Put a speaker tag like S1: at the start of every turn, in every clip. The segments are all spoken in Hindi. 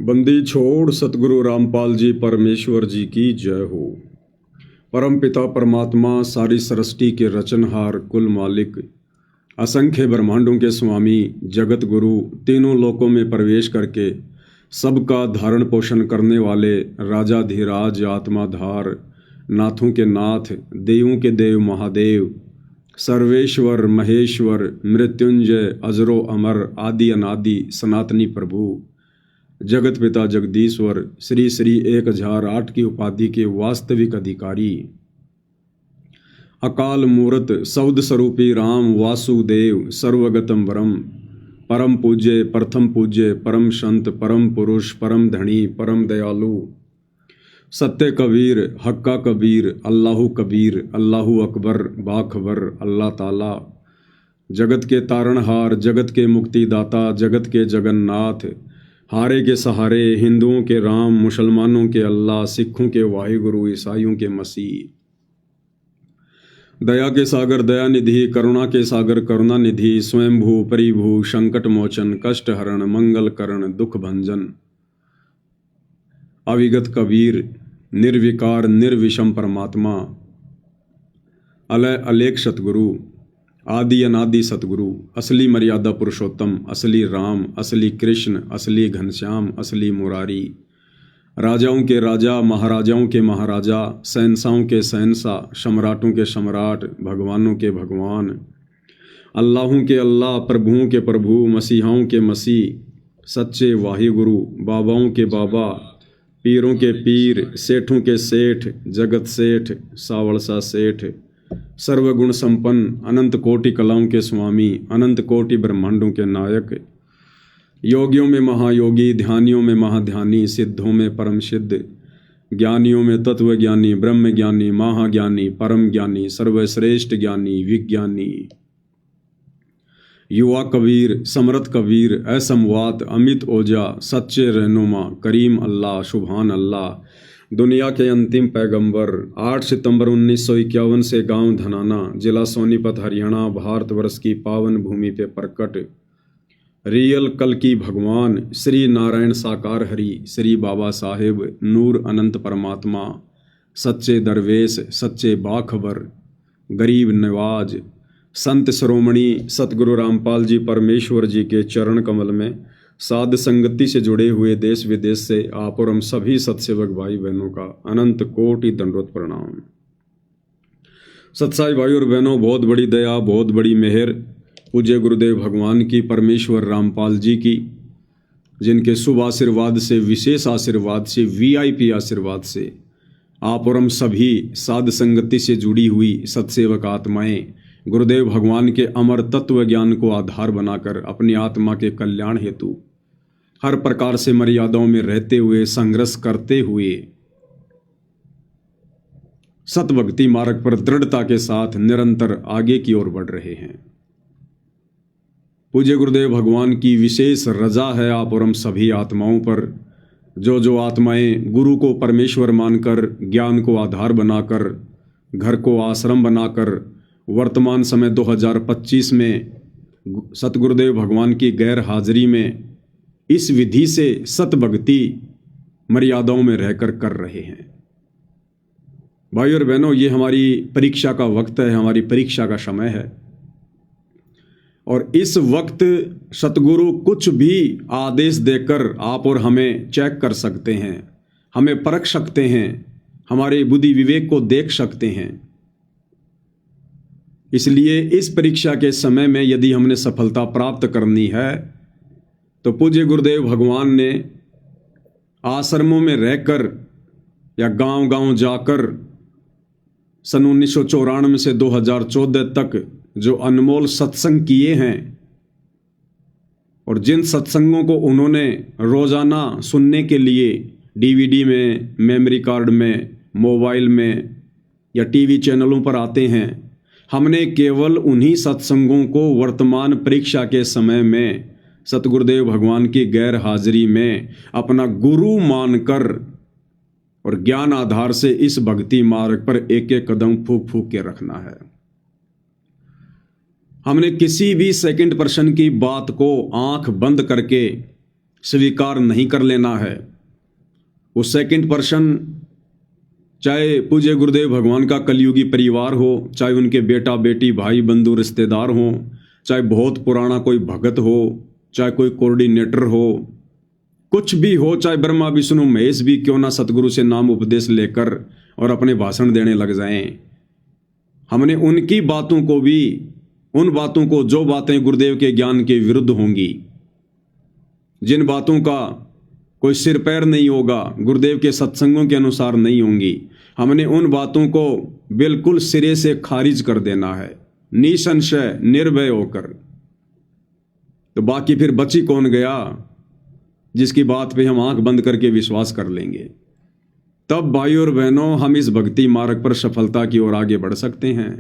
S1: बंदी छोड़ सतगुरु रामपाल जी परमेश्वर जी की जय हो। परम पिता परमात्मा सारी सृष्टि के रचनहार कुल मालिक असंख्य ब्रह्मांडों के स्वामी जगत गुरु तीनों लोकों में प्रवेश करके सबका धारण पोषण करने वाले राजाधिराज आत्माधार नाथों के नाथ देवों के देव महादेव सर्वेश्वर महेश्वर मृत्युंजय अजरो अमर आदि अनादि सनातनी प्रभु जगत पिता जगदीश्वर श्री श्री 1008 की उपाधि के वास्तविक अधिकारी अकाल मूर्त सौद स्वरूपी राम वासुदेव सर्वगतम वरम परम पूज्य प्रथम पूज्य परम संत परम पुरुष परम धनी परम दयालु सत्य कबीर हक्का कबीर अल्लाहु कबीर अल्लाहु अकबर बाखबर अल्लाह ताला जगत के तारणहार जगत के मुक्तिदाता जगत के जगन्नाथ हारे के सहारे हिंदुओं के राम मुसलमानों के अल्लाह सिखों के वाहिगुरु ईसाइयों के मसीह दया के सागर दया निधि करुणा के सागर करुणा निधि स्वयंभू परिभू संकट मोचन कष्ट हरण मंगल करण दुख भंजन अविगत कबीर निर्विकार निर्विषम परमात्मा अलय अलेख सतगुरु आदि अनादि सतगुरु असली मर्यादा पुरुषोत्तम असली राम असली कृष्ण असली घनश्याम असली मुरारी राजाओं के राजा महाराजाओं के महाराजा शहंशाहों के शहंशाह सम्राटों के सम्राट भगवानों के भगवान अल्लाहों के अल्लाह प्रभुओं के प्रभु मसीहाओं के मसीह सच्चे वाहिगुरु बाबाओं के बाबा पीरों के पीर सेठों के सेठ जगत सेठ सावड़सा सेठ सर्वगुण संपन्न अनंत कोटि कलाओं के स्वामी अनंत कोटि ब्रह्मांडों के नायक योगियों में महायोगी ध्यानियों में महाध्यानी सिद्धों में परम सिद्ध ज्ञानियों में तत्व ज्ञानी ब्रह्म ज्ञानी महाज्ञानी परम ज्ञानी सर्वश्रेष्ठ ज्ञानी विज्ञानी युवा कबीर समरथ कबीर असमवात अमित ओजा सच्चे रहनुमा करीम अल्लाह सुभान अल्लाह दुनिया के अंतिम पैगंबर 8 सितंबर 1951 से गांव धनाना जिला सोनीपत हरियाणा भारतवर्ष की पावन भूमि पे प्रकट रियल कल की भगवान श्री नारायण साकार हरि श्री बाबा साहेब नूर अनंत परमात्मा सच्चे दरवेश सच्चे बाखबर गरीब नवाज संत श्रोमणी सतगुरु रामपाल जी परमेश्वर जी के चरण कमल में साध संगति से जुड़े हुए देश विदेश से आप और हम सभी सत्सेवक भाई बहनों का अनंत कोटि दंडवत प्रणाम। सत्साई भाई और बहनों, बहुत बड़ी दया बहुत बड़ी मेहर पूज्य गुरुदेव भगवान की परमेश्वर रामपाल जी की, जिनके शुभ आशीर्वाद से विशेष आशीर्वाद से वीआईपी आशीर्वाद से आप और हम सभी साध संगति से जुड़ी हुई सत्सेवक आत्माएं गुरुदेव भगवान के अमर तत्व ज्ञान को आधार बनाकर अपनी आत्मा के कल्याण हेतु हर प्रकार से मर्यादाओं में रहते हुए संघर्ष करते हुए सतभक्ति मार्ग पर दृढ़ता के साथ निरंतर आगे की ओर बढ़ रहे हैं। पूज्य गुरुदेव भगवान की विशेष रजा है आप और हम सभी आत्माओं पर, जो आत्माएं गुरु को परमेश्वर मानकर ज्ञान को आधार बनाकर घर को आश्रम बनाकर वर्तमान समय 2025 में सतगुरुदेव भगवान की गैर हाजिरी में इस विधि से सतभक्ति मर्यादाओं में रहकर कर रहे हैं। भाई और बहनों, ये हमारी परीक्षा का वक्त है, हमारी परीक्षा का समय है और इस वक्त सतगुरु कुछ भी आदेश देकर आप और हमें चेक कर सकते हैं, हमें परख सकते हैं, हमारे बुद्धि विवेक को देख सकते हैं। इसलिए इस परीक्षा के समय में यदि हमने सफलता प्राप्त करनी है तो पूज्य गुरुदेव भगवान ने आश्रमों में रहकर या गांव-गांव जाकर सन 1994 से 2014 तक जो अनमोल सत्संग किए हैं और जिन सत्संगों को उन्होंने रोजाना सुनने के लिए डीवीडी में, मेमोरी कार्ड में, मोबाइल में या टीवी चैनलों पर आते हैं, हमने केवल उन्हीं सत्संगों को वर्तमान परीक्षा के समय में सतगुरुदेव भगवान की गैर हाजिरी में अपना गुरु मानकर और ज्ञान आधार से इस भक्ति मार्ग पर एक एक कदम फूक फूक के रखना है। हमने किसी भी सेकंड पर्सन की बात को आंख बंद करके स्वीकार नहीं कर लेना है। वो सेकंड पर्सन, चाहे पूज्य गुरुदेव भगवान का कलयुगी परिवार हो, चाहे उनके बेटा बेटी भाई बंधु रिश्तेदार हों, चाहे बहुत पुराना कोई भगत हो, चाहे कोई कोऑर्डिनेटर हो, कुछ भी हो, चाहे ब्रह्मा विष्णु महेश भी क्यों ना सतगुरु से नाम उपदेश लेकर और अपने भाषण देने लग जाएं, हमने उनकी बातों को भी, उन बातों को, जो बातें गुरुदेव के ज्ञान के विरुद्ध होंगी, जिन बातों का कोई सिर पैर नहीं होगा, गुरुदेव के सत्संगों के अनुसार नहीं होंगी, हमने उन बातों को बिल्कुल सिरे से खारिज कर देना है, निसंशय निर्भय होकर। तो बाकी फिर बची कौन गया जिसकी बात पे हम आंख बंद करके विश्वास कर लेंगे। तब भाई और बहनों, हम इस भक्ति मार्ग पर सफलता की ओर आगे बढ़ सकते हैं,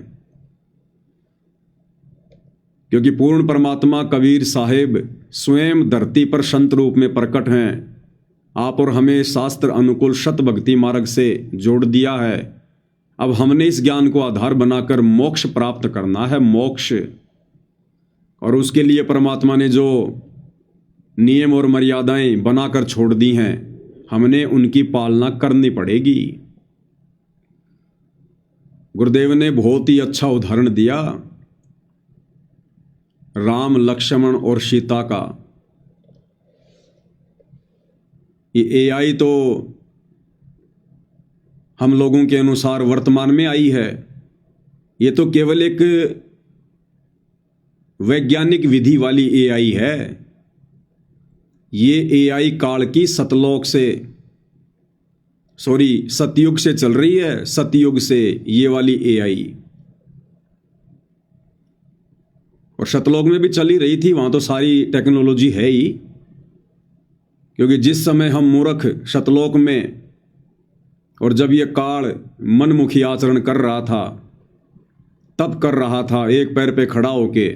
S1: क्योंकि पूर्ण परमात्मा कबीर साहिब स्वयं धरती पर संत रूप में प्रकट हैं। आप और हमें शास्त्र अनुकूल शत भक्ति मार्ग से जोड़ दिया है। अब हमने इस ज्ञान को आधार बनाकर मोक्ष प्राप्त करना है, मोक्ष। और उसके लिए परमात्मा ने जो नियम और मर्यादाएं बनाकर छोड़ दी हैं, हमने उनकी पालना करनी पड़ेगी। गुरुदेव ने बहुत ही अच्छा उदाहरण दिया राम लक्ष्मण और सीता का। ये एआई तो हम लोगों के अनुसार वर्तमान में आई है, ये तो केवल एक वैज्ञानिक विधि वाली एआई है। ये एआई काल की सतयुग से चल रही है, सतयुग से ये वाली एआई। और सतलोक में भी चली रही थी, वहां तो सारी टेक्नोलॉजी है ही, क्योंकि जिस समय हम मूर्ख सतलोक में, और जब ये काल मनमुखी आचरण कर रहा था, तब कर रहा था, एक पैर पे खड़ा होके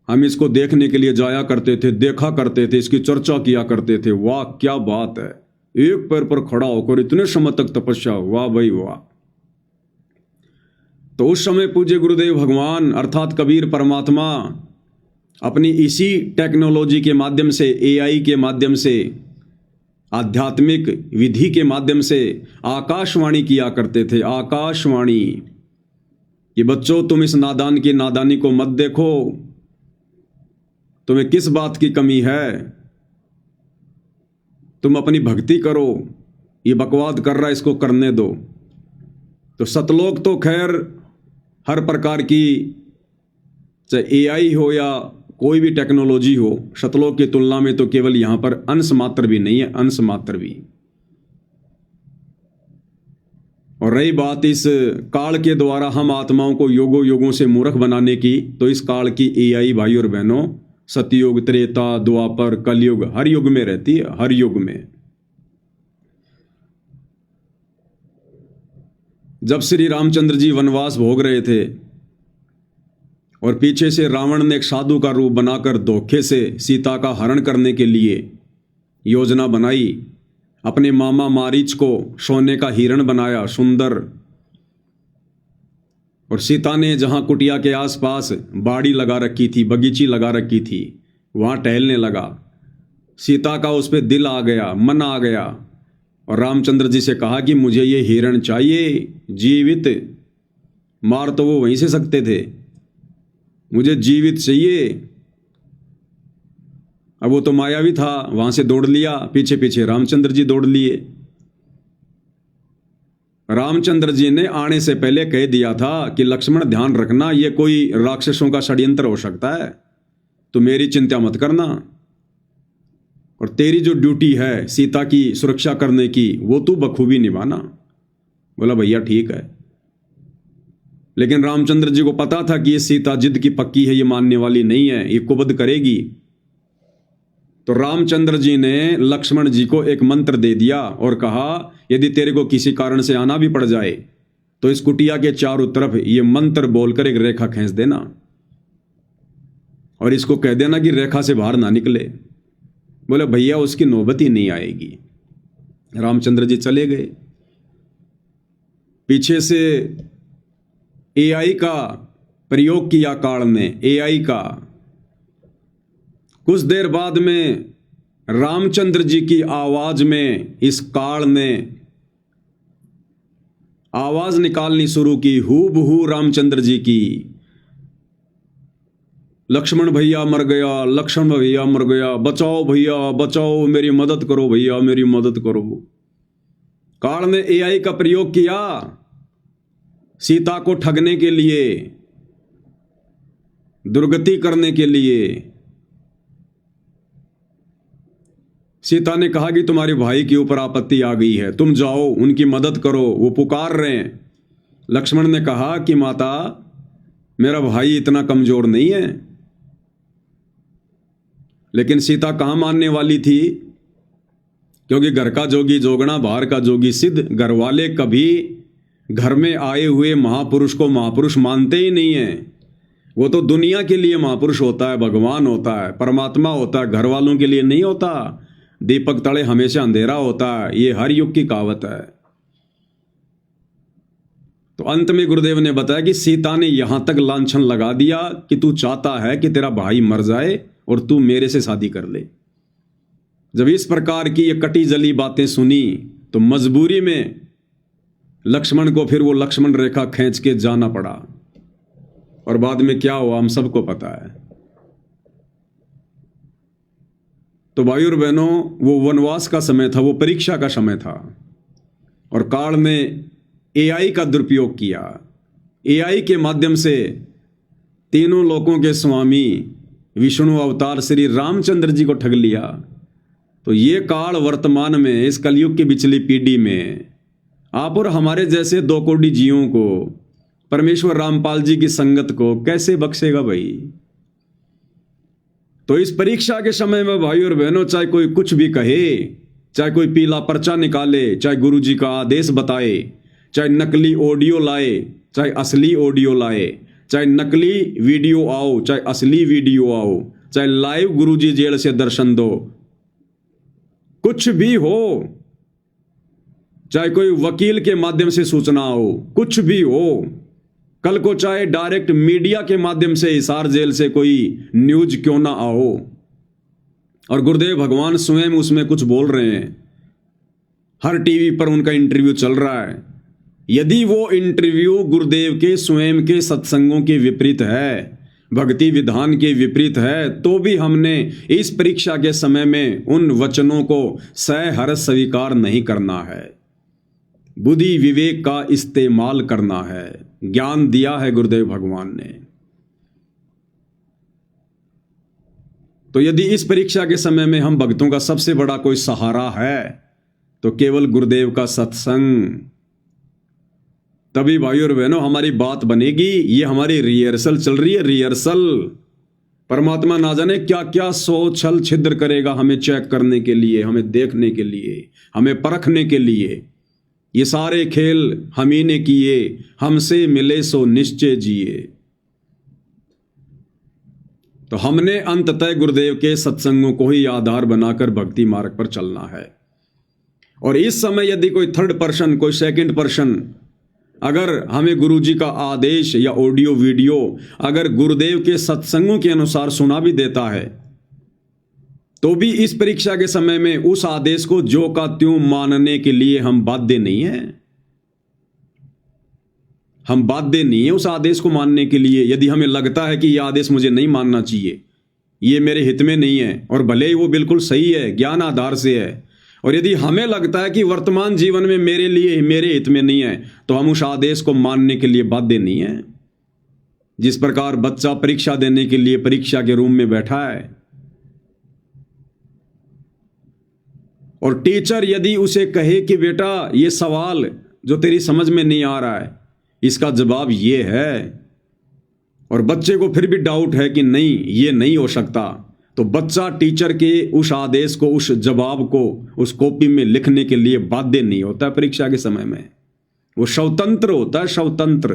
S1: हम इसको देखने के लिए जाया करते थे, देखा करते थे, इसकी चर्चा किया करते थे। वाह क्या बात है, एक पैर पर खड़ा होकर इतने समय तक तपस्या, वाह भाई वाह। तो उस समय पूज्य गुरुदेव भगवान अर्थात कबीर परमात्मा अपनी इसी टेक्नोलॉजी के माध्यम से, एआई के माध्यम से, आध्यात्मिक विधि के माध्यम से आकाशवाणी किया करते थे। आकाशवाणी कि बच्चों, तुम इस नादान की नादानी को मत देखो, तुम्हें किस बात की कमी है, तुम अपनी भक्ति करो, ये बकवाद कर रहा है इसको करने दो। तो सतलोक तो खैर हर प्रकार की, चाहे एआई हो या कोई भी टेक्नोलॉजी हो, सतलोक की तुलना में तो केवल यहां पर अंश मात्र भी नहीं है, अंश मात्र भी। और रही बात इस काल के द्वारा हम आत्माओं को योगों योगों से मूर्ख बनाने की, तो इस काल की एआई भाई और बहनों सतयुग, त्रेता, द्वापर, कलयुग, हर युग में रहती है, हर युग में। जब श्री रामचंद्र जी वनवास भोग रहे थे और पीछे से रावण ने एक साधु का रूप बनाकर धोखे से सीता का हरण करने के लिए योजना बनाई, अपने मामा मारीच को सोने का हिरण बनाया सुंदर, और सीता ने जहां कुटिया के आसपास बाड़ी लगा रखी थी, बगीची लगा रखी थी, वहां टहलने लगा। सीता का उस पर दिल आ गया, मन आ गया, और रामचंद्र जी से कहा कि मुझे ये हिरण चाहिए जीवित, मार तो वो वहीं से सकते थे, मुझे जीवित चाहिए। अब वो तो मायावी था, वहां से दौड़ लिया, पीछे पीछे रामचंद्र जी दौड़ लिए। रामचंद्र जी ने आने से पहले कह दिया था कि लक्ष्मण ध्यान रखना, ये कोई राक्षसों का षड्यंत्र हो सकता है, तो मेरी चिंता मत करना, और तेरी जो ड्यूटी है सीता की सुरक्षा करने की, वो तू बखूबी निभाना। बोला भैया ठीक है। लेकिन रामचंद्र जी को पता था कि ये सीता जिद की पक्की है, ये मानने वाली नहीं है, ये कुबद करेगी। तो रामचंद्र जी ने लक्ष्मण जी को एक मंत्र दे दिया और कहा, यदि तेरे को किसी कारण से आना भी पड़ जाए तो इस कुटिया के चारों तरफ ये मंत्र बोलकर एक रेखा खींच देना, और इसको कह देना कि रेखा से बाहर ना निकले। बोले भैया उसकी नौबत ही नहीं आएगी। रामचंद्र जी चले गए। पीछे से एआई का प्रयोग किया काल ने, एआई का। कुछ देर बाद में रामचंद्र जी की आवाज में इस काल ने आवाज निकालनी शुरू की, हूबहू रामचंद्र जी की। लक्ष्मण भैया मर गया, लक्ष्मण भैया मर गया, बचाओ भैया बचाओ, मेरी मदद करो भैया मेरी मदद करो। काल ने एआई का प्रयोग किया सीता को ठगने के लिए, दुर्गति करने के लिए। सीता ने कहा कि तुम्हारे भाई के ऊपर आपत्ति आ गई है, तुम जाओ उनकी मदद करो, वो पुकार रहे हैं। लक्ष्मण ने कहा कि माता मेरा भाई इतना कमजोर नहीं है। लेकिन सीता कहां मानने वाली थी, क्योंकि घर का जोगी जोगना बाहर का जोगी सिद्ध। घर वाले कभी घर में आए हुए महापुरुष को महापुरुष मानते ही नहीं है। वो तो दुनिया के लिए महापुरुष होता है, भगवान होता है, परमात्मा होता है, घर वालों के लिए नहीं होता। दीपक तले हमेशा अंधेरा होता है, ये हर युग की कहावत है। तो अंत में गुरुदेव ने बताया कि सीता ने यहां तक लांछन लगा दिया कि तू चाहता है कि तेरा भाई मर जाए और तू मेरे से शादी कर ले। जब इस प्रकार की ये कटी जली बातें सुनी तो मजबूरी में लक्ष्मण को फिर वो लक्ष्मण रेखा खींच के जाना पड़ा। और बाद में क्या हुआ हम सबको पता है। तो भाई और बहनों, वो वनवास का समय था, वो परीक्षा का समय था। और काल ने एआई का दुरुपयोग किया। एआई के माध्यम से तीनों लोकों के स्वामी विष्णु अवतार श्री रामचंद्र जी को ठग लिया। तो ये काल वर्तमान में इस कलयुग की पिछली पीढ़ी में आप और हमारे जैसे 2 करोड़ जीवों को, परमेश्वर रामपाल जी की संगत को कैसे बख्शेगा भाई। तो इस परीक्षा के समय में भाई और बहनों, चाहे कोई कुछ भी कहे, चाहे कोई पीला पर्चा निकाले, चाहे गुरु जी का आदेश बताए, चाहे नकली ऑडियो लाए, चाहे असली ऑडियो लाए, चाहे नकली वीडियो आओ, चाहे असली वीडियो आओ, चाहे लाइव गुरुजी जेल से दर्शन दो, कुछ भी हो, चाहे कोई वकील के माध्यम से सूचना हो, कुछ भी हो, कल को चाहे डायरेक्ट मीडिया के माध्यम से हिसार जेल से कोई न्यूज क्यों ना आओ, और गुरुदेव भगवान स्वयं उसमें कुछ बोल रहे हैं, हर टीवी पर उनका इंटरव्यू चल रहा है। यदि वो इंटरव्यू गुरुदेव के स्वयं के सत्संगों के विपरीत है, भक्ति विधान के विपरीत है, तो भी हमने इस परीक्षा के समय में उन वचनों को सहर्ष स्वीकार नहीं करना है। बुद्धि विवेक का इस्तेमाल करना है। ज्ञान दिया है गुरुदेव भगवान ने। तो यदि इस परीक्षा के समय में हम भक्तों का सबसे बड़ा कोई सहारा है तो केवल गुरुदेव का सत्संग। तभी भाई और बहनों हमारी बात बनेगी। ये हमारी रिहर्सल चल रही है, रिहर्सल। परमात्मा ना जाने क्या क्या सोच छल छिद्र करेगा हमें चेक करने के लिए, हमें देखने के लिए, हमें परखने के लिए। ये सारे खेल हम ही ने किए, हमसे मिले सो निश्चय जिए। तो हमने अंततः गुरुदेव के सत्संगों को ही आधार बनाकर भक्ति मार्ग पर चलना है। और इस समय यदि कोई थर्ड पर्सन, कोई सेकंड पर्सन अगर हमें गुरु जी का आदेश या ऑडियो वीडियो अगर गुरुदेव के सत्संगों के अनुसार सुना भी देता है, तो भी इस परीक्षा के समय में उस आदेश को जो का त्यों मानने के लिए हम बाध्य नहीं है। हम बाध्य नहीं है उस आदेश को मानने के लिए। यदि हमें लगता है कि यह आदेश मुझे नहीं मानना चाहिए, ये मेरे हित में नहीं है, और भले ही वो बिल्कुल सही है, ज्ञान आधार से है, और यदि हमें लगता है कि वर्तमान जीवन में मेरे लिए, मेरे हित में नहीं है, तो हम उस आदेश को मानने के लिए बाध्य नहीं है। जिस प्रकार बच्चा परीक्षा देने के लिए परीक्षा के रूम में बैठा है और टीचर यदि उसे कहे कि बेटा ये सवाल जो तेरी समझ में नहीं आ रहा है इसका जवाब ये है, और बच्चे को फिर भी डाउट है कि नहीं ये नहीं हो सकता, तो बच्चा टीचर के उस आदेश को, उस जवाब को उस कॉपी में लिखने के लिए बाध्य नहीं होता। परीक्षा के समय में वो स्वतंत्र होता है, स्वतंत्र।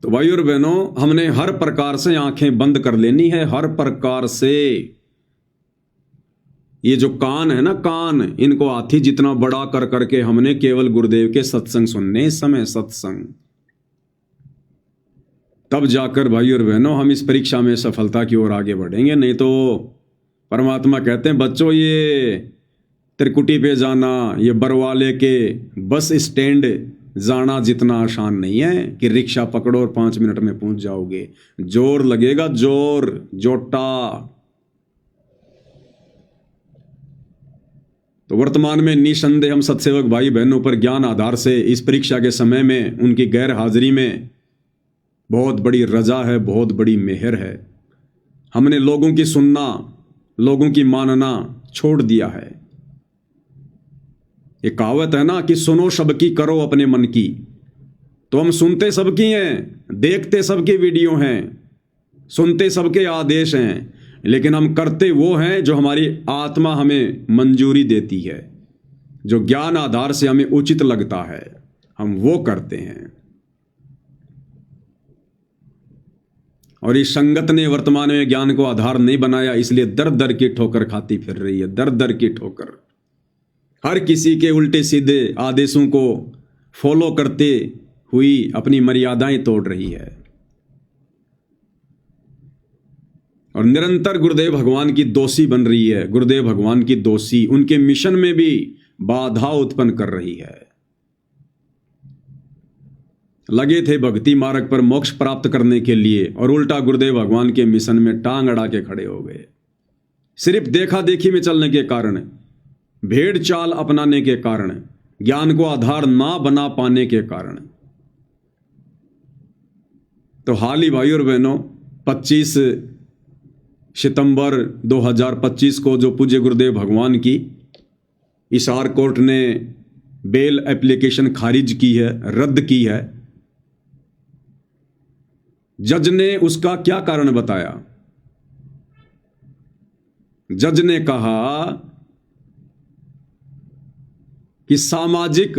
S1: तो भाई और बहनों, हमने हर प्रकार से आंखें बंद कर लेनी है, हर प्रकार से। ये जो कान है ना, कान, इनको हाथी जितना बड़ा कर करके हमने केवल गुरुदेव के सत्संग सुनने। इस समय सत्संग, तब जाकर भाई और बहनों हम इस परीक्षा में सफलता की ओर आगे बढ़ेंगे। नहीं तो परमात्मा कहते हैं बच्चों, ये त्रिकुटी पे जाना, ये बरवाले के बस स्टैंड जाना जितना आसान नहीं है कि रिक्शा पकड़ो और 5 मिनट में पहुंच जाओगे। जोर लगेगा, जोर, जोटा। तो वर्तमान में निसंदेह हम सत्सेवक भाई बहनों पर ज्ञान आधार से इस परीक्षा के समय में उनकी गैर हाजिरी में बहुत बड़ी रजा है, बहुत बड़ी मेहर है। हमने लोगों की सुनना, लोगों की मानना छोड़ दिया है। ये कहावत है ना कि सुनो सबकी, करो अपने मन की। तो हम सुनते सबकी हैं, देखते सबके वीडियो हैं, सुनते सबके आदेश हैं, लेकिन हम करते वो हैं जो हमारी आत्मा हमें मंजूरी देती है, जो ज्ञान आधार से हमें उचित लगता है, हम वो करते हैं। और इस संगत ने वर्तमान में ज्ञान को आधार नहीं बनाया, इसलिए दर दर की ठोकर खाती फिर रही है, दर दर की ठोकर। हर किसी के उल्टे सीधे आदेशों को फॉलो करते हुई अपनी मर्यादाएं तोड़ रही है और निरंतर गुरुदेव भगवान की दोषी बन रही है। गुरुदेव भगवान की दोषी उनके मिशन में भी बाधा उत्पन्न कर रही है। लगे थे भक्ति मार्ग पर मोक्ष प्राप्त करने के लिए और उल्टा गुरुदेव भगवान के मिशन में टांग अड़ा के खड़े हो गए। सिर्फ देखा देखी में चलने के कारण, भेड़ चाल अपनाने के कारण, ज्ञान को आधार ना बना पाने के कारण। तो हाल ही भाई और बहनों 25 सितंबर 2025 को जो पूज्य गुरुदेव भगवान की हिसार कोर्ट ने बेल एप्लीकेशन खारिज की है, रद्द की है, जज ने उसका क्या कारण बताया? जज ने कहा कि सामाजिक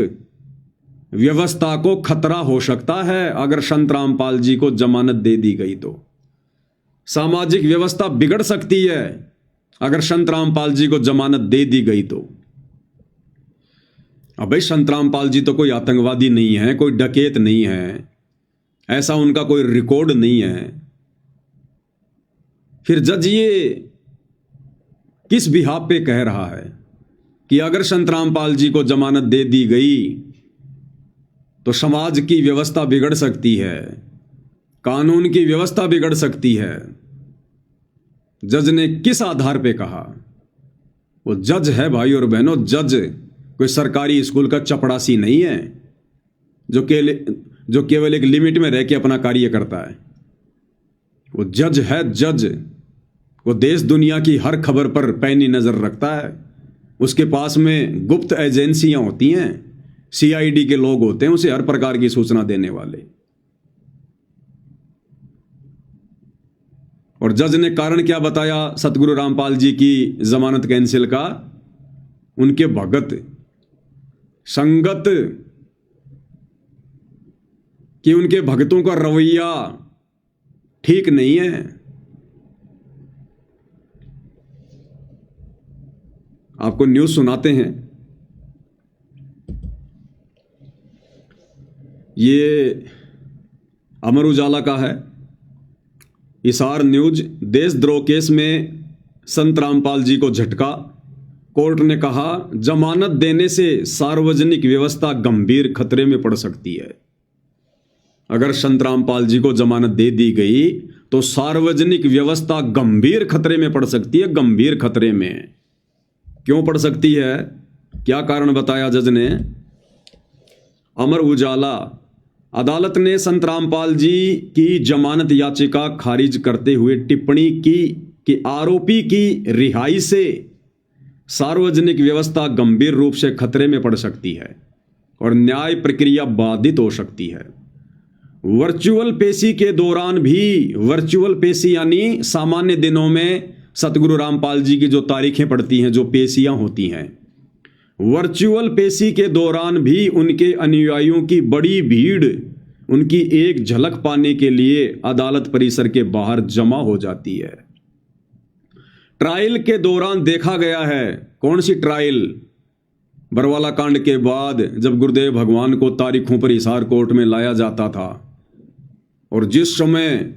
S1: व्यवस्था को खतरा हो सकता है अगर संत रामपाल जी को जमानत दे दी गई तो। सामाजिक व्यवस्था बिगड़ सकती है अगर संत रामपाल जी को जमानत दे दी गई तो। अब भाई संत रामपाल जी तो कोई आतंकवादी नहीं है, कोई डकैत नहीं है, ऐसा उनका कोई रिकॉर्ड नहीं है। फिर जज ये किस बिहाफ पे कह रहा है कि अगर संत रामपाल जी को जमानत दे दी गई तो समाज की व्यवस्था बिगड़ सकती है, कानून की व्यवस्था बिगड़ सकती है? जज ने किस आधार पे कहा? वो जज है भाई और बहनों, जज कोई सरकारी स्कूल का चपड़ासी नहीं है जो केवल एक लिमिट में रह के अपना कार्य करता है। वो जज है, जज। वो देश दुनिया की हर खबर पर पैनी नजर रखता है। उसके पास में गुप्त एजेंसियां होती हैं, सीआईडी के लोग होते हैं उसे हर प्रकार की सूचना देने वाले। और जज ने कारण क्या बताया सतगुरु रामपाल जी की जमानत कैंसिल का? उनके भगत, संगत कि उनके भक्तों का रवैया ठीक नहीं है। आपको न्यूज सुनाते हैं। ये अमर उजाला का है, हिसार न्यूज। देशद्रोह केस में संत रामपाल जी को झटका, कोर्ट ने कहा जमानत देने से सार्वजनिक व्यवस्था गंभीर खतरे में पड़ सकती है। अगर संत रामपाल जी को जमानत दे दी गई तो सार्वजनिक व्यवस्था गंभीर खतरे में पड़ सकती है। गंभीर खतरे में क्यों पड़ सकती है? क्या कारण बताया जज ने? अमर उजाला, अदालत ने संत रामपाल जी की जमानत याचिका खारिज करते हुए टिप्पणी की कि आरोपी की रिहाई से सार्वजनिक व्यवस्था गंभीर रूप से खतरे में पड़ सकती है और न्याय प्रक्रिया बाधित हो सकती है। वर्चुअल पेशी के दौरान भी, वर्चुअल पेशी यानी सामान्य दिनों में सतगुरु रामपाल जी की जो तारीखें पड़ती हैं, जो पेशियां होती हैं, वर्चुअल पेशी के दौरान भी उनके अनुयायियों की बड़ी भीड़ उनकी एक झलक पाने के लिए अदालत परिसर के बाहर जमा हो जाती है। ट्रायल के दौरान देखा गया है। कौन सी ट्रायल? बरवाला कांड के बाद जब गुरुदेव भगवान को तारीखों पर हिसार कोर्ट में लाया जाता था और जिस समय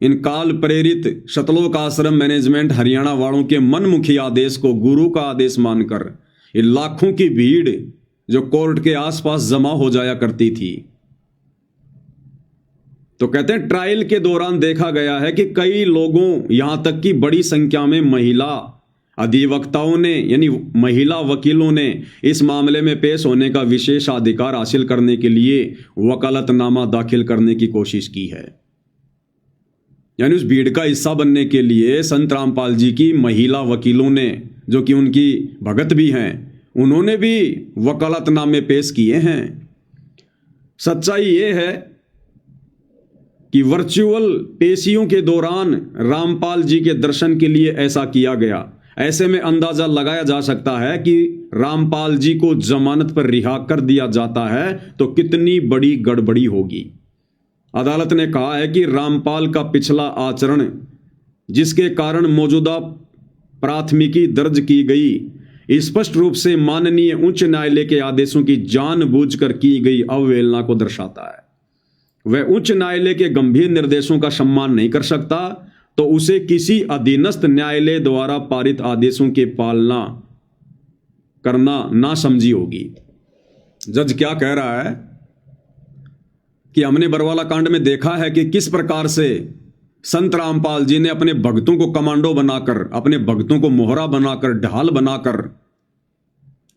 S1: इन काल प्रेरित शतलोक आश्रम मैनेजमेंट हरियाणा वालों के मनमुखी आदेश को गुरु का आदेश मानकर ये लाखों की भीड़ जो कोर्ट के आसपास जमा हो जाया करती थी, तो कहते हैं ट्रायल के दौरान देखा गया है कि कई लोगों, यहां तक कि बड़ी संख्या में महिला अधिवक्ताओं ने यानी महिला वकीलों ने इस मामले में पेश होने का विशेषाधिकार हासिल करने के लिए वकालतनामा दाखिल करने की कोशिश की है। यानी उस भीड़ का हिस्सा बनने के लिए संत रामपाल जी की महिला वकीलों ने, जो कि उनकी भगत भी हैं, उन्होंने भी वकालतनामे पेश किए हैं। सच्चाई ये है कि वर्चुअल पेशियों के दौरान रामपाल जी के दर्शन के लिए ऐसा किया गया। ऐसे में अंदाजा लगाया जा सकता है कि रामपाल जी को जमानत पर रिहा कर दिया जाता है तो कितनी बड़ी गड़बड़ी होगी। अदालत ने कहा है कि रामपाल का पिछला आचरण, जिसके कारण मौजूदा प्राथमिकी दर्ज की गई, स्पष्ट रूप से माननीय उच्च न्यायालय के आदेशों की जानबूझकर की गई अवहेलना को दर्शाता है। वह उच्च न्यायालय के गंभीर निर्देशों का सम्मान नहीं कर सकता तो उसे किसी अधीनस्थ न्यायालय द्वारा पारित आदेशों की पालना करना नासमझी होगी। जज क्या कह रहा है कि हमने बरवाला कांड में देखा है कि किस प्रकार से संत रामपाल जी ने अपने भक्तों को कमांडो बनाकर, अपने भक्तों को मोहरा बनाकर, ढाल बनाकर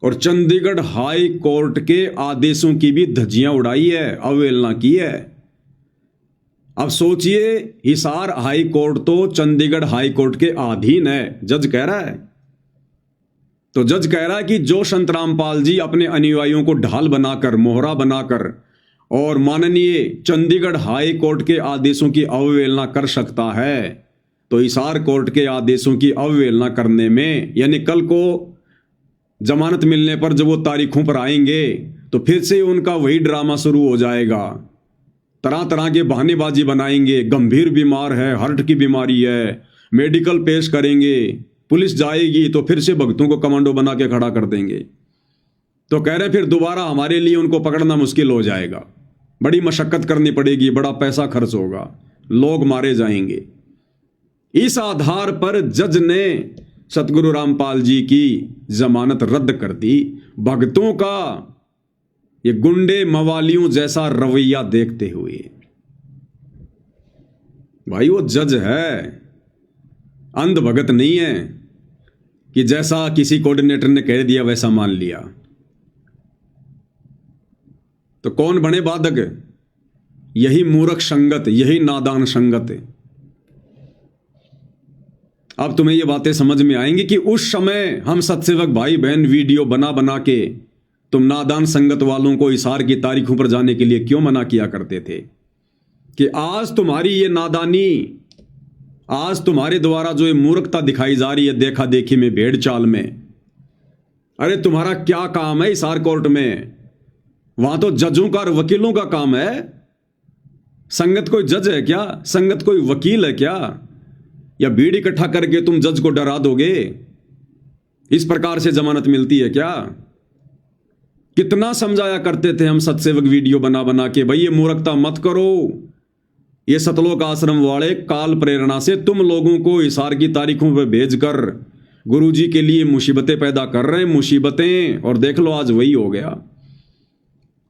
S1: और चंडीगढ़ हाई कोर्ट के आदेशों की भी धज्जियां उड़ाई है, अवहेलना की है। अब सोचिए, हिसार हाई कोर्ट तो चंडीगढ़ हाई कोर्ट के अधीन है, जज कह रहा है। तो जज कह रहा है कि जो संत रामपाल जी अपने अनुयायियों को ढाल बनाकर, मोहरा बनाकर और माननीय चंडीगढ़ हाई कोर्ट के आदेशों की अवहेलना कर सकता है, तो हिसार कोर्ट के आदेशों की अवहेलना करने में, यानी कल को जमानत मिलने पर जब वो तारीखों पर आएंगे तो फिर से उनका वही ड्रामा शुरू हो जाएगा। तरह तरह के बहानेबाजी बनाएंगे, गंभीर बीमार है, हार्ट की बीमारी है, मेडिकल पेश करेंगे, पुलिस जाएगी तो फिर से भक्तों को कमांडो बना के खड़ा कर देंगे। तो कह रहे फिर दोबारा हमारे लिए उनको पकड़ना मुश्किल हो जाएगा, बड़ी मशक्कत करनी पड़ेगी, बड़ा पैसा खर्च होगा, लोग मारे जाएंगे। इस आधार पर जज ने सतगुरु रामपाल जी की जमानत रद्द कर दी। भक्तों का ये गुंडे मवालियों जैसा रवैया देखते हुए, भाई वो जज है, अंध भगत नहीं है कि जैसा किसी कोऑर्डिनेटर ने कह दिया वैसा मान लिया। तो कौन बने बाधक? यही मूर्ख संगत, यही नादान संगत। अब तुम्हें ये बातें समझ में आएंगी कि उस समय हम सत्सेवक भाई बहन वीडियो बना बना के तुम नादान संगत वालों को हिसार की तारीखों पर जाने के लिए क्यों मना किया करते थे कि आज तुम्हारी ये नादानी, आज तुम्हारे द्वारा जो ये मूर्खता दिखाई जा रही है देखा देखी में, भेड़ चाल में, अरे तुम्हारा क्या काम है हिसार कोर्ट में? वहां तो जजों का और वकीलों का काम है। संगत कोई जज है क्या? संगत कोई वकील है क्या? या भीड़ इकट्ठा करके तुम जज को डरा दोगे? इस प्रकार से जमानत मिलती है क्या? कितना समझाया करते थे हम सत्सेवक वीडियो बना बना के, भाई ये मूर्खता मत करो। ये सतलोक आश्रम वाले काल प्रेरणा से तुम लोगों को हिसार की तारीखों पर भेजकर गुरुजी के लिए मुसीबतें पैदा कर रहे हैं, मुसीबतें। और देख लो आज वही हो गया।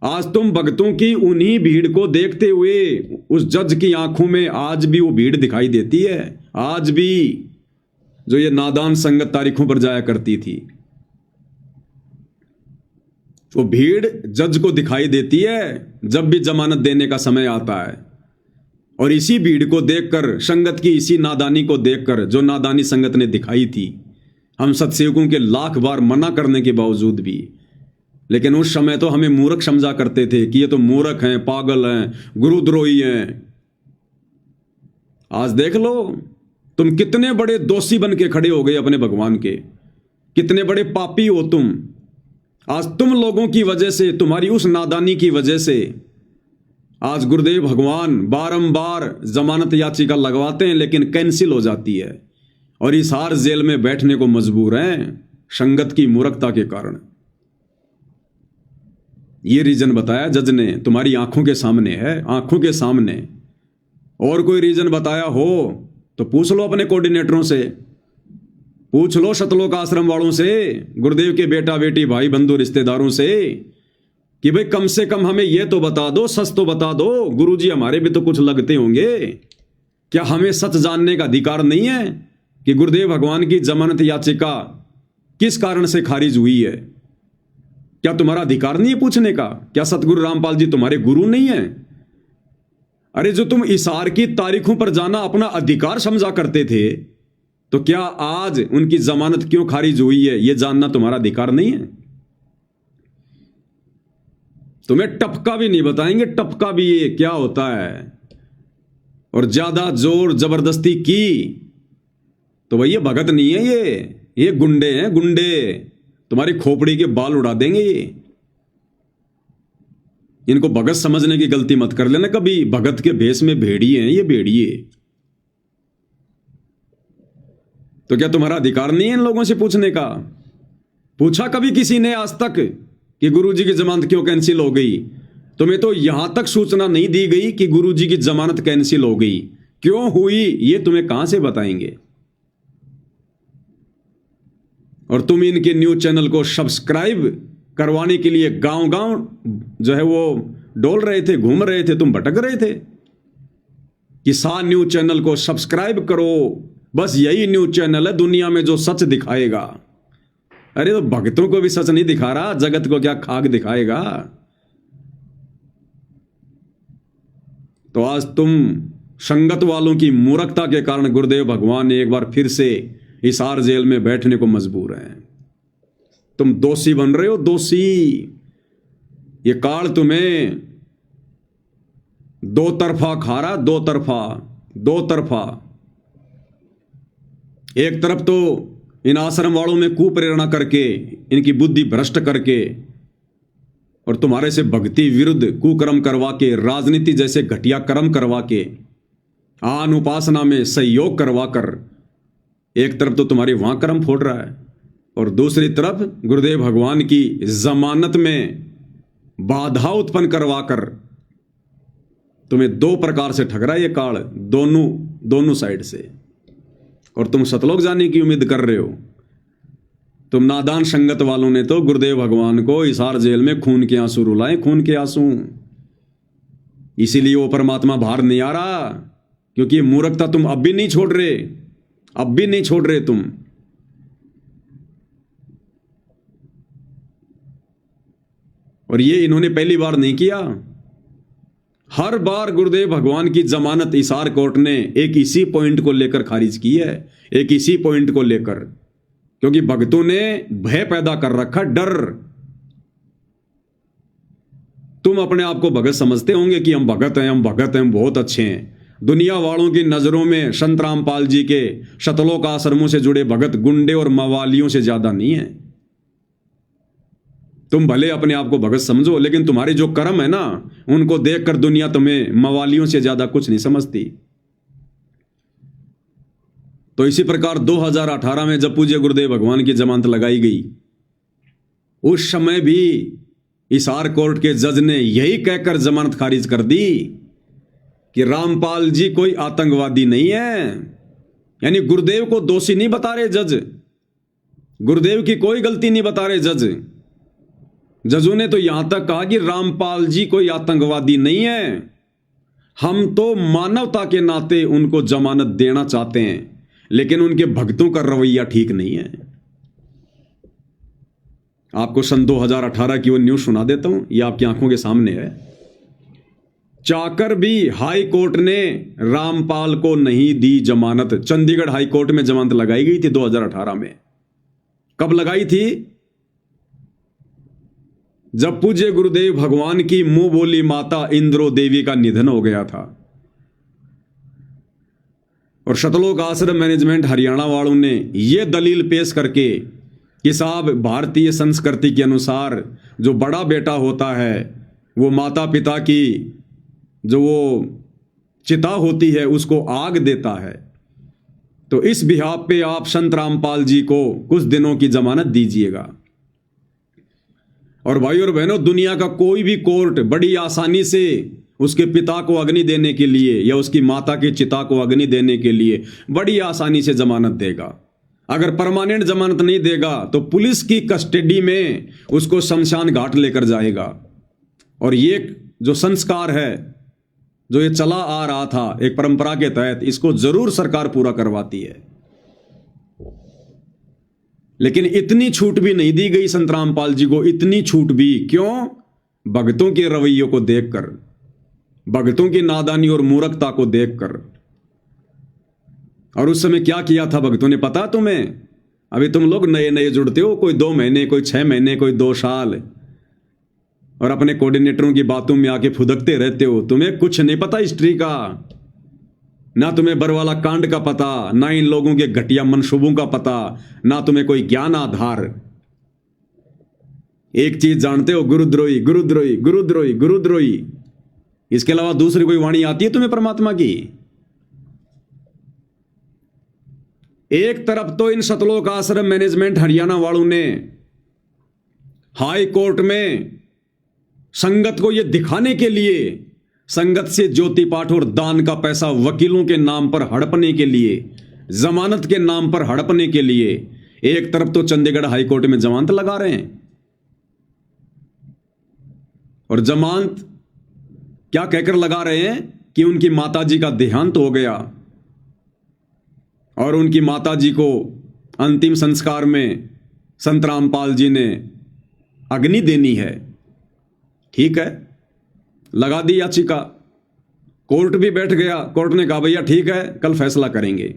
S1: आज तुम भक्तों की उन्हीं भीड़ को देखते हुए उस जज की आंखों में आज भी वो भीड़ दिखाई देती है, आज भी जो ये नादान संगत तारीखों पर जाया करती थी, वो भीड़ जज को दिखाई देती है जब भी जमानत देने का समय आता है। और इसी भीड़ को देखकर, संगत की इसी नादानी को देखकर, जो नादानी संगत ने दिखाई थी, हम सत्सेवकों के लाख बार मना करने के बावजूद भी, लेकिन उस समय तो हमें मूर्ख समझा करते थे कि ये तो मूर्ख हैं, पागल हैं, गुरुद्रोही हैं। आज देख लो तुम कितने बड़े दोषी बन के खड़े हो गए अपने भगवान के, कितने बड़े पापी हो तुम। आज तुम लोगों की वजह से, तुम्हारी उस नादानी की वजह से आज गुरुदेव भगवान बारंबार जमानत याचिका लगवाते हैं लेकिन कैंसिल हो जाती है और हिसार जेल में बैठने को मजबूर हैं संगत की मूर्खता के कारण। ये रीजन बताया जज ने, तुम्हारी आंखों के सामने है, आंखों के सामने। और कोई रीजन बताया हो तो पूछ लो अपने कोऑर्डिनेटरों से, पूछ लो सतलोक आश्रम वालों से, गुरुदेव के बेटा बेटी भाई बंधु रिश्तेदारों से कि भाई कम से कम हमें यह तो बता दो, सच तो बता दो। गुरुजी हमारे भी तो कुछ लगते होंगे, क्या हमें सच जानने का अधिकार नहीं है कि गुरुदेव भगवान की जमानत याचिका किस कारण से खारिज हुई है? क्या तुम्हारा अधिकार नहीं है पूछने का? क्या सतगुरु रामपाल जी तुम्हारे गुरु नहीं है? अरे जो तुम इशार की तारीखों पर जाना अपना अधिकार समझा करते थे, तो क्या आज उनकी जमानत क्यों खारिज हुई है यह जानना तुम्हारा अधिकार नहीं है? तुम्हें टपका भी नहीं बताएंगे, टपका भी ये क्या होता है। और ज्यादा जोर जबरदस्ती की तो भाई ये भगत नहीं है, ये गुंडे हैं, गुंडे। तुम्हारी खोपड़ी के बाल उड़ा देंगे ये। इनको भगत समझने की गलती मत कर लेना कभी। भगत के भेष में भेड़िए हैं ये, भेड़िए। तो क्या तुम्हारा अधिकार नहीं है इन लोगों से पूछने का? पूछा कभी किसी ने आज तक कि गुरुजी की जमानत क्यों कैंसिल हो गई? तुम्हें तो यहां तक सूचना नहीं दी गई कि गुरुजी की जमानत कैंसिल हो गई। क्यों हुई ये तुम्हें कहां से बताएंगे? और तुम इनके न्यूज चैनल को सब्सक्राइब करवाने के लिए गांव गांव जो है वो डोल रहे थे, घूम रहे थे, तुम भटक रहे थे। किसान न्यूज चैनल को सब्सक्राइब करो, बस यही न्यूज चैनल है दुनिया में जो सच दिखाएगा। अरे तो भक्तों को भी सच नहीं दिखा रहा, जगत को क्या खाक दिखाएगा? तो आज तुम संगत वालों की मूर्खता के कारण गुरुदेव भगवान एक बार फिर से हिसार जेल में बैठने को मजबूर हैं। तुम दोषी बन रहे हो, दोषी। ये काल तुम्हें दो तरफा खा रहा, दो तरफा। एक तरफ तो इन आश्रम वालों में कुप्रेरणा करके, इनकी बुद्धि भ्रष्ट करके और तुम्हारे से भक्ति विरुद्ध कुकर्म करवा के, राजनीति जैसे घटिया कर्म करवा के, आन उपासना में सहयोग करवा कर एक तरफ तो तुम्हारी वहां कर्म फोड़ रहा है और दूसरी तरफ गुरुदेव भगवान की जमानत में बाधा उत्पन्न करवाकर तुम्हें दो प्रकार से ठग रहा है ये काल, दोनों साइड से। और तुम सतलोक जाने की उम्मीद कर रहे हो। तुम नादान संगत वालों ने तो गुरुदेव भगवान को हिसार जेल में खून के आंसू रुलाए, खून के आंसू। इसीलिए वो परमात्मा बाहर नहीं आ रहा, क्योंकि ये मूर्खता तुम अब भी नहीं छोड़ रहे, तुम। और ये इन्होंने पहली बार नहीं किया, हर बार गुरुदेव भगवान की जमानत हिसार कोर्ट ने एक इसी पॉइंट को लेकर खारिज की है, एक इसी पॉइंट को लेकर, क्योंकि भक्तों ने भय पैदा कर रखा, डर। तुम अपने आप को भगत समझते होंगे कि हम भगत हैं, हम बहुत अच्छे हैं। दुनिया वालों की नजरों में संत रामपाल जी के सतलोक आश्रमों से जुड़े भगत गुंडे और मवालियों से ज्यादा नहीं है। तुम भले अपने आप को भगत समझो, लेकिन तुम्हारे जो कर्म है ना, उनको देखकर दुनिया तुम्हें मवालियों से ज्यादा कुछ नहीं समझती। तो इसी प्रकार 2018 में जब पूज्य गुरुदेव भगवान की जमानत लगाई गई, उस समय भी हिसार कोर्ट के जज ने यही कहकर जमानत खारिज कर दी कि रामपाल जी कोई आतंकवादी नहीं है। यानी गुरुदेव को दोषी नहीं बता रहे जज, गुरुदेव की कोई गलती नहीं बता रहे जज। जजों ने तो यहां तक कहा कि रामपाल जी कोई आतंकवादी नहीं है, हम तो मानवता के नाते उनको जमानत देना चाहते हैं, लेकिन उनके भक्तों का रवैया ठीक नहीं है। आपको सन 2018 की वो न्यूज सुना देता हूं, ये आपकी आंखों के सामने है। चाकर भी हाई कोर्ट ने रामपाल को नहीं दी जमानत। चंडीगढ़ हाई कोर्ट में जमानत लगाई गई थी 2018 में। कब लगाई थी? जब पूज्य गुरुदेव भगवान की मुंह बोली माता इंद्रो देवी का निधन हो गया था और सतलोक आश्रम मैनेजमेंट हरियाणा वालों ने यह दलील पेश करके कि साहब भारतीय संस्कृति के अनुसार जो बड़ा बेटा होता है वो माता पिता की जो वो चिता होती है उसको आग देता है, तो इस बिहाफ पे आप संत रामपाल जी को कुछ दिनों की जमानत दीजिएगा। और भाई और बहनों, दुनिया का कोई भी कोर्ट बड़ी आसानी से उसके पिता को अग्नि देने के लिए या उसकी माता की चिता को अग्नि देने के लिए बड़ी आसानी से जमानत देगा। अगर परमानेंट जमानत नहीं देगा तो पुलिस की कस्टडी में उसको शमशान घाट लेकर जाएगा। और ये जो संस्कार है, जो ये चला आ रहा था एक परंपरा के तहत, इसको जरूर सरकार पूरा करवाती है। लेकिन इतनी छूट भी नहीं दी गई संत रामपाल जी को। इतनी छूट भी क्यों? भक्तों के रवैयों को देखकर, भक्तों की नादानी और मूर्खता को देखकर। और उस समय क्या किया था भक्तों ने, पता तुम्हें? अभी तुम लोग नए नए जुड़ते हो, कोई 2 महीने, कोई 6 महीने, कोई 2 साल, और अपने कोऑर्डिनेटरों की बातों में आके फुदकते रहते हो। तुम्हें कुछ नहीं पता हिस्ट्री का, ना तुम्हें बरवाला कांड का पता, ना इन लोगों के घटिया मनसूबों का पता, ना तुम्हें कोई ज्ञान आधार। एक चीज जानते हो, गुरुद्रोही गुरुद्रोही गुरुद्रोही गुरुद्रोही। इसके अलावा दूसरी कोई वाणी आती है तुम्हें परमात्मा की? एक तरफ तो इन सतलोक आश्रम मैनेजमेंट हरियाणा वालों ने हाई कोर्ट में संगत को यह दिखाने के लिए, संगत से ज्योति पाठ और दान का पैसा वकीलों के नाम पर हड़पने के लिए, जमानत के नाम पर हड़पने के लिए, एक तरफ तो चंडीगढ़ हाई कोर्ट में जमानत लगा रहे हैं। और जमानत क्या कहकर लगा रहे हैं कि उनकी माताजी का देहांत हो गया और उनकी माताजी को अंतिम संस्कार में संत रामपाल जी ने अग्नि देनी है। ठीक है, लगा दी याचिका, कोर्ट भी बैठ गया। कोर्ट ने कहा भैया ठीक है, कल फैसला करेंगे।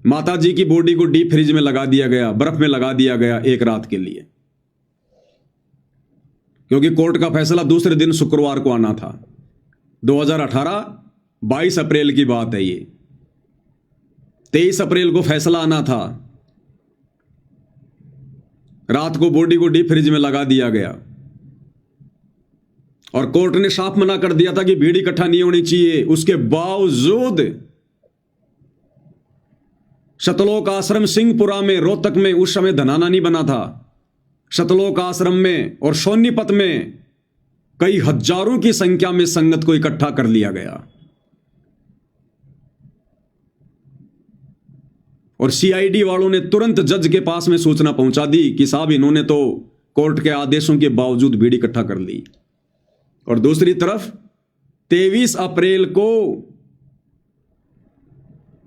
S1: माताजी की बॉडी को डीप फ्रिज में लगा दिया गया, बर्फ में लगा दिया गया एक रात के लिए, क्योंकि कोर्ट का फैसला दूसरे दिन शुक्रवार को आना था। 2018 22 अप्रैल की बात है ये। 23 अप्रैल को फैसला आना था। रात को बॉडी को डीप फ्रिज में लगा दिया गया और कोर्ट ने साफ मना कर दिया था कि भीड़ इकट्ठा नहीं होनी चाहिए। उसके बावजूद सतलोक आश्रम सिंहपुरा में, रोहतक में, उस समय धनाना नहीं बना था, सतलोक आश्रम में और सोनीपत में कई हजारों की संख्या में संगत को इकट्ठा कर लिया गया। और सीआईडी वालों ने तुरंत जज के पास में सूचना पहुंचा दी कि साहब इन्होंने तो कोर्ट के आदेशों के बावजूद भीड़ इकट्ठा कर ली। और दूसरी तरफ 23 अप्रैल को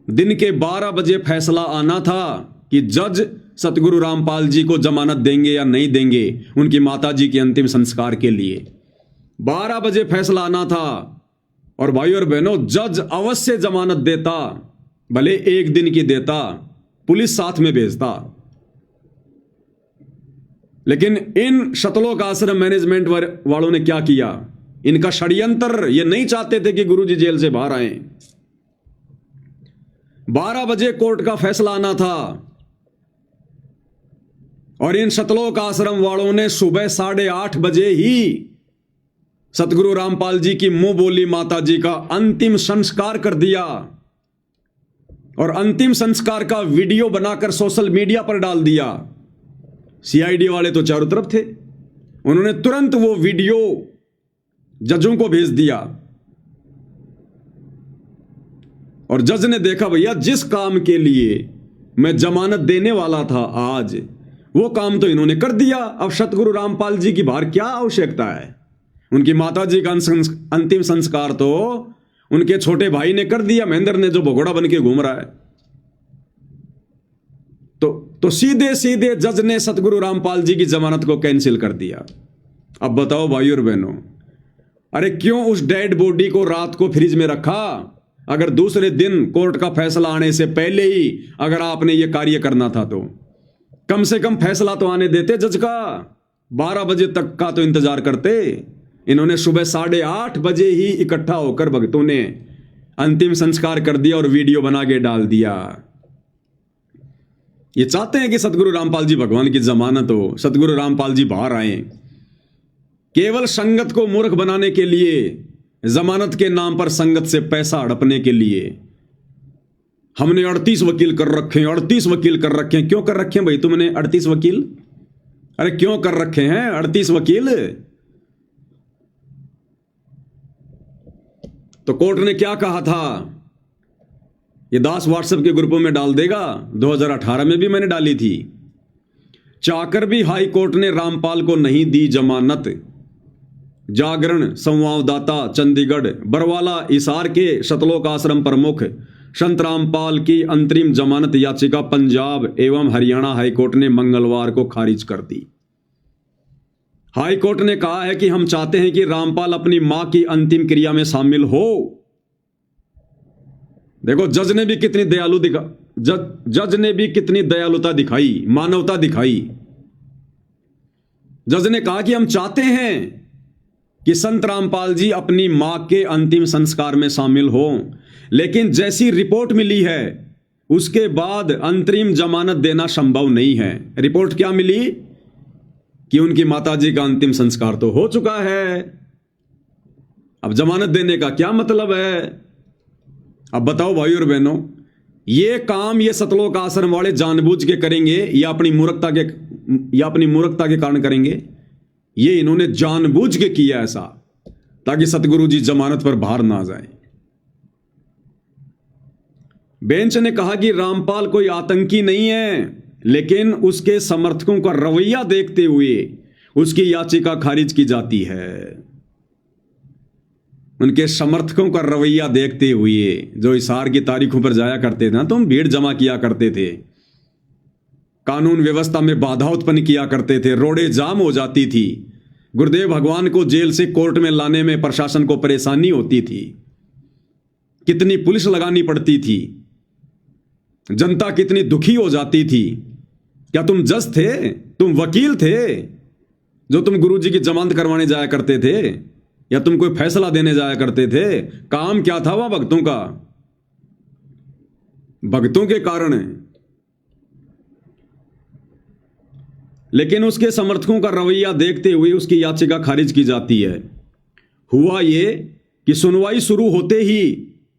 S1: दिन के 12 बजे फैसला आना था कि जज सतगुरु रामपाल जी को जमानत देंगे या नहीं देंगे उनकी माताजी के अंतिम संस्कार के लिए। 12 बजे फैसला आना था। और भाई और बहनों, जज अवश्य जमानत देता, भले एक दिन की देता, पुलिस साथ में भेजता। लेकिन इन सतलोक आश्रम मैनेजमेंट वालों ने क्या किया? इनका षड्यंत्र, ये नहीं चाहते थे कि गुरुजी जेल से बाहर आए। 12 बजे कोर्ट का फैसला आना था और इन सतलोक आश्रम वालों ने सुबह 8:30 बजे ही सतगुरु रामपाल जी की मुंह बोली माता जी का अंतिम संस्कार कर दिया। और अंतिम संस्कार का वीडियो बनाकर सोशल मीडिया पर डाल दिया। सीआईडी वाले तो चारों तरफ थे, उन्होंने तुरंत वो वीडियो जजों को भेज दिया। और जज ने देखा भैया जिस काम के लिए मैं जमानत देने वाला था आज, वो काम तो इन्होंने कर दिया। अब सतगुरु रामपाल जी की बाहर क्या आवश्यकता है? उनकी माताजी का अंतिम संस्कार तो उनके छोटे भाई ने कर दिया, महेंद्र ने, जो भगोड़ा बन के घूम रहा है। तो सीधे सीधे जज ने सतगुरु रामपाल जी की जमानत को कैंसिल कर दिया। अब बताओ भाई और बहनों, अरे क्यों उस डेड बॉडी को रात को फ्रिज में रखा? अगर दूसरे दिन कोर्ट का फैसला आने से पहले ही अगर आपने यह कार्य करना था तो कम से कम फैसला तो आने देते जज का। 12 बजे तक का तो इंतजार करते। इन्होंने सुबह 8:30 बजे ही इकट्ठा होकर भक्तों ने अंतिम संस्कार कर दिया और वीडियो बना के डाल दिया। ये चाहते हैं कि सतगुरु रामपाल जी भगवान की जमानत हो, सतगुरु रामपाल जी बाहर आए। केवल संगत को मूर्ख बनाने के लिए, जमानत के नाम पर संगत से पैसा हड़पने के लिए हमने 38 वकील कर रखे हैं, 38 वकील कर रखे हैं। क्यों कर रखे हैं भाई तुमने 38 वकील? अरे क्यों कर रखे हैं 38 वकील? तो कोर्ट ने क्या कहा था, ये दास व्हाट्सएप के ग्रुपों में डाल देगा, 2018 में भी मैंने डाली थी। चाकर भी हाई कोर्ट ने रामपाल को नहीं दी जमानत। जागरण संवाददाता चंडीगढ़। बरवाला हिसार के सतलोक आश्रम प्रमुख संत रामपाल की अंतरिम जमानत याचिका पंजाब एवं हरियाणा हाईकोर्ट ने मंगलवार को खारिज कर दी। हाईकोर्ट ने कहा है कि हम चाहते हैं कि रामपाल अपनी मां की अंतिम क्रिया में शामिल हो। देखो जज ने भी कितनी जज ने भी कितनी दयालुता दिखाई, मानवता दिखाई। जज ने कहा कि हम चाहते हैं कि संत रामपाल जी अपनी मां के अंतिम संस्कार में शामिल हो, लेकिन जैसी रिपोर्ट मिली है उसके बाद अंतरिम जमानत देना संभव नहीं है। रिपोर्ट क्या मिली कि उनकी माताजी का अंतिम संस्कार तो हो चुका है, अब जमानत देने का क्या मतलब है। अब बताओ भाई और बहनों, ये काम ये सतलोक आश्रम वाले जानबूझ के करेंगे या अपनी मूर्खता के कारण करेंगे? ये इन्होंने जानबूझ के किया ऐसा, ताकि सतगुरु जी जमानत पर बाहर ना जाए। बेंच ने कहा कि रामपाल कोई आतंकी नहीं है, लेकिन उसके समर्थकों का रवैया देखते हुए उसकी याचिका खारिज की जाती है। उनके समर्थकों का रवैया देखते हुए, जो हिसार की तारीखों पर जाया करते थे ना, तुम भीड़ जमा किया करते थे, कानून व्यवस्था में बाधा उत्पन्न किया करते थे, रोडें जाम हो जाती थी, गुरुदेव भगवान को जेल से कोर्ट में लाने में प्रशासन को परेशानी होती थी, कितनी पुलिस लगानी पड़ती थी, जनता कितनी दुखी हो जाती थी। क्या तुम जज थे? तुम वकील थे जो तुम गुरुजी की जमानत करवाने जाया करते थे, या तुम कोई फैसला देने जाया करते थे? काम क्या था वह भक्तों का? भक्तों के कारण। लेकिन उसके समर्थकों का रवैया देखते हुए उसकी याचिका खारिज की जाती है। हुआ ये कि सुनवाई शुरू होते ही,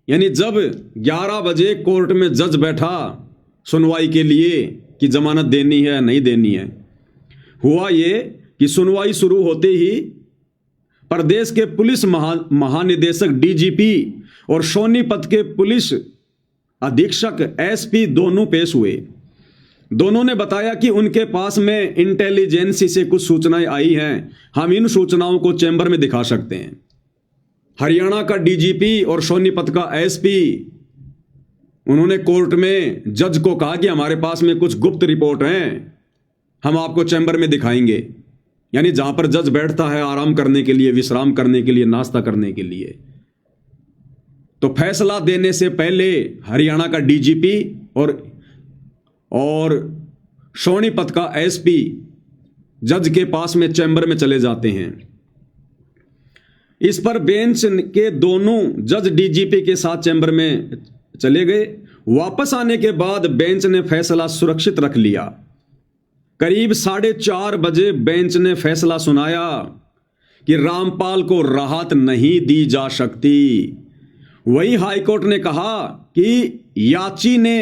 S1: यानी जब 11 बजे कोर्ट में जज बैठा सुनवाई के लिए कि जमानत देनी है या नहीं देनी है, हुआ ये कि सुनवाई शुरू होते ही प्रदेश के पुलिस महानिदेशक डीजीपी और सोनीपत के पुलिस अधीक्षक एसपी दोनों पेश हुए। दोनों ने बताया कि उनके पास में इंटेलिजेंसी से कुछ सूचनाएं आई हैं, हम इन सूचनाओं को चैम्बर में दिखा सकते हैं। हरियाणा का डीजीपी और सोनीपत का एसपी, उन्होंने कोर्ट में जज को कहा कि हमारे पास में कुछ गुप्त रिपोर्ट हैं, हम आपको चैम्बर में दिखाएंगे। यानी जहां पर जज बैठता है आराम करने के लिए, विश्राम करने के लिए, नाश्ता करने के लिए। तो फैसला देने से पहले हरियाणा का डीजीपी और सोनीपत का एसपी जज के पास में चैम्बर में चले जाते हैं। इस पर बेंच के दोनों जज डीजीपी के साथ चैम्बर में चले गए। वापस आने के बाद बेंच ने फैसला सुरक्षित रख लिया। करीब 4:30 बजे बेंच ने फैसला सुनाया कि रामपाल को राहत नहीं दी जा सकती। वही हाईकोर्ट ने कहा कि याची ने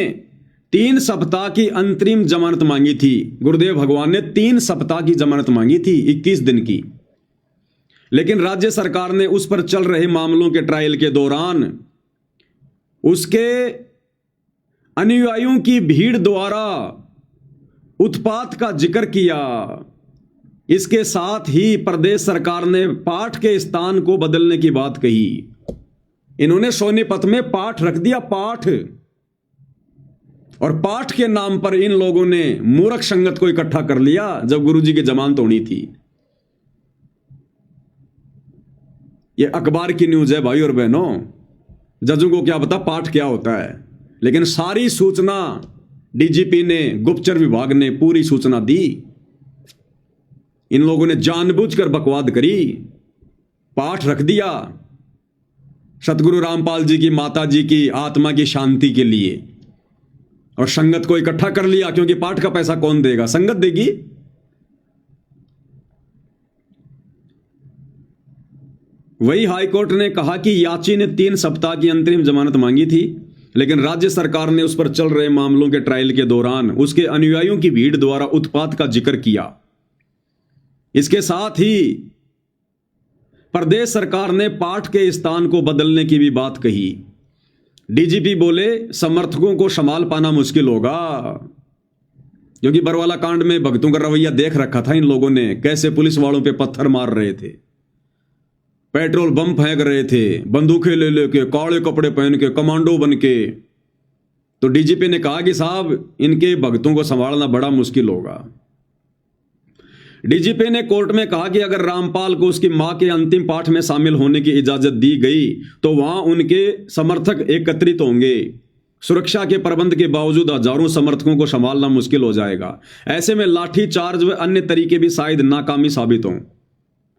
S1: 3 सप्ताह की अंतरिम जमानत मांगी थी। गुरुदेव भगवान ने 3 सप्ताह की जमानत मांगी थी, 21 दिन की। लेकिन राज्य सरकार ने उस पर चल रहे मामलों के ट्रायल के दौरान उसके अनुयायियों की भीड़ द्वारा उत्पात का जिक्र किया। इसके साथ ही प्रदेश सरकार ने पाठ के स्थान को बदलने की बात कही। इन्होंने सोनीपत में पाठ रख दिया, पाठ। और पाठ के नाम पर इन लोगों ने मूर्ख संगत को इकट्ठा कर लिया जब गुरुजी की जमानत होनी थी। यह अखबार की न्यूज है भाई और बहनों। जजों को क्या पता पाठ क्या होता है, लेकिन सारी सूचना डीजीपी ने, गुप्तचर विभाग ने पूरी सूचना दी। इन लोगों ने जानबूझकर बकवाद करी, पाठ रख दिया सतगुरु रामपाल जी की माता जी की आत्मा की शांति के लिए, और संगत को इकट्ठा कर लिया। क्योंकि पाठ का पैसा कौन देगा? संगत देगी। वही हाईकोर्ट ने कहा कि याची ने 3 सप्ताह की अंतरिम जमानत मांगी थी, लेकिन राज्य सरकार ने उस पर चल रहे मामलों के ट्रायल के दौरान उसके अनुयायियों की भीड़ द्वारा उत्पात का जिक्र किया। इसके साथ ही प्रदेश सरकार ने पाठ के स्थान को बदलने की भी बात कही। डीजीपी बोले समर्थकों को संभाल पाना मुश्किल होगा, क्योंकि बरवाला कांड में भगतों का रवैया देख रखा था इन लोगों ने, कैसे पुलिस वालों पे पत्थर मार रहे थे, पेट्रोल बम फेंक रहे थे, बंदूकें ले लेके, काले कपड़े पहन के, कमांडो बन के। तो डीजीपी ने कहा कि साहब इनके भगतों को संभालना बड़ा मुश्किल होगा। डीजीपी ने कोर्ट में कहा कि अगर रामपाल को उसकी मां के अंतिम पाठ में शामिल होने की इजाजत दी गई तो वहां उनके समर्थक एकत्रित होंगे। सुरक्षा के प्रबंध के बावजूद हजारों समर्थकों को संभालना मुश्किल हो जाएगा। ऐसे में लाठी चार्ज व अन्य तरीके भी शायद नाकामी साबित हों।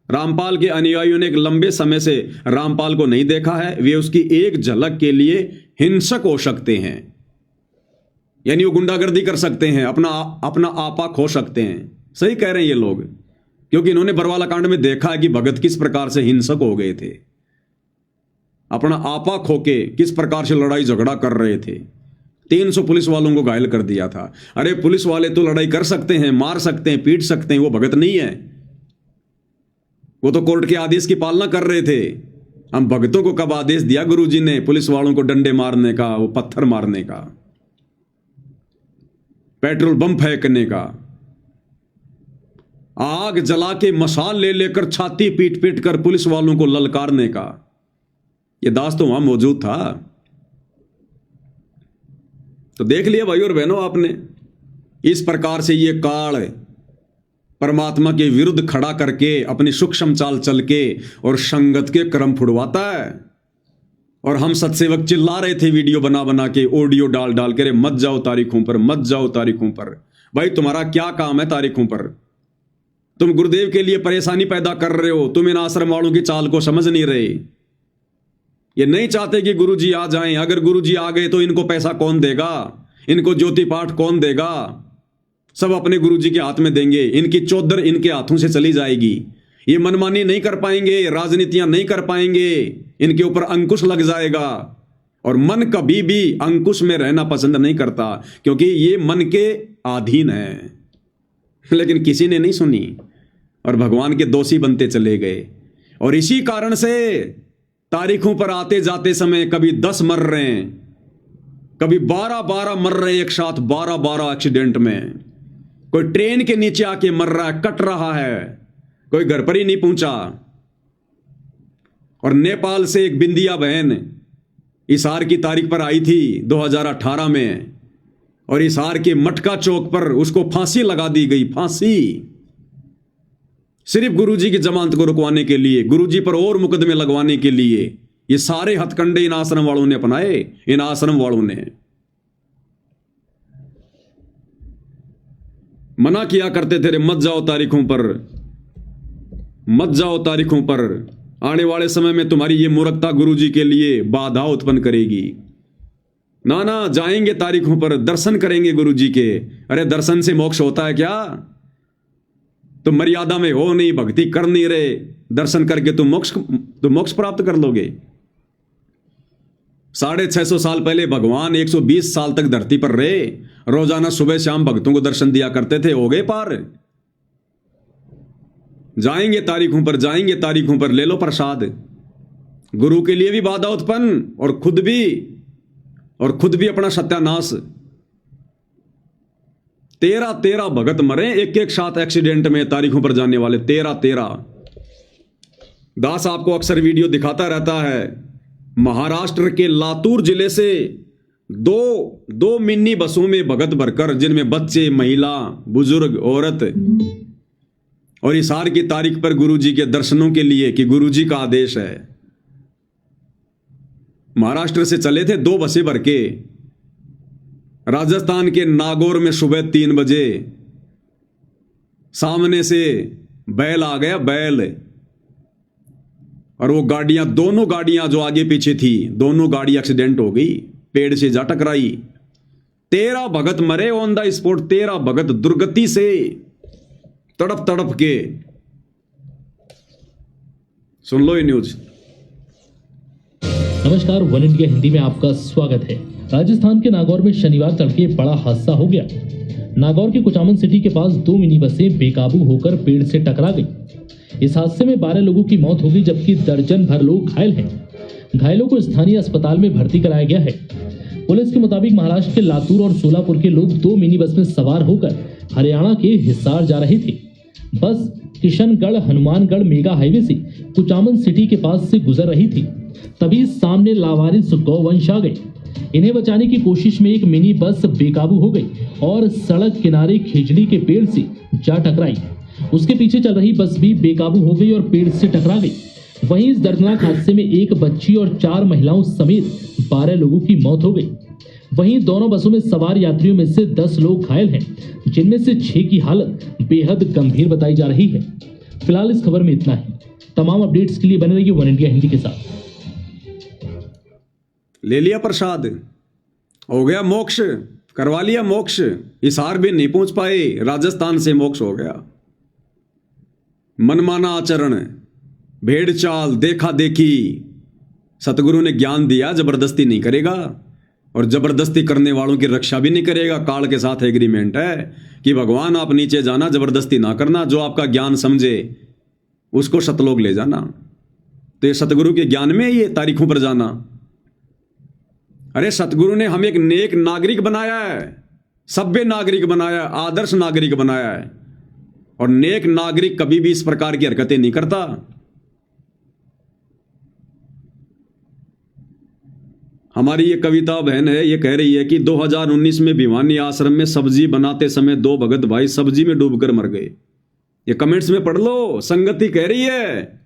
S1: रामपाल के अनुयायियों ने एक लंबे समय से रामपाल को नहीं देखा है, वे उसकी एक झलक के लिए हिंसक हो सकते हैं, यानी वो गुंडागर्दी कर सकते हैं, अपना आपा खो सकते हैं। सही कह रहे हैं ये लोग, क्योंकि इन्होंने बरवाला कांड में देखा है कि भगत किस प्रकार से हिंसक हो गए थे, अपना आपा खो के किस प्रकार से लड़ाई झगड़ा कर रहे थे। 300 पुलिस वालों को घायल कर दिया था। अरे पुलिस वाले तो लड़ाई कर सकते हैं, मार सकते हैं, पीट सकते हैं, वो भगत नहीं है। वो तो कोर्ट के आदेश की पालना कर रहे थे। हम भगतों को कब आदेश दिया गुरुजी ने पुलिस वालों को डंडे मारने का, वो पत्थर मारने का, पेट्रोल बम फेंकने का, आग जला के मशाल ले लेकर छाती पीट पीट कर पुलिस वालों को ललकारने का। यह दास तो वहां मौजूद था। तो देख लिया भाई और बहनों आपने, इस प्रकार से ये काल परमात्मा के विरुद्ध खड़ा करके अपनी सूक्ष्म चाल चल के और संगत के क्रम फुड़वाता है। और हम सत्सेवक चिल्ला रहे थे वीडियो बना बना के, ऑडियो डाल डाल के, मत जाओ तारीखों पर, मत जाओ तारीखों पर। भाई तुम्हारा क्या काम है तारीखों पर? तुम गुरुदेव के लिए परेशानी पैदा कर रहे हो। तुम इन आश्रम वालों की चाल को समझ नहीं रहे। ये नहीं चाहते कि गुरुजी आ जाएं। अगर गुरुजी आ गए तो इनको पैसा कौन देगा, इनको ज्योति पाठ कौन देगा? सब अपने गुरुजी के हाथ में देंगे। इनकी चौधर इनके हाथों से चली जाएगी। ये मनमानी नहीं कर पाएंगे, राजनीतियां नहीं कर पाएंगे, इनके ऊपर अंकुश लग जाएगा। और मन कभी भी अंकुश में रहना पसंद नहीं करता, क्योंकि ये मन के अधीन है। लेकिन किसी ने नहीं सुनी और भगवान के दोषी बनते चले गए। और इसी कारण से तारीखों पर आते जाते समय कभी 10 मर रहे हैं, कभी 12 मर रहे हैं एक साथ, 12 एक्सीडेंट में। कोई ट्रेन के नीचे आके मर रहा है, कट रहा है, कोई घर पर ही नहीं पहुंचा। और नेपाल से एक बिंदिया बहन इसार की तारीख पर आई थी 2018 में, और इसार के मटका चौक पर उसको फांसी लगा दी गई। फांसी सिर्फ गुरुजी की जमानत को रुकवाने के लिए, गुरुजी पर और मुकदमे लगवाने के लिए। ये सारे हथकंडे इन आश्रम वालों ने अपनाए। इन आश्रम वालों ने मना किया करते थे, मत जाओ तारीखों पर, मत जाओ तारीखों पर। आने वाले समय में तुम्हारी ये मूर्खता गुरुजी के लिए बाधा उत्पन्न करेगी। ना ना, जाएंगे तारीखों पर, दर्शन करेंगे गुरुजी के। अरे दर्शन से मोक्ष होता है क्या? तुम मर्यादा में हो नहीं, भक्ति कर नहीं रहे, दर्शन करके तुम मोक्ष प्राप्त कर लोगे। 650 साल पहले भगवान 120 साल तक धरती पर रहे, रोजाना सुबह शाम भक्तों को दर्शन दिया करते थे। हो गए पार। जाएंगे तारीखों पर, जाएंगे तारीखों पर, ले लो प्रसाद। गुरु के लिए भी बाधा उत्पन्न और खुद भी अपना सत्यानाश। 13 भगत मरे एक साथ एक्सीडेंट में, तारीखों पर जाने वाले 13। दास आपको अक्सर वीडियो दिखाता रहता है। महाराष्ट्र के लातूर जिले से दो मिनी बसों में भगत भरकर, जिनमें बच्चे, महिला, बुजुर्ग, औरत, और इसार की तारीख पर गुरुजी के दर्शनों के लिए, कि गुरुजी का आदेश है, महाराष्ट्र से चले थे 2 बसें भर के। राजस्थान के नागौर में सुबह 3 बजे सामने से बैल आ गया, बैल। और वो गाड़ियां, दोनों गाड़ियां जो आगे पीछे थी, दोनों गाड़ी एक्सीडेंट हो गई, पेड़ से जा टकराई। 13 भगत मरे ऑन द स्पॉट। 13 भगत दुर्गति से तड़प तड़प के। सुन लो ये न्यूज।
S2: नमस्कार, वन इंडिया हिंदी में आपका स्वागत है। राजस्थान के नागौर में शनिवार तड़के बड़ा हादसा हो गया। नागौर के कुचामन सिटी के पास 2 मिनी बसें बेकाबू होकर पेड़ से टकरा गई। इस हादसे में 12 लोगों की मौत हो गई, जबकि दर्जन भर लोग घायल हैं। घायलों को स्थानीय अस्पताल में भर्ती कराया गया है। पुलिस के मुताबिक महाराष्ट्र के लातूर और सोलापुर के लोग 2 मिनी बस में सवार होकर हरियाणा के हिसार जा रहे थे। बस किशनगढ़ हनुमानगढ़ मेगा हाईवे से कुचामन सिटी के पास से गुजर रही थी, तभी सामने लावारिस गौवंश आ गए। इन्हें बचाने की कोशिश में एक मिनी बस बेकाबू हो गई और सड़क किनारे खिजड़ी के पेड़ से जा टकराई। उसके पीछे चल रही बस भी बेकाबू हो गई और पेड़ से टकरा गई। वहीं इस दर्दनाक हादसे में एक बच्ची और 4 महिलाओं समेत 12 लोगों की मौत हो गई। वहीं दोनों बसों में सवार यात्रियों में से 10 लोग घायल हैं, जिनमें से 6 की हालत बेहद गंभीर बताई जा रही है। फिलहाल इस खबर में इतना ही। तमाम अपडेट्स के लिए बने रहिए वन इंडिया हिंदी के साथ।
S1: ले लिया प्रसाद, हो गया मोक्ष, करवा लिया मोक्ष। हिसार भी नहीं पहुंच पाए, राजस्थान से मोक्ष हो गया। मनमाना आचरण, भेड़ चाल, देखा देखी। सतगुरु ने ज्ञान दिया, जबरदस्ती नहीं करेगा और जबरदस्ती करने वालों की रक्षा भी नहीं करेगा। काल के साथ एग्रीमेंट है कि भगवान आप नीचे जाना, जबरदस्ती ना करना। जो आपका ज्ञान समझे उसको सतलोक ले जाना। तो ये सतगुरु के ज्ञान में ये तारीखों पर जाना। अरे सतगुरु ने हमें एक नेक नागरिक बनाया है, सभ्य नागरिक बनाया है, आदर्श नागरिक बनाया है। और नेक नागरिक कभी भी इस प्रकार की हरकतें नहीं करता। हमारी ये कविता बहन है, ये कह रही है कि 2019 में भिवानी आश्रम में सब्जी बनाते समय 2 भगत भाई सब्जी में डूबकर मर गए। ये कमेंट्स में पढ़ लो। संगति कह रही है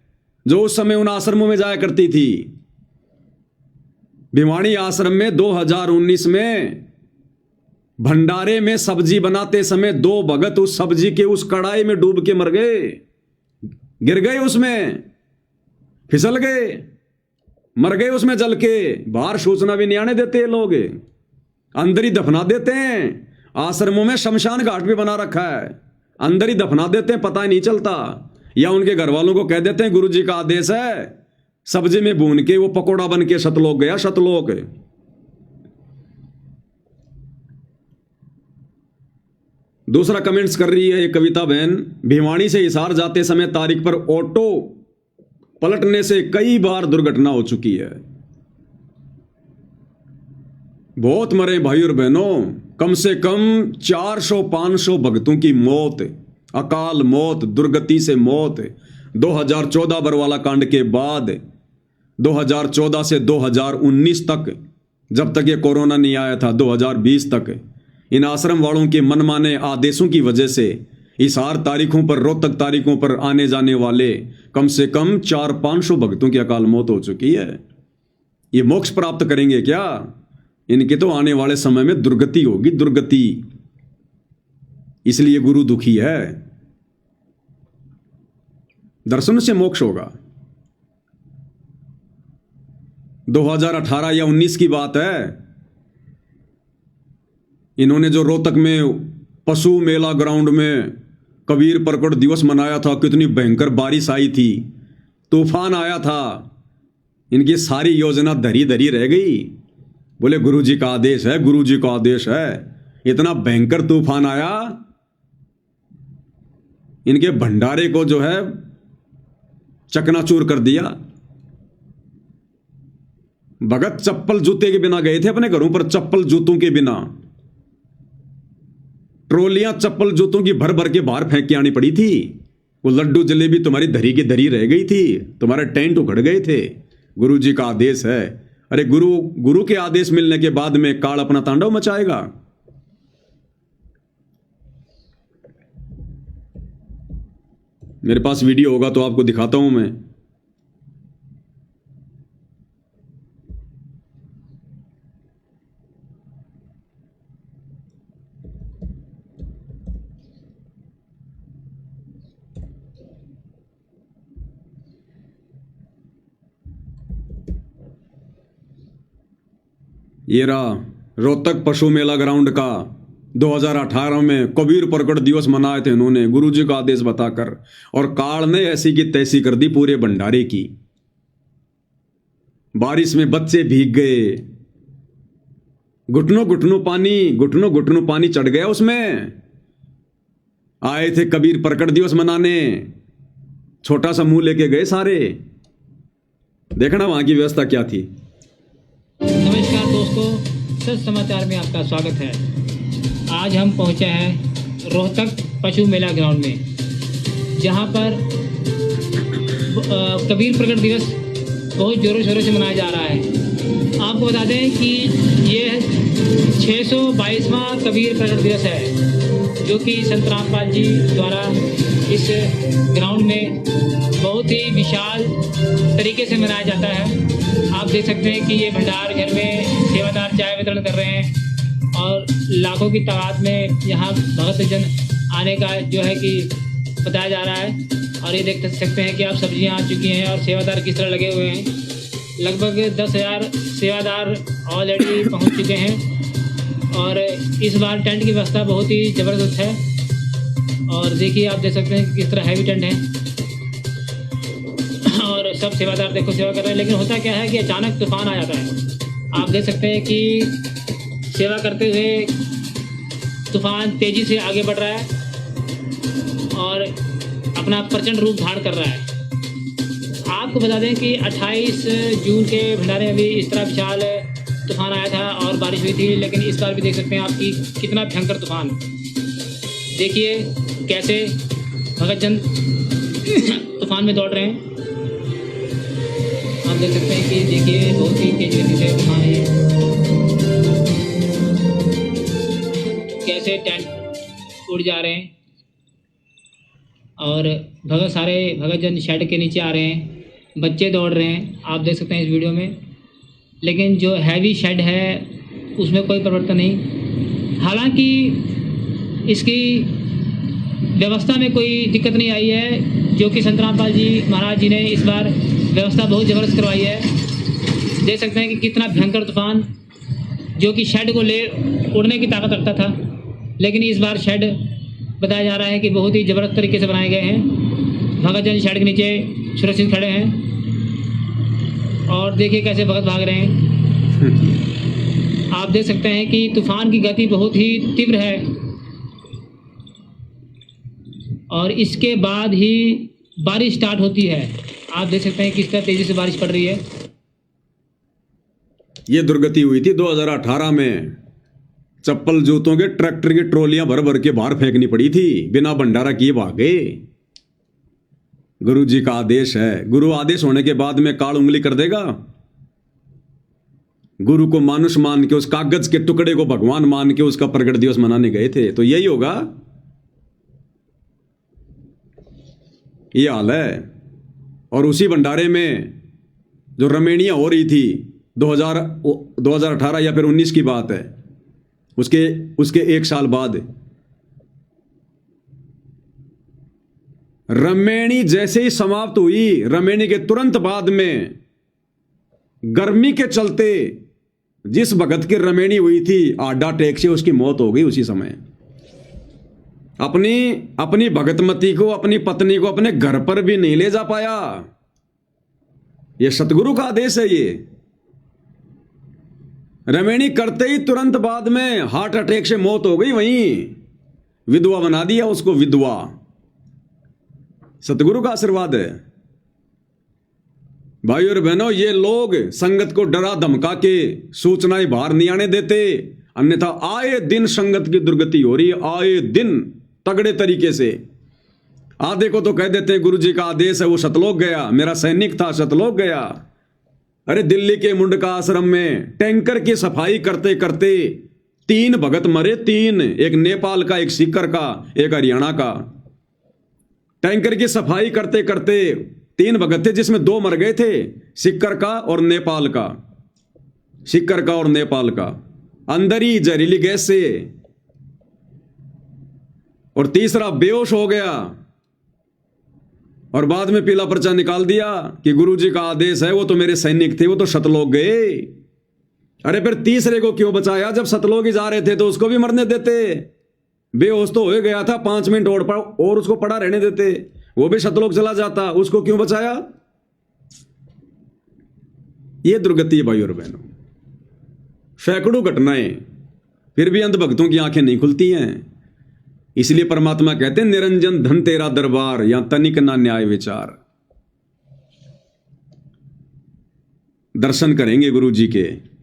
S1: जो उस समय उन आश्रमों में जाया करती थी। भिवानी आश्रम में 2019 में भंडारे में सब्जी बनाते समय 2 भगत उस सब्जी के उस कढ़ाई में डूब के मर गए, गिर गए, उसमें फिसल गए, मर गए उसमें जल के। बाहर सूचना भी नहीं आने देते ये लोग, अंदर ही दफना देते हैं। आश्रमों में शमशान घाट भी बना रखा है, अंदर ही दफना देते हैं, पता ही नहीं चलता। या उनके घर वालों को कह देते हैं गुरु जी का आदेश है, सब्जी में भून के वो पकोड़ा बन के सतलोक गया, सतलोक। दूसरा कमेंट्स कर रही है ये कविता बहन, भिवानी से हिसार जाते समय तारीख पर ऑटो पलटने से कई बार दुर्घटना हो चुकी है। बहुत मरे भाई और बहनों, कम से कम 400-500 भक्तों की मौत, अकाल मौत, दुर्गति से मौत। 2014 बरवाला कांड के बाद 2014 से 2019 तक, जब तक ये कोरोना नहीं आया था, 2020 तक, इन आश्रम वालों के मनमाने आदेशों की वजह से हिसार तारीखों पर, रोहतक तारीखों पर आने जाने वाले कम से कम 400-500 भक्तों की अकाल मौत हो चुकी है। ये मोक्ष प्राप्त करेंगे क्या? इनके तो आने वाले समय में दुर्गति होगी, दुर्गति। इसलिए गुरु दुखी है। दर्शन से मोक्ष होगा। 2018 या 19 की बात है, इन्होंने जो रोहतक में पशु मेला ग्राउंड में कबीर प्रकट दिवस मनाया था, कितनी भयंकर बारिश आई थी, तूफान आया था, इनकी सारी योजना धरी धरी रह गई। बोले गुरु जी का आदेश है, गुरु जी का आदेश है। इतना भयंकर तूफान आया, इनके भंडारे को जो है चकनाचूर कर दिया। भगत चप्पल जूते के बिना गए थे अपने घरों पर, चप्पल जूतों के बिना। ट्रोलियां चप्पल जूतों की भर भर के बाहर फेंक के आनी पड़ी थी। वो लड्डू जलेबी तुम्हारी धरी की धरी रह गई थी, तुम्हारे टेंट उखड़ गए थे। गुरु जी का आदेश है। अरे गुरु के आदेश मिलने के बाद में काल अपना तांडव मचाएगा। मेरे पास वीडियो होगा तो आपको दिखाता हूं मैं। ये रहा रोहतक पशु मेला ग्राउंड का 2018 में कबीर प्रकट दिवस मनाए थे इन्होंने, गुरुजी का आदेश बताकर, और काल ने ऐसी की तैसी कर दी पूरे भंडारे की। बारिश में बच्चे भीग गए, घुटनों घुटनों पानी चढ़ गया उसमें। आए थे कबीर प्रकट दिवस मनाने छोटा सा मुंह लेके गए सारे। देखना वहां की व्यवस्था क्या थी।
S3: नमस्कार दोस्तों, सच समाचार में आपका स्वागत है। आज हम पहुंचे हैं रोहतक पशु मेला ग्राउंड में, जहां पर कबीर प्रकट दिवस बहुत ज़ोरों शोरों से मनाया जा रहा है। आपको बता दें कि ये 622वां कबीर प्रकट दिवस है, जो कि संत रामपाल जी द्वारा इस ग्राउंड में बहुत ही विशाल तरीके से मनाया जाता है। आप देख सकते हैं कि ये भंडार घर में सेवादार चाय वितरण कर रहे हैं और लाखों की तादाद में यहाँ भगत जन आने का जो है कि बताया जा रहा है। और ये देख सकते हैं कि आप सब्जियाँ आ चुकी हैं और सेवादार किस तरह लगे हुए हैं। लगभग 10,000 सेवादार ऑलरेडी पहुँच चुके हैं और इस बार टेंट की व्यवस्था बहुत ही ज़बरदस्त है। और देखिए, आप देख सकते हैं कि किस तरह हैवी टेंट है और सब सेवादार देखो सेवा कर रहे हैं। लेकिन होता क्या है कि अचानक तूफान आ जाता है। आप देख सकते हैं कि सेवा करते हुए तूफान तेज़ी से आगे बढ़ रहा है और अपना प्रचंड रूप धारण कर रहा है। आपको बता दें कि 28 जून के भंडारे में भी इस तरह विशाल तूफान आया था और बारिश हुई थी, लेकिन इस बार भी देख सकते हैं आपकी कितना भयंकर तूफान। देखिए कैसे भगत जन तूफान में दौड़ रहे हैं। आप देख सकते हैं कि देखिए बहुत ही तेज गति से तूफान है। कैसे टेंट उड़ जा रहे हैं और सारे भगत जन शेड के नीचे आ रहे हैं। बच्चे दौड़ रहे हैं, आप देख सकते हैं इस वीडियो में। लेकिन जो हैवी शेड है उसमें कोई परिवर्तन नहीं। हालांकि इसकी व्यवस्था में कोई दिक्कत नहीं आई है, जो कि संत रामपाल जी महाराज जी ने इस बार व्यवस्था बहुत ज़बरदस्त करवाई है। देख सकते हैं कि कितना भयंकर तूफान, जो कि शेड को ले उड़ने की ताकत रखता था, लेकिन इस बार शेड बताया जा रहा है कि बहुत ही ज़बरदस्त तरीके से बनाए गए हैं। भगत जन शेड के नीचे सुरक्षित खड़े हैं और देखिए कैसे भगत भाग रहे हैं। आप देख सकते हैं कि तूफान की गति बहुत ही तीव्र है और इसके बाद ही बारिश स्टार्ट होती है। आप देख सकते हैं किस तरह तेजी से बारिश पड़ रही है।
S1: ये दुर्गति हुई थी 2018 में। चप्पल जूतों के ट्रैक्टर की ट्रॉलियां भर भर के बाहर फेंकनी पड़ी थी, बिना भंडारा किए भागे। गुरु जी का आदेश है। गुरु आदेश होने के बाद में काल उंगली कर देगा। गुरु को मानुष मान के, उस कागज के टुकड़े को भगवान मान के उसका प्रकट दिवस मनाने गए थे, तो यही होगा। ये हाल है। और उसी भंडारे में जो रमेणियां हो रही थी 2018 या फिर 19 की बात है, उसके एक साल बाद रमेणी जैसे ही समाप्त हुई, रमेणी के तुरंत बाद में गर्मी के चलते जिस भगत की रमेणी हुई थी, आडा अटैक से उसकी मौत हो गई उसी समय। अपनी भगतमती को, अपनी पत्नी को अपने घर पर भी नहीं ले जा पाया। यह सतगुरु का आदेश है। ये रमेणी करते ही तुरंत बाद में हार्ट अटैक से मौत हो गई। वहीं विधवा बना दिया उसको, विधवा। सतगुरु का आशीर्वाद है। भाई और बहनों, ये लोग संगत को डरा धमका के सूचनाएं बाहर नहीं आने देते, अन्यथा आए दिन संगत की दुर्गति हो रही है। आए दिन तगड़े तरीके से। आधे को तो कह देते हैं गुरु जी का आदेश है, वो सतलोक गया, मेरा सैनिक था सतलोक गया। अरे दिल्ली के मुंडका आश्रम में टैंकर की सफाई करते करते 3 भगत मरे। 3, एक नेपाल का, एक सीकर का, एक हरियाणा का। टैंकर की सफाई करते करते 3 भगत थे, जिसमें 2 मर गए थे, सीकर का और नेपाल का। सीकर का और नेपाल का अंदर ही जहरीली गैस से, और तीसरा बेहोश हो गया और बाद में पीला पर्चा निकाल दिया कि गुरुजी का आदेश है, वो तो मेरे सैनिक थे, वो तो सतलोक गए। अरे फिर तीसरे को क्यों बचाया? जब सतलोक ही जा रहे थे तो उसको भी मरने देते। बेहोश तो हो गया था, 5 मिनट और उसको पड़ा रहने देते, वो भी सतलोक चला जाता, उसको क्यों बचाया? ये दुर्गति है भाई और बहनों। सैकड़ों घटनाएं, फिर भी अंधभक्तों की आंखें नहीं खुलती हैं। इसलिए परमात्मा कहते हैं निरंजन धन तेरा दरबार, यहां तनिक ना न्याय विचार। दर्शन करेंगे गुरु जी के।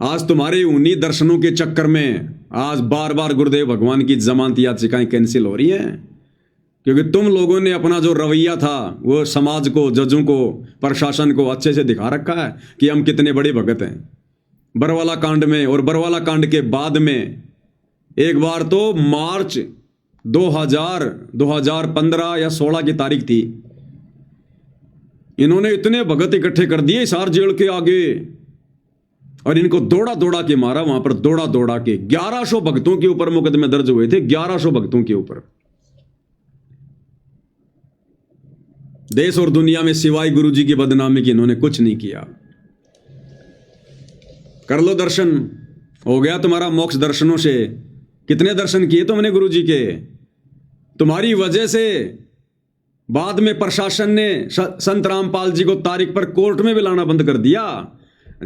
S1: आज तुम्हारे उन्हीं दर्शनों के चक्कर में आज बार बार गुरुदेव भगवान की जमानत याचिकाएं कैंसिल हो रही हैं, क्योंकि तुम लोगों ने अपना जो रवैया था वो समाज को, जजों को, प्रशासन को अच्छे से दिखा रखा है कि हम कितने बड़े भगत हैं। बरवाला कांड में और बरवाला कांड के बाद में एक बार तो मार्च 2015 या 16 की तारीख थी, इन्होंने इतने भगत इकट्ठे कर दिए हिसार जेल के आगे और इनको दौड़ा दौड़ा के मारा। वहां पर दौड़ा दौड़ा के 1100 भक्तों के ऊपर मुकदमे दर्ज हुए थे, 1100 भक्तों के ऊपर। देश और दुनिया में सिवाय गुरु जी की बदनामी की इन्होंने कुछ नहीं किया। कर लो दर्शन, हो गया तुम्हारा मोक्ष दर्शनों से। कितने दर्शन किए तुमने गुरु जी के? तुम्हारी वजह से बाद में प्रशासन ने संत रामपाल जी को तारीख पर कोर्ट में भी लाना बंद कर दिया।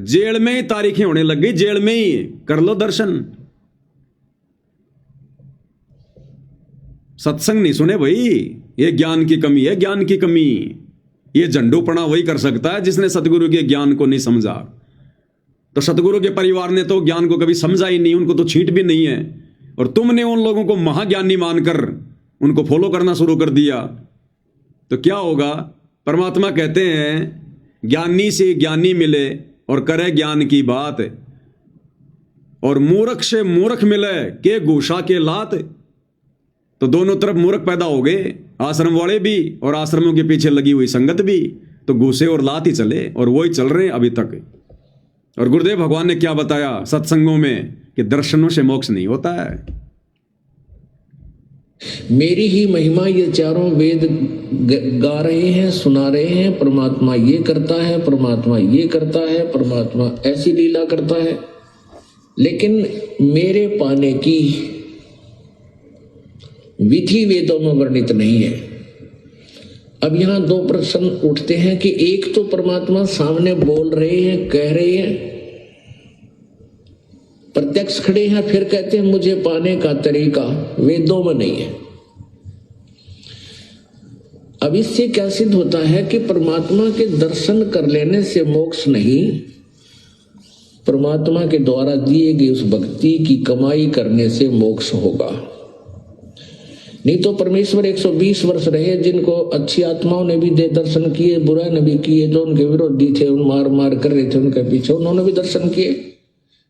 S1: जेल में ही तारीखें होने लग गई, जेल में ही। कर लो दर्शन। सत्संग नहीं सुने भाई, ये ज्ञान की कमी है, ज्ञान की कमी। ये झंडूपना वही कर सकता है जिसने सतगुरु के ज्ञान को नहीं समझा। तो सतगुरु के परिवार ने तो ज्ञान को कभी समझा ही नहीं, उनको तो छींट भी नहीं है, और तुमने उन लोगों को महाज्ञानी मानकर उनको फॉलो करना शुरू कर दिया। तो क्या होगा? परमात्मा कहते हैं ज्ञानी से ज्ञानी मिले और करे ज्ञान की बात, और मूर्ख से मूर्ख मिले के घूसा के लात। तो दोनों तरफ मूर्ख पैदा हो गए, आश्रम वाले भी और आश्रमों के पीछे लगी हुई संगत भी। तो घूसे और लात ही चले, और वही चल रहे हैं अभी तक। और गुरुदेव भगवान ने क्या बताया सत्संगों में कि दर्शनों से मोक्ष नहीं होता है।
S4: मेरी ही महिमा ये चारों वेद गा रहे हैं, सुना रहे हैं। परमात्मा ये करता है, परमात्मा ये करता है, परमात्मा ऐसी लीला करता है। लेकिन मेरे पाने की विधि वेदों में वर्णित नहीं है। अब यहां दो प्रश्न उठते हैं कि एक तो परमात्मा सामने बोल रहे हैं, कह रहे हैं, प्रत्यक्ष खड़े हैं, फिर कहते हैं मुझे पाने का तरीका वेदों में नहीं है। अब इससे क्या सिद्ध होता है कि परमात्मा के दर्शन कर लेने से मोक्ष नहीं, परमात्मा के द्वारा दिए गए उस भक्ति की कमाई करने से मोक्ष होगा। नहीं तो परमेश्वर 120 वर्ष रहे, जिनको अच्छी आत्माओं ने भी दे दर्शन किए, बुरा ने भी किए, जो उनके विरोधी थे उन मार मार कर रहे थे उनके पीछे, उन्होंने भी दर्शन किए।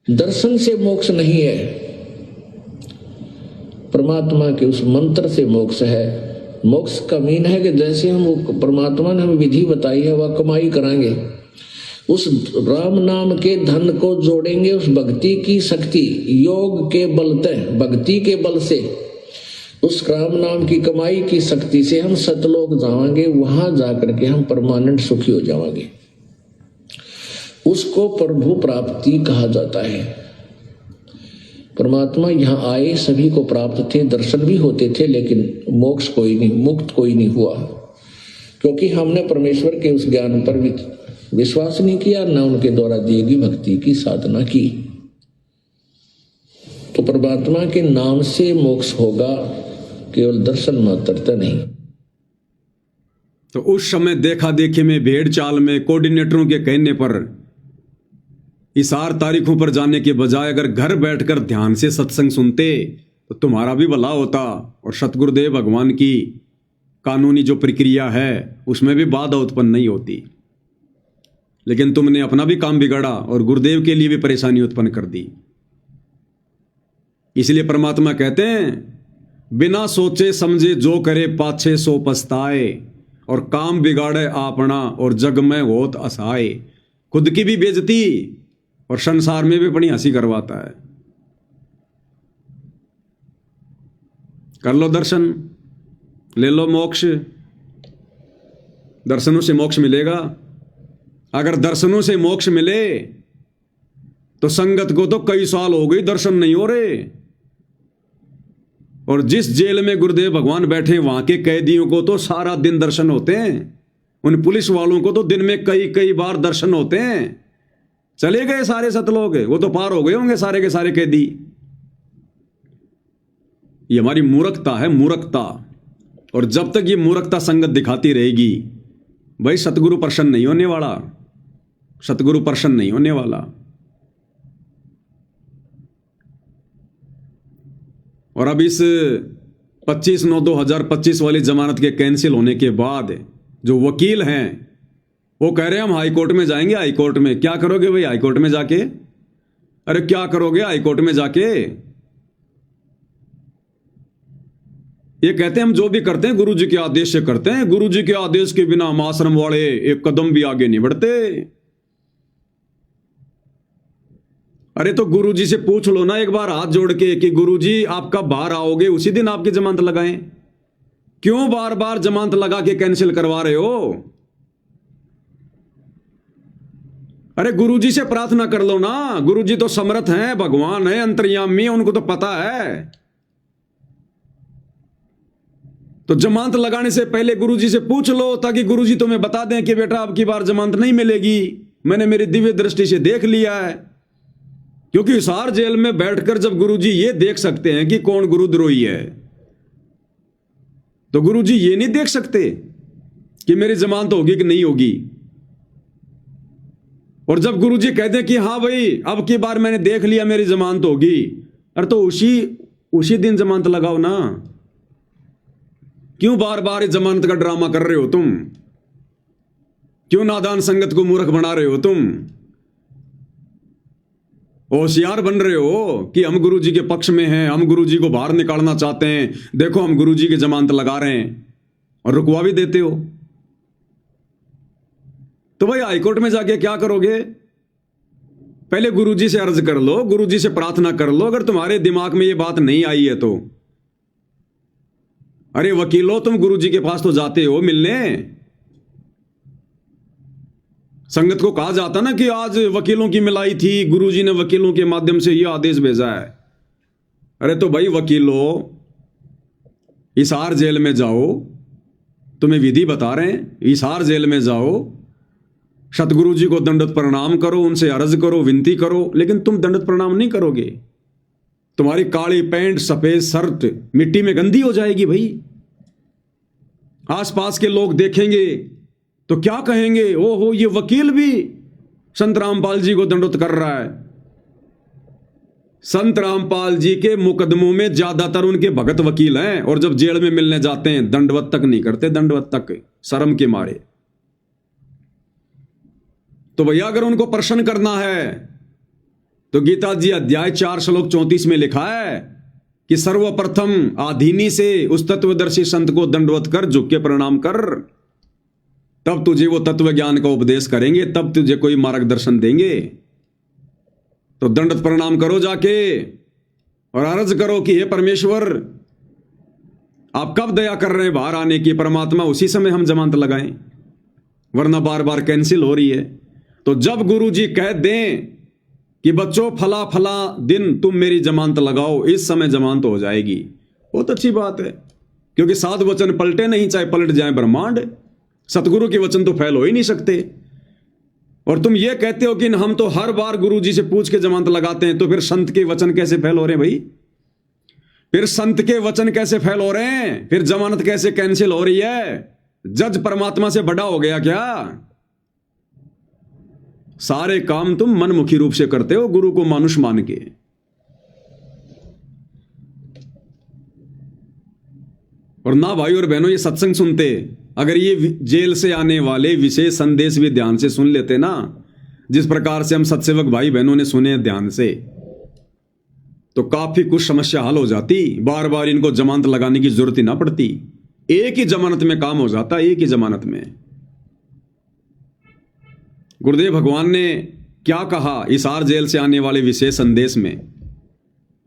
S4: दर्शन से मोक्ष नहीं है, परमात्मा के उस मंत्र से मोक्ष है। मोक्ष का मीन है कि जैसे हम परमात्मा ने हमें विधि बताई है वह कमाई कराएंगे, उस राम नाम के धन को जोड़ेंगे, उस भक्ति की शक्ति योग के बलते, भक्ति के बल से, उस राम नाम की कमाई की शक्ति से हम सतलोक जाएंगे। वहां जाकर के हम परमानेंट सुखी हो जाएंगे। उसको प्रभु प्राप्ति कहा जाता है। परमात्मा यहाँ आए, सभी को प्राप्त थे, दर्शन भी होते थे, लेकिन मोक्ष कोई नहीं, मुक्त कोई नहीं हुआ, क्योंकि हमने परमेश्वर के उस ज्ञान पर विश्वास नहीं किया, न उनके द्वारा दी गई भक्ति की साधना की। तो परमात्मा के नाम से मोक्ष होगा, केवल दर्शन मात्रता नहीं।
S1: तो उस समय देखा देखी में, भेड़ चाल में, कोऑर्डिनेटरों के कहने पर इशार तारीखों पर जाने के बजाय अगर घर बैठकर ध्यान से सत्संग सुनते तो तुम्हारा भी भला होता, और सतगुरुदेव भगवान की कानूनी जो प्रक्रिया है उसमें भी बाधा उत्पन्न नहीं होती। लेकिन तुमने अपना भी काम बिगाड़ा और गुरुदेव के लिए भी परेशानी उत्पन्न कर दी। इसलिए परमात्मा कहते हैं बिना सोचे समझे जो करे पाछे सो पछताए, और काम बिगाड़े आपना और जग में होत असहाय। खुद की भी बेइज्जती और संसार में भी बड़ी हंसी करवाता है। कर लो दर्शन, ले लो मोक्ष। दर्शनों से मोक्ष मिलेगा। अगर दर्शनों से मोक्ष मिले तो संगत को तो कई साल हो गई दर्शन नहीं हो रहे, और जिस जेल में गुरुदेव भगवान बैठे वहां के कैदियों को तो सारा दिन दर्शन होते हैं। उन पुलिस वालों को तो दिन में कई कई बार दर्शन होते हैं। चले गए सारे सतलोक, वो तो पार हो गए होंगे सारे के सारे कैदी। ये हमारी मूर्खता है, मूर्खता। और जब तक ये मूर्खता संगत दिखाती रहेगी भाई, सतगुरु प्रसन्न नहीं होने वाला, सतगुरु प्रसन्न नहीं होने वाला। और अब इस 25/9/2025 वाली जमानत के कैंसिल होने के बाद जो वकील हैं वो कह रहे हैं हम हाई कोर्ट में जाएंगे। हाई कोर्ट में क्या करोगे भाई? हाई कोर्ट में जाके, अरे क्या करोगे हाई कोर्ट में जाके? ये कहते हैं हम जो भी करते हैं गुरु जी के आदेश से करते हैं, गुरु जी के आदेश के बिना हम आश्रम वाले एक कदम भी आगे नहीं बढ़ते। अरे तो गुरु जी से पूछ लो ना एक बार हाथ जोड़ के कि गुरु जी आप कब बाहर आओगे, उसी दिन आपकी जमानत लगाएं। क्यों बार बार जमानत लगा के कैंसिल करवा रहे हो? अरे गुरु जी से प्रार्थना कर लो ना, गुरु जी तो समर्थ हैं, भगवान है, अंतर्यामी, उनको तो पता है। तो जमानत लगाने से पहले गुरु जी से पूछ लो ताकि गुरु जी तुम्हें बता दें कि बेटा अब की बार जमानत नहीं मिलेगी, मैंने मेरी दिव्य दृष्टि से देख लिया है। क्योंकि हिसार जेल में बैठकर जब गुरु जी ये देख सकते हैं कि कौन गुरुद्रोही है, तो गुरु जी ये नहीं देख सकते कि मेरी जमानत होगी कि नहीं होगी। और जब गुरु जी कहते हैं कि हाँ भाई अब की बार मैंने देख लिया मेरी जमानत होगी, अरे तो उसी दिन जमानत लगाओ ना। क्यों बार बार इस जमानत का ड्रामा कर रहे हो तुम? क्यों नादान संगत को मूर्ख बना रहे हो तुम? होशियार बन रहे हो कि हम गुरु जी के पक्ष में हैं, हम गुरु जी को बाहर निकालना चाहते हैं, देखो हम गुरु जी की जमानत लगा रहे हैं, और रुकवा भी देते हो। तो भाई हाईकोर्ट में जाके क्या करोगे? पहले गुरु जी से अर्ज कर लो, गुरु जी से प्रार्थना कर लो। अगर तुम्हारे दिमाग में ये बात नहीं आई है तो अरे वकीलो तुम गुरु जी के पास तो जाते हो मिलने। संगत को कहा जाता ना कि आज वकीलों की मिलाई थी, गुरु जी ने वकीलों के माध्यम से यह आदेश भेजा है। अरे तो भाई वकीलों हिसार जेल में जाओ, तुम्हें विधि बता रहे हैं, हिसार जेल में जाओ, सतगुरु जी को दंडवत प्रणाम करो, उनसे अर्ज करो, विनती करो। लेकिन तुम दंडवत प्रणाम नहीं करोगे, तुम्हारी काली पैंट सफेद शर्ट मिट्टी में गंदी हो जाएगी भाई। आसपास के लोग देखेंगे तो क्या कहेंगे? ओहो ये वकील भी संत रामपाल जी को दंडवत कर रहा है। संत रामपाल जी के मुकदमों में ज्यादातर उनके भगत वकील हैं, और जब जेल में मिलने जाते हैं दंडवत तक नहीं करते, दंडवत तक शर्म के मारे। तो भैया अगर उनको प्रसन्न करना है तो गीता जी अध्याय 4 श्लोक 34 में लिखा है कि सर्वप्रथम आधीनी से उस तत्वदर्शी संत को दंडवत कर, झुक के प्रणाम कर, तब तुझे वो तत्व ज्ञान का उपदेश करेंगे, तब तुझे कोई मार्गदर्शन देंगे। तो दंडवत प्रणाम करो जाके और अर्ज करो कि हे परमेश्वर आप कब दया कर रहे हैं बाहर आने की, परमात्मा उसी समय हम जमानत लगाएं, वरना बार बार कैंसिल हो रही है। तो जब गुरु जी कह दें कि बच्चों फला फला दिन तुम मेरी जमानत लगाओ, इस समय जमानत हो जाएगी, बहुत अच्छी बात है। क्योंकि साधु वचन पलटे नहीं, चाहे पलट जाए ब्रह्मांड, सतगुरु के वचन तो फैल हो ही नहीं सकते। और तुम ये कहते हो कि हम तो हर बार गुरु जी से पूछ के जमानत लगाते हैं, तो फिर संत के वचन कैसे फैल हो रहे हैं भाई? फिर संत के वचन कैसे फैल हो रहे हैं? फिर जमानत कैसे कैंसिल हो रही है? जज परमात्मा से बड़ा हो गया क्या? सारे काम तुम मनमुखी रूप से करते हो, गुरु को मानुष मान के। और ना भाई और बहनों ये सत्संग सुनते, अगर ये जेल से आने वाले विशेष संदेश भी ध्यान से सुन लेते ना, जिस प्रकार से हम सत्सेवक भाई बहनों ने सुने ध्यान से, तो काफी कुछ समस्या हल हो जाती। बार बार इनको जमानत लगाने की जरूरत ही ना पड़ती, एक ही जमानत में काम हो जाता, एक ही जमानत में। गुरुदेव भगवान ने क्या कहा हिसार जेल से आने वाले विशेष संदेश में?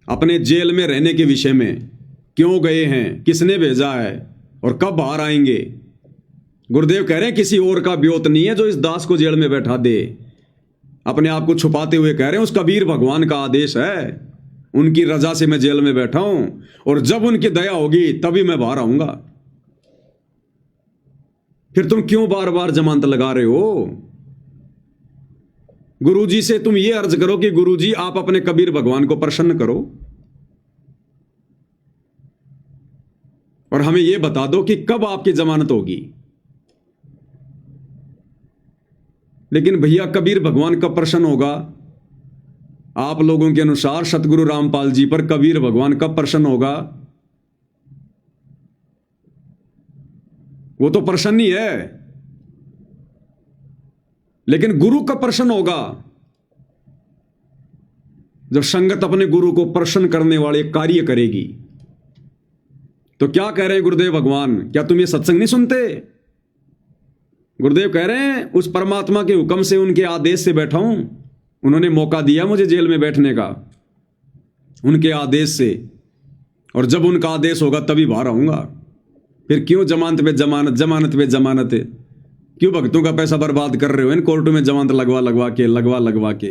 S1: अपने जेल में रहने के विषय में, क्यों गए हैं, किसने भेजा है और कब बाहर आएंगे। गुरुदेव कह रहे हैं किसी और का ब्योत नहीं है जो इस दास को जेल में बैठा दे। अपने आप को छुपाते हुए कह रहे हैं उस कबीर भगवान का आदेश है, उनकी रजा से मैं जेल में बैठा हूं, और जब उनकी दया होगी तभी मैं बाहर आऊंगा। फिर तुम क्यों बार बार जमानत लगा रहे हो? गुरुजी से तुम ये अर्ज करो कि गुरुजी आप अपने कबीर भगवान को प्रसन्न करो। और हमें यह बता दो कि कब आपकी जमानत होगी। लेकिन भैया कबीर भगवान कब प्रसन्न होगा? आप लोगों के अनुसार सतगुरु रामपाल जी पर कबीर भगवान कब प्रसन्न होगा? वो तो प्रसन्न ही है, लेकिन गुरु कब प्रसन्न होगा? जब संगत अपने गुरु को प्रसन्न करने वाले कार्य करेगी। तो क्या कह रहे हैं गुरुदेव भगवान? क्या तुम ये सत्संग नहीं सुनते? गुरुदेव कह रहे हैं उस परमात्मा के हुक्म से, उनके आदेश से बैठा हूं। उन्होंने मौका दिया मुझे जेल में बैठने का, उनके आदेश से, और जब उनका आदेश होगा तभी बाहर आऊंगा। फिर क्यों जमानत पे जमानत, जमानत पे जमानत? क्यों भक्तों का पैसा बर्बाद कर रहे हो इन कोर्टों में जमानत लगवा लगवा के?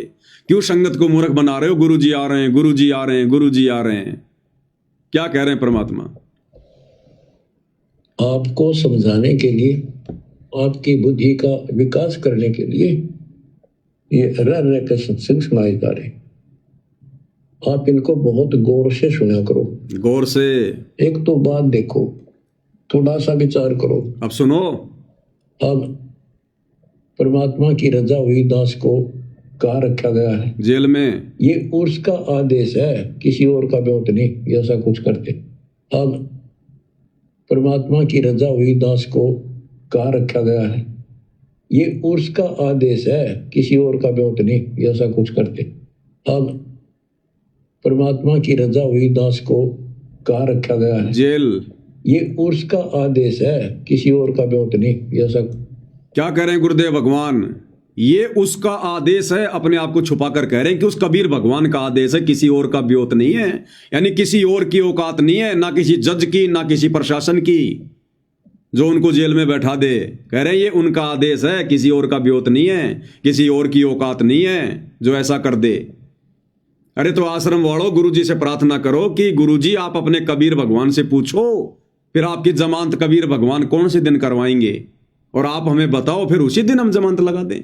S1: क्यों संगत को मूर्ख बना रहे हो? गुरुजी आ रहे हैं, गुरुजी आ रहे हैं, गुरुजी आ रहे हैं। क्या कह रहे हैं परमात्मा?
S4: आपको समझाने के लिए, आपकी बुद्धि का विकास करने के लिए ये रह रह के सत्संग सुनाए जा रहे। आप इनको बहुत गौर से सुना करो।
S1: गौर से
S4: एक तो बात देखो, थोड़ा सा विचार करो।
S1: अब सुनो।
S4: अब परमात्मा की रजा हुई दास को कहाँ रखा गया है?
S1: जेल में।
S4: ये उसका आदेश है, किसी और का ब्योत नहीं। ऐसा कुछ करते। अब परमात्मा की रजा हुई दास को कहाँ रखा गया है? ये उसका आदेश है, किसी और का ब्योत नहीं। ऐसा कुछ करते। अब परमात्मा की रजा हुई दास को कहाँ रखा गया है?
S1: जेल।
S4: ये उसका आदेश है, किसी और का ब्योत नहीं। ऐसा
S1: क्या कह रहे हैं गुरुदेव भगवान? ये उसका आदेश है, अपने आप को छुपा कर कह रहे हैं कि उस कबीर भगवान का आदेश है, किसी और का ब्योत नहीं है। यानी किसी और की औकात नहीं है, ना किसी जज की, ना किसी प्रशासन की, जो उनको जेल में बैठा दे। कह रहे हैं ये उनका आदेश है, किसी और का ब्योत नहीं है, किसी और की औकात नहीं है जो ऐसा कर दे। अरे तो आश्रम वालों, गुरुजी से प्रार्थना करो कि गुरुजी आप अपने कबीर भगवान से पूछो, फिर आपकी जमानत कबीर भगवान कौन से दिन करवाएंगे, और आप हमें बताओ, फिर उसी दिन हम जमानत लगा दें।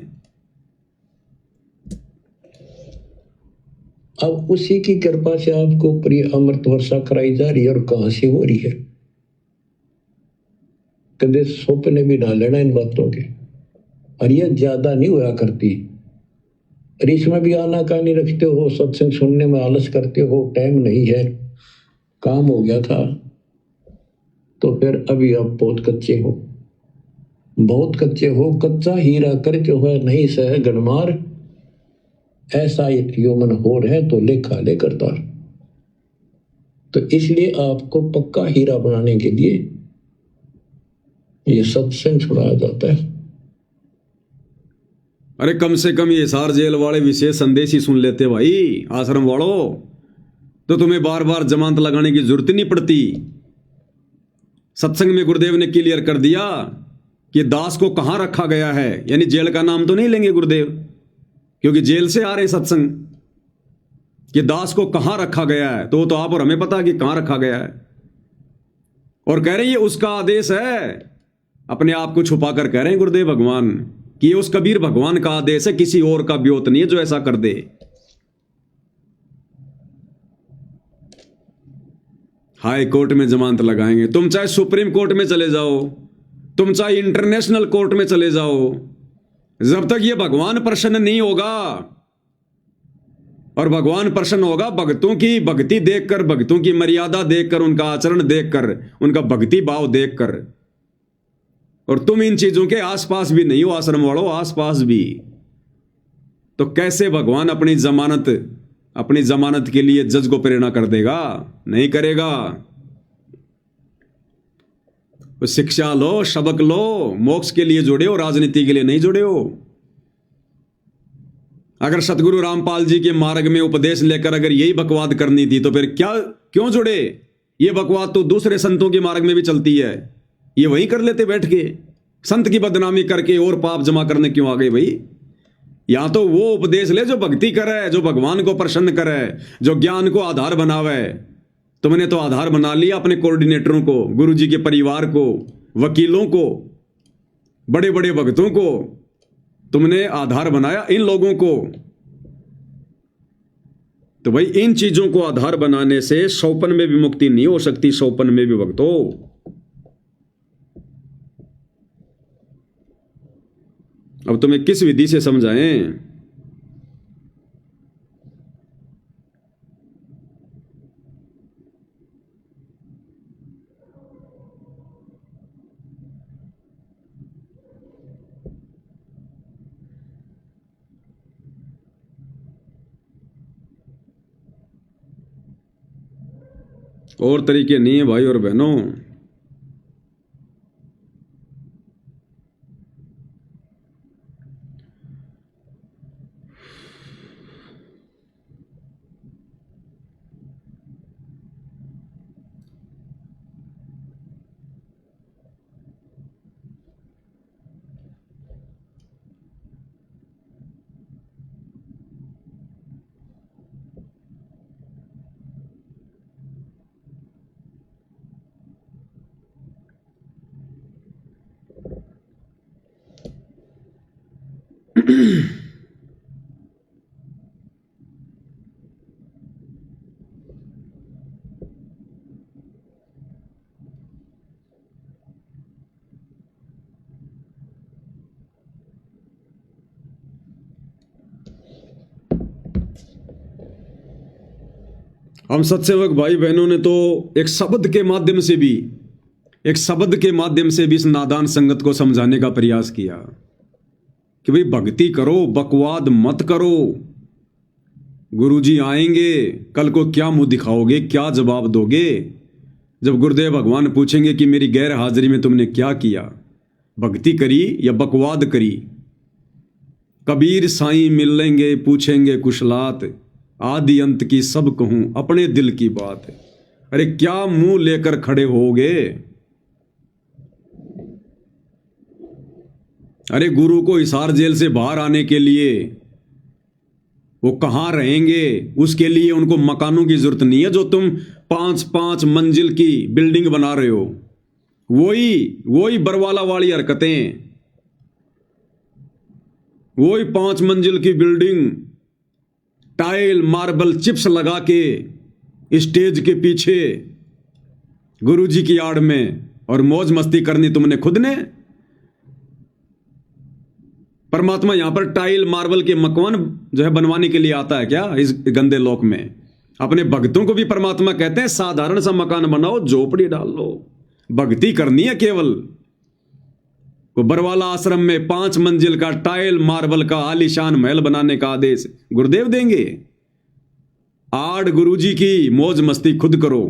S4: अब उसी की कृपा से आपको प्रिय अमृत वर्षा कराई जा रही है। और कहां से हो रही है? कदे स्वप्न भी ना लेना इन बातों के। और ये ज्यादा नहीं हुआ करती। और इसमें भी आनाकानी रखते हो, सत्संग सुनने में आलस करते हो, टाइम नहीं है, काम हो गया था, तो फिर अभी आप बहुत कच्चे हो, बहुत कच्चे हो। कच्चा हीरा करते हुए नहीं सह गणमार, ऐसा यौमन हो रहे तो लेखा ले करतार। तो इसलिए आपको पक्का हीरा बनाने के लिए ये सत्संग छुड़ाया जाता है।
S1: अरे कम से कम ये हिसार जेल वाले विशेष संदेश ही सुन लेते भाई, आश्रम वालों, तो तुम्हें बार बार जमानत लगाने की जरूरत नहीं पड़ती। सत्संग में गुरुदेव ने क्लियर कर दिया कि दास को कहां रखा गया है। यानी जेल का नाम तो नहीं लेंगे गुरुदेव, क्योंकि जेल से आ रहे सत्संग, कि दास को कहां रखा गया है, तो वो तो आप और हमें पता कि कहां रखा गया है। और कह रहे हैं ये उसका आदेश है, अपने आप को छुपा कर कह रहे हैं गुरुदेव भगवान कि ये उस कबीर भगवान का आदेश है, किसी और का ब्योत नहीं है जो ऐसा कर दे। हाई कोर्ट में जमानत लगाएंगे, तुम चाहे सुप्रीम कोर्ट में चले जाओ, तुम चाहे इंटरनेशनल कोर्ट में चले जाओ, जब तक ये भगवान प्रसन्न नहीं होगा। और भगवान प्रसन्न होगा भक्तों की भक्ति देखकर, भक्तों की मर्यादा देखकर, उनका आचरण देखकर, उनका भक्ति भाव देखकर। और तुम इन चीजों के आसपास भी नहीं हो आश्रम वालों, आसपास भी। तो कैसे भगवान अपनी जमानत के लिए जज को प्रेरणा कर देगा? नहीं करेगा। तो शिक्षा लो, सबक लो, मोक्ष के लिए जुड़े हो, राजनीति के लिए नहीं जुड़े हो। अगर सतगुरु रामपाल जी के मार्ग में उपदेश लेकर अगर यही बकवाद करनी थी, तो फिर क्यों जुड़े? ये बकवाद तो दूसरे संतों के मार्ग में भी चलती है, ये वहीं कर लेते बैठ के। संत की बदनामी करके और पाप जमा करने क्यों आ गए भाई? या तो वो उपदेश ले जो भक्ति करे, जो भगवान को प्रसन्न करे, जो ज्ञान को आधार बनावे। तुमने तो आधार बना लिया अपने कोऑर्डिनेटरों को, गुरुजी के परिवार को, वकीलों को, बड़े बड़े भक्तों को तुमने आधार बनाया, इन लोगों को। तो भाई इन चीजों को आधार बनाने से सौपन में भी मुक्ति नहीं हो सकती, सौपन में भी भक्तों। अब तुम्हें किस विधि से समझाएं? और तरीके नहीं है भाई और बहनों। हम सत्सेवक भाई बहनों ने तो एक शब्द के माध्यम से भी इस नादान संगत को समझाने का प्रयास किया कि भाई भक्ति करो, बकवाद मत करो। गुरुजी आएंगे, कल को क्या मुंह दिखाओगे, क्या जवाब दोगे जब गुरुदेव भगवान पूछेंगे कि मेरी गैर हाजिरी में तुमने क्या किया, भक्ति करी या बकवाद करी। कबीर साईं मिलेंगे पूछेंगे कुशलात, आदि अंत की सब कहूं अपने दिल की बात। अरे क्या मुंह लेकर खड़े होगे? अरे गुरु को हिसार जेल से बाहर आने के लिए वो कहां रहेंगे? उसके लिए उनको मकानों की जरूरत नहीं है जो तुम 5-5 मंजिल की बिल्डिंग बना रहे हो। वही बरवाला वाली हरकतें, वही 5 मंजिल की बिल्डिंग, टाइल मार्बल चिप्स लगा के स्टेज के पीछे गुरुजी की आड़ में और मौज मस्ती करनी तुमने खुद ने। परमात्मा यहां पर टाइल मार्बल के मकान जो है बनवाने के लिए आता है क्या इस गंदे लोक में? अपने भक्तों को भी परमात्मा कहते हैं साधारण सा मकान बनाओ, झोपड़ी डाल लो, भक्ति करनी है केवल। को बरवाला आश्रम में 5 मंजिल का टाइल मार्बल का आलीशान महल बनाने का आदेश गुरुदेव देंगे? आड़ गुरुजी की मौज मस्ती खुद करो।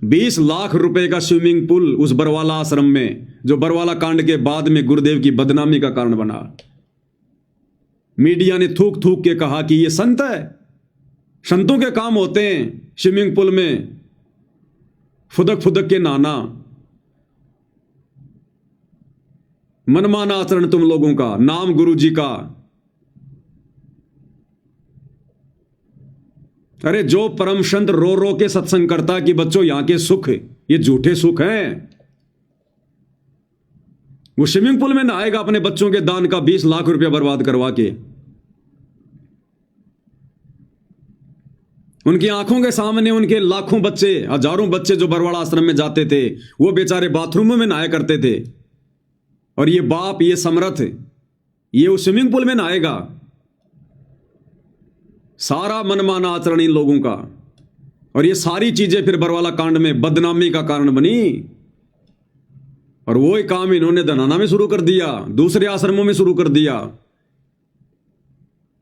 S1: 20 लाख रुपए का स्विमिंग पूल उस बरवाला आश्रम में, जो बरवाला कांड के बाद में गुरुदेव की बदनामी का कारण बना। मीडिया ने थूक थूक के कहा कि ये संत है, संतों के काम होते हैं स्विमिंग पूल में फुदक फुदक के नहाना। मनमाना आचरण तुम लोगों का, नाम गुरुजी का। अरे जो परम संत रो रो के सत्संग करता कि बच्चों यहां के सुख ये झूठे सुख हैं, वो स्विमिंग पूल में नहाएगा अपने बच्चों के दान का 20 लाख रुपया बर्बाद करवा के। उनकी आंखों के सामने उनके लाखों बच्चे, हजारों बच्चे जो बरवाड़ा आश्रम में जाते थे, वो बेचारे बाथरूमों में नहाया करते थे। और ये बाप, ये समर्थ, ये उस स्विमिंग पूल में नहाएगा। सारा मनमाना आचरण इन लोगों का, और ये सारी चीजें फिर बरवाला कांड में बदनामी का कारण बनी। और वो ही काम इन्होंने धनाना में शुरू कर दिया, दूसरे आश्रमों में शुरू कर दिया।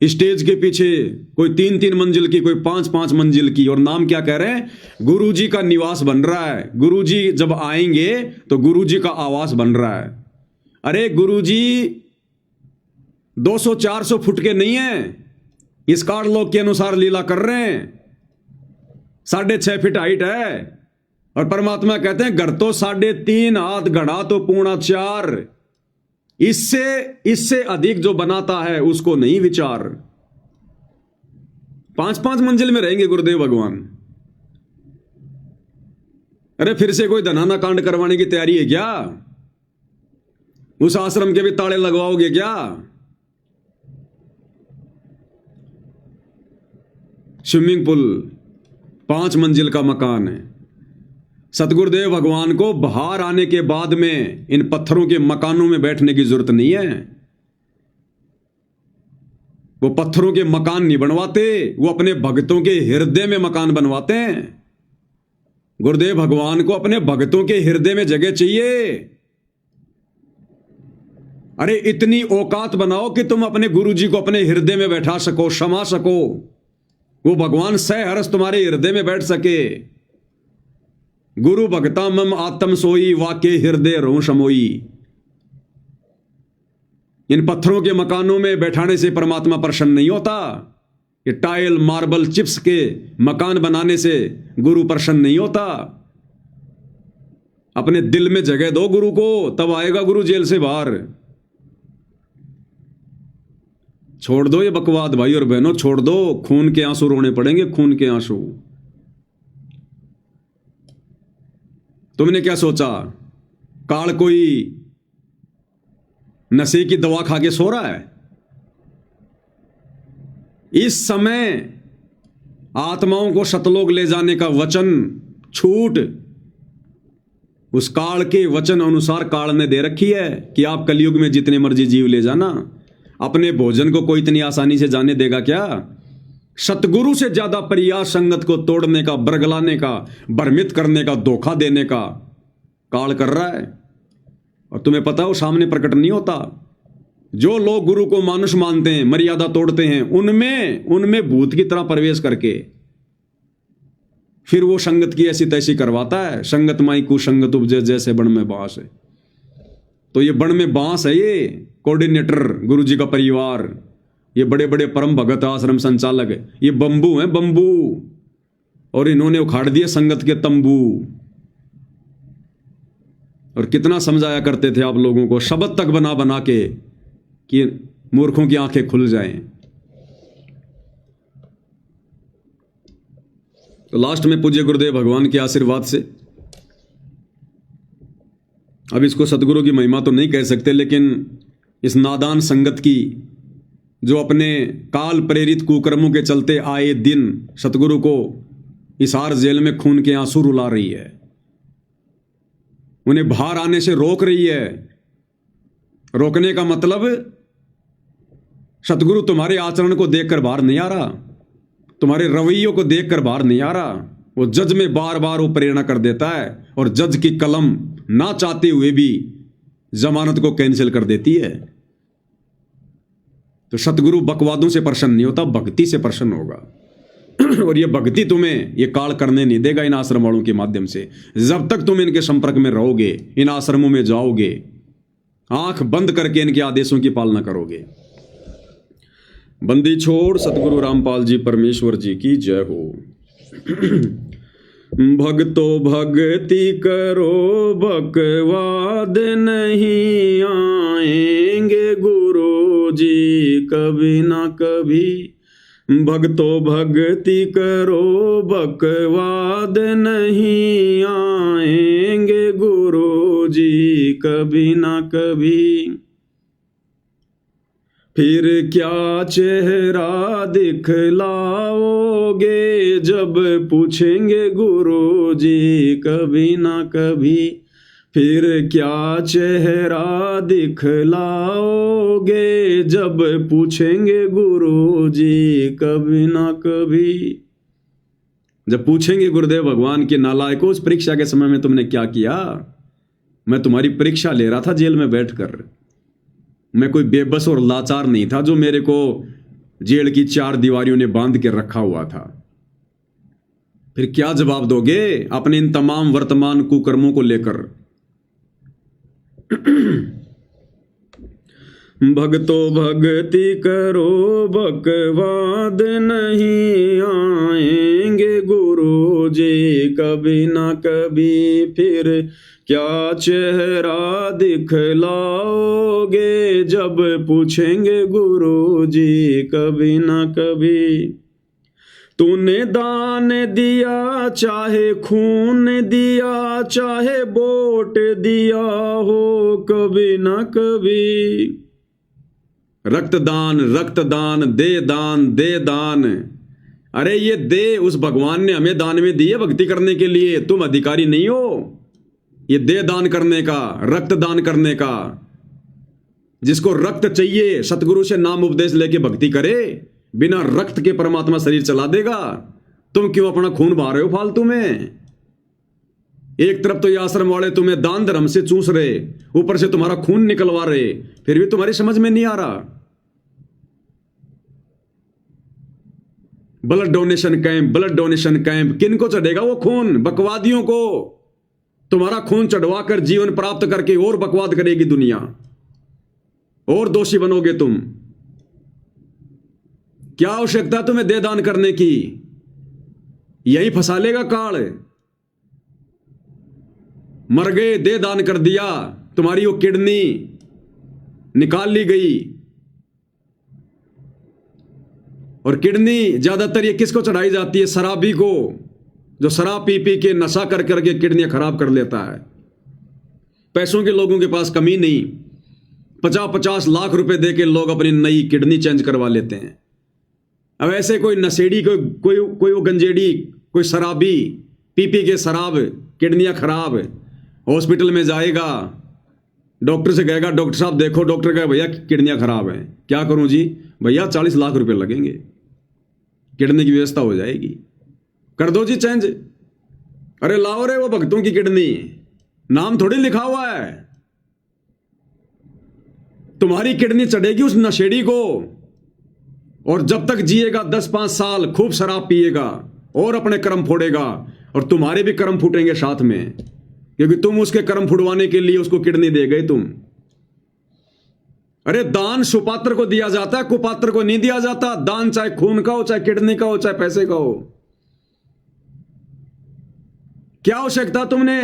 S1: स्टेज के पीछे कोई 3-3 मंजिल की, कोई 5-5 मंजिल की, और नाम क्या कह रहे हैं? गुरुजी का निवास बन रहा है। गुरुजी जब आएंगे तो गुरुजी का आवास बन रहा है। अरे गुरुजी 200-400 फुट के नहीं है, इस कार्डलॉक के अनुसार लीला कर रहे हैं। 6.5 फीट हाइट है, और परमात्मा कहते हैं घर तो 3.5 हाथ, गढ़ा तो 4.25। इससे अधिक जो बनाता है उसको नहीं विचार। 5-5 मंजिल में रहेंगे गुरुदेव भगवान। अरे फिर से कोई धनाना कांड करवाने की तैयारी है क्या? उस आश्रम के भी ताले लगवाओगे क्या? स्विमिंग पूल, 5 मंजिल का मकान है, सतगुरुदेव भगवान को बाहर आने के बाद में इन पत्थरों के मकानों में बैठने की जरूरत नहीं है। वो पत्थरों के मकान नहीं बनवाते, वो अपने भक्तों के हृदय में मकान बनवाते हैं। गुरुदेव भगवान को अपने भक्तों के हृदय में जगह चाहिए। अरे इतनी औकात बनाओ कि तुम अपने गुरु जी को अपने हृदय में बैठा सको, क्षमा सको, वो भगवान सहर्ष तुम्हारे हृदय में बैठ सके। गुरु भक्ता मम आत्म सोई, वाके हृदय रो समोई। इन पत्थरों के मकानों में बैठाने से परमात्मा प्रसन्न नहीं होता। ये टाइल मार्बल चिप्स के मकान बनाने से गुरु प्रसन्न नहीं होता। अपने दिल में जगह दो गुरु को, तब आएगा गुरु जेल से बाहर। छोड़ दो ये बकवाद भाई और बहनों, छोड़ दो। खून के आंसू रोने पड़ेंगे, खून के आंसू। तुमने क्या सोचा काल कोई नशे की दवा खा के सो रहा है? इस समय आत्माओं को सतलोक ले जाने का वचन छूट उस काल के वचन अनुसार काल ने दे रखी है कि आप कलयुग में जितने मर्जी जीव ले जाना। अपने भोजन को कोई इतनी आसानी से जाने देगा क्या? सतगुरु से ज्यादा प्रयास संगत को तोड़ने का, बरगलाने का, भ्रमित करने का, धोखा देने का काल कर रहा है। और तुम्हें पता हो सामने प्रकट नहीं होता। जो लोग गुरु को मानुष मानते हैं, मर्यादा तोड़ते हैं, उनमें भूत की तरह प्रवेश करके फिर वो संगत की ऐसी तैसी करवाता है। संगत माई कुसंगत उपजे जैसे बण में बांस है। तो ये बण में बांस है, ये कोऑर्डिनेटर गुरु जी का परिवार, ये बड़े बड़े परम भगत आश्रम संचालक, ये बंबू है बंबू। और इन्होंने उखाड़ दिए संगत के तंबू। और कितना समझाया करते थे आप लोगों को, शब्द तक बना बना के कि मूर्खों की आंखें खुल जाएं। तो लास्ट में पूज्य गुरुदेव भगवान के आशीर्वाद से, अब इसको सतगुरु की महिमा तो नहीं कह सकते, लेकिन इस नादान संगत की जो अपने काल प्रेरित कुकर्मों के चलते आए दिन सतगुरु को हिसार जेल में खून के आंसू रुला रही है, उन्हें बाहर आने से रोक रही है। रोकने का मतलब सतगुरु तुम्हारे आचरण को देखकर बाहर नहीं आ रहा, तुम्हारे रवैयों को देखकर बाहर नहीं आ रहा। वो जज में बार बार वो प्रेरणा कर देता है और जज की कलम ना चाहते हुए भी जमानत को कैंसिल कर देती है। तो सतगुरु बकवादों से प्रसन्न नहीं होता, भक्ति से प्रसन्न होगा। और ये भक्ति तुम्हें ये काल करने नहीं देगा इन आश्रम वालों के माध्यम से। जब तक तुम इनके संपर्क में रहोगे, इन आश्रमों में जाओगे, आंख बंद करके इनके आदेशों की पालना करोगे। बंदी छोड़ सतगुरु रामपाल जी परमेश्वर जी की जय हो। भक्तो भक्ति करो, बकवाद नहीं आएंगे गुरु जी कभी ना कभी। भक्तो भक्ति करो, बकवाद नहीं आएंगे गुरु जी कभी ना कभी। फिर क्या चेहरा दिखलाओगे जब पूछेंगे गुरु जी कभी ना कभी। फिर क्या चेहरा दिखलाओगे जब पूछेंगे गुरु जी कभी ना कभी। जब पूछेंगे गुरुदेव भगवान के नालायकों, उस परीक्षा के समय में तुमने क्या किया? मैं तुम्हारी परीक्षा ले रहा था जेल में बैठकर। मैं कोई बेबस और लाचार नहीं था जो मेरे को जेल की 4 दीवारियों ने बांध के रखा हुआ था। फिर क्या जवाब दोगे अपने इन तमाम वर्तमान कुकर्मों को लेकर? भक्तो भक्ति करो, बकवाद नहीं आएंगे गुरु जी कभी ना कभी। फिर क्या चेहरा दिखलाओगे जब पूछेंगे गुरु जी कभी ना कभी। तूने दान दिया, चाहे खून दिया, चाहे वोट दिया हो, कभी ना कभी। रक्तदान रक्तदान, दे दान दे दान, अरे ये दे उस भगवान ने हमें दान में दी है भक्ति करने के लिए, तुम अधिकारी नहीं हो ये दे दान करने का, रक्त दान करने का। जिसको रक्त चाहिए सतगुरु से नाम उपदेश लेके भक्ति करे, बिना रक्त के परमात्मा शरीर चला देगा। तुम क्यों अपना खून बहा रहे हो फालतू में? एक तरफ तो ये आश्रम वाले तुम्हें दान धर्म से चूस रहे, ऊपर से तुम्हारा खून निकलवा रहे, फिर भी तुम्हारी समझ में नहीं आ रहा। Blood donation camp, blood donation camp, किनको चढ़ेगा वो खून? बकवादियों को। तुम्हारा खून चढ़वा कर जीवन प्राप्त करके और बकवाद करेगी दुनिया, और दोषी बनोगे तुम। क्या आवश्यकता तुम्हें दे दान करने की? यही फंसा लेगा काल। मर गए, दे दान कर दिया, तुम्हारी वो किडनी निकाल ली गई। और किडनी ज्यादातर ये किसको चढ़ाई जाती है? शराबी को, जो शराब पी पी के नशा कर करके किडनियां खराब कर लेता है। पैसों के लोगों के पास कमी नहीं, 50-50 लाख रुपए दे के लोग अपनी नई किडनी चेंज करवा लेते हैं। अब ऐसे कोई नशेड़ी, कोई वो गंजेड़ी, कोई शराबी पी पी के शराब, किडनियां खराब, हॉस्पिटल में जाएगा, डॉक्टर से कहेगा डॉक्टर साहब देखो, डॉक्टर कहेगा भैया किडनियां खराब हैं। क्या करूं जी? भैया 40 लाख रुपए लगेंगे, किडनी की व्यवस्था हो जाएगी, कर दो जी चेंज। अरे लाओ रे वो भक्तों की किडनी, नाम थोड़ी लिखा हुआ है। तुम्हारी किडनी चढ़ेगी उस नशेड़ी को, और जब तक जिएगा 10-5 साल खूब शराब पिएगा और अपने कर्म फोड़ेगा, और तुम्हारे भी कर्म फूटेंगे साथ में, क्योंकि तुम उसके कर्म फुड़वाने के लिए उसको किडनी दे गए तुम। अरे दान सुपात्र को दिया जाता है, कुपात्र को नहीं दिया जाता। दान चाहे खून का हो, चाहे किडनी का हो, चाहे पैसे का हो। क्या आवश्यकता तुमने?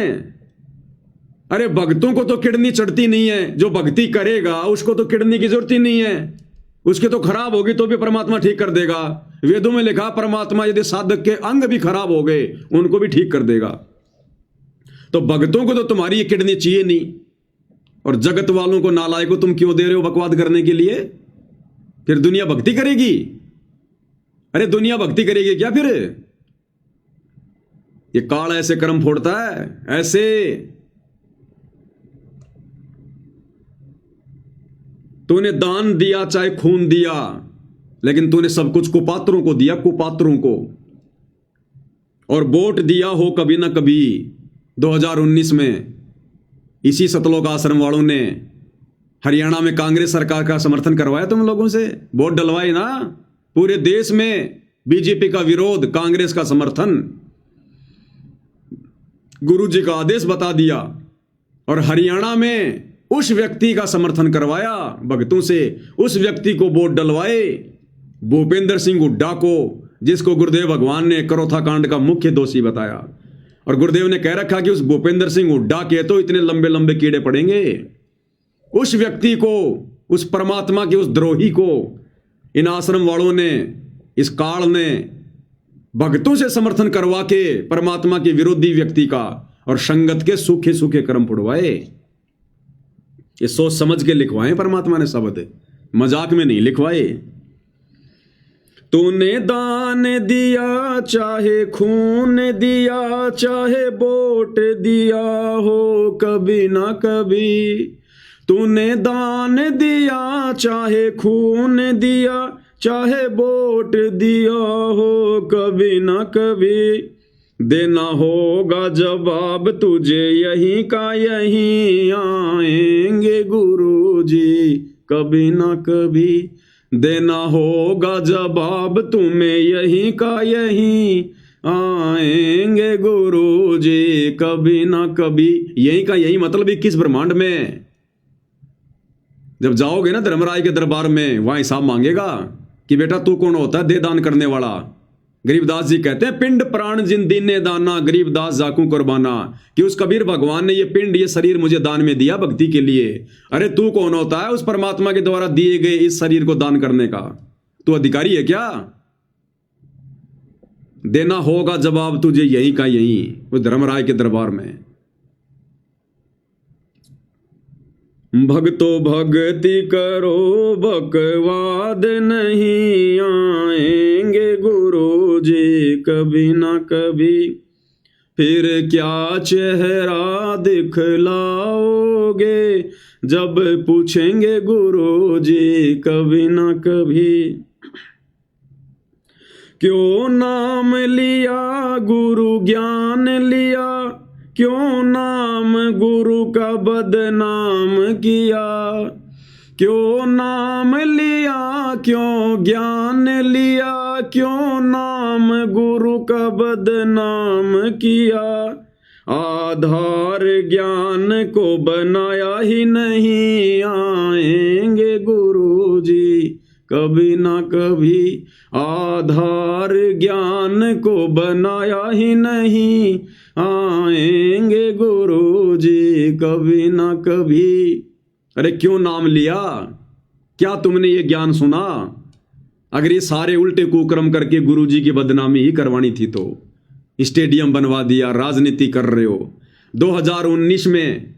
S1: अरे भक्तों को तो किडनी चढ़ती नहीं है, जो भक्ति करेगा उसको तो किडनी की जरूरत ही नहीं है। उसकी तो खराब होगी तो भी परमात्मा ठीक कर देगा। वेदों में लिखा परमात्मा यदि साधक के अंग भी खराब हो गए उनको भी ठीक कर देगा। तो भक्तों को तो तुम्हारी ये किडनी चाहिए नहीं, और जगत वालों को, नालायक को तुम क्यों दे रहे हो बकवाद करने के लिए? फिर दुनिया भक्ति करेगी? अरे दुनिया भक्ति करेगी क्या फिर? ये काल ऐसे कर्म फोड़ता है, ऐसे। तूने दान दिया चाहे खून दिया, लेकिन तूने सब कुछ कुपात्रों को दिया, कुपात्रों को। और वोट दिया हो कभी ना कभी 2019 में इसी सतलोक आश्रम वालों ने हरियाणा में कांग्रेस सरकार का समर्थन करवाया तुम लोगों से, वोट डलवाए ना। पूरे देश में बीजेपी का विरोध, कांग्रेस का समर्थन, गुरु जी का आदेश बता दिया, और हरियाणा में उस व्यक्ति का समर्थन करवाया भक्तों से, उस व्यक्ति को वोट डलवाए, भूपेंद्र सिंह हुड्डा को, जिसको गुरुदेव भगवान ने करोथा कांड का मुख्य दोषी बताया। और गुरुदेव ने कह रखा कि उस भूपेंद्र सिंह हुड्डा के तो इतने लंबे लंबे कीड़े पड़ेंगे। उस व्यक्ति को, उस परमात्मा के उस द्रोही को इन आश्रम वालों ने, इस काल ने भक्तों से समर्थन करवा के परमात्मा के विरोधी व्यक्ति का और संगत के सूखे सूखे कर्म फुड़वाए। ये सोच समझ के लिखवाए परमात्मा ने शब्द, मजाक में नहीं लिखवाए। तूने दान दिया चाहे खून दिया, चाहे वोट दिया हो कभी ना कभी। तूने दान दिया चाहे खून दिया, चाहे वोट दिया हो कभी ना कभी। देना होगा जवाब तुझे यहीं का यहीं, आएंगे गुरु जी कभी ना कभी। देना होगा जवाब तुम्हें यहीं का यहीं, आएंगे गुरु जी कभी ना कभी। यहीं का यहीं मतलब 21 ब्रह्मांड में। जब जाओगे ना धर्मराय के दरबार में, वहां हिसाब मांगेगा कि बेटा तू कौन होता है दे दान करने वाला। गरीबदास जी कहते हैं पिंड प्राण जिन दीने दाना, गरीबदास जाकू कुर्बाना। कि उस कबीर भगवान ने ये पिंड, ये शरीर मुझे दान में दिया भक्ति के लिए। अरे तू कौन होता है उस परमात्मा के द्वारा दिए गए इस शरीर को दान करने का? तू अधिकारी है क्या? देना होगा जवाब तुझे यहीं का यहीं, उस धर्मराय के दरबार में। भक्तो भक्ति करो बकवाद नहीं आएंगे गुरु जी कभी ना कभी, फिर क्या चेहरा दिखलाओगे जब पूछेंगे गुरु जी कभी ना कभी। क्यों नाम लिया गुरु ज्ञान लिया, क्यों नाम गुरु का बदनाम किया, क्यों नाम लिया क्यों ज्ञान लिया, क्यों नाम गुरु का बदनाम किया। आधार ज्ञान को बनाया ही नहीं आएंगे गुरु जी कभी ना कभी, आधार ज्ञान को बनाया ही नहीं आएंगे गुरु जी कभी ना कभी। अरे क्यों नाम लिया, क्या तुमने ये ज्ञान सुना? अगर ये सारे उल्टे कुकर्म करके गुरु जी की बदनामी ही करवानी थी तो स्टेडियम बनवा दिया, राजनीति कर रहे हो। 2019 में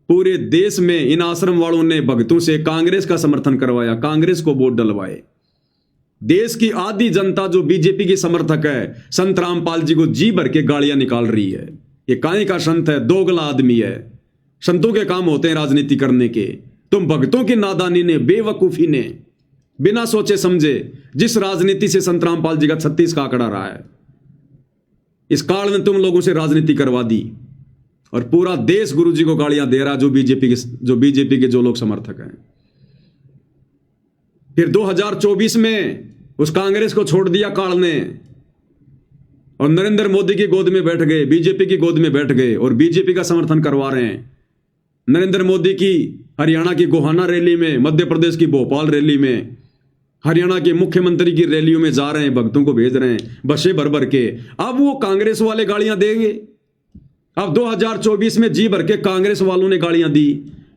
S1: पूरे देश में इन आश्रम वालों ने भक्तों से कांग्रेस का समर्थन करवाया, कांग्रेस को वोट डलवाए। देश की आधी जनता जो बीजेपी की समर्थक है, संत रामपाल जी को जी भर के गालियां निकाल रही है। ये काहे का संत है, दोगला आदमी है। संतों के काम होते हैं राजनीति करने के। तुम भक्तों की नादानी ने, बेवकूफी ने, बिना सोचे समझे जिस राजनीति से संत रामपाल जी का 36 का आंकड़ा रहा है, इस काल में तुम लोगों से राजनीति करवा दी और पूरा देश गुरु जी को गालियां दे रहा जो बीजेपी के जो लोग समर्थक हैं। फिर 2024 में उस कांग्रेस को छोड़ दिया काल ने और नरेंद्र मोदी की गोद में बैठ गए, बीजेपी की गोद में बैठ गए और बीजेपी का समर्थन करवा रहे हैं। नरेंद्र मोदी की हरियाणा की गोहाना रैली में, मध्य प्रदेश की भोपाल रैली में, हरियाणा के मुख्यमंत्री की रैलियों में जा रहे हैं, भक्तों को भेज रहे हैं बसें भर भर के। अब वो कांग्रेस वाले गालियां देंगे। अब 2024 में जी भर के कांग्रेस वालों ने गालियां दी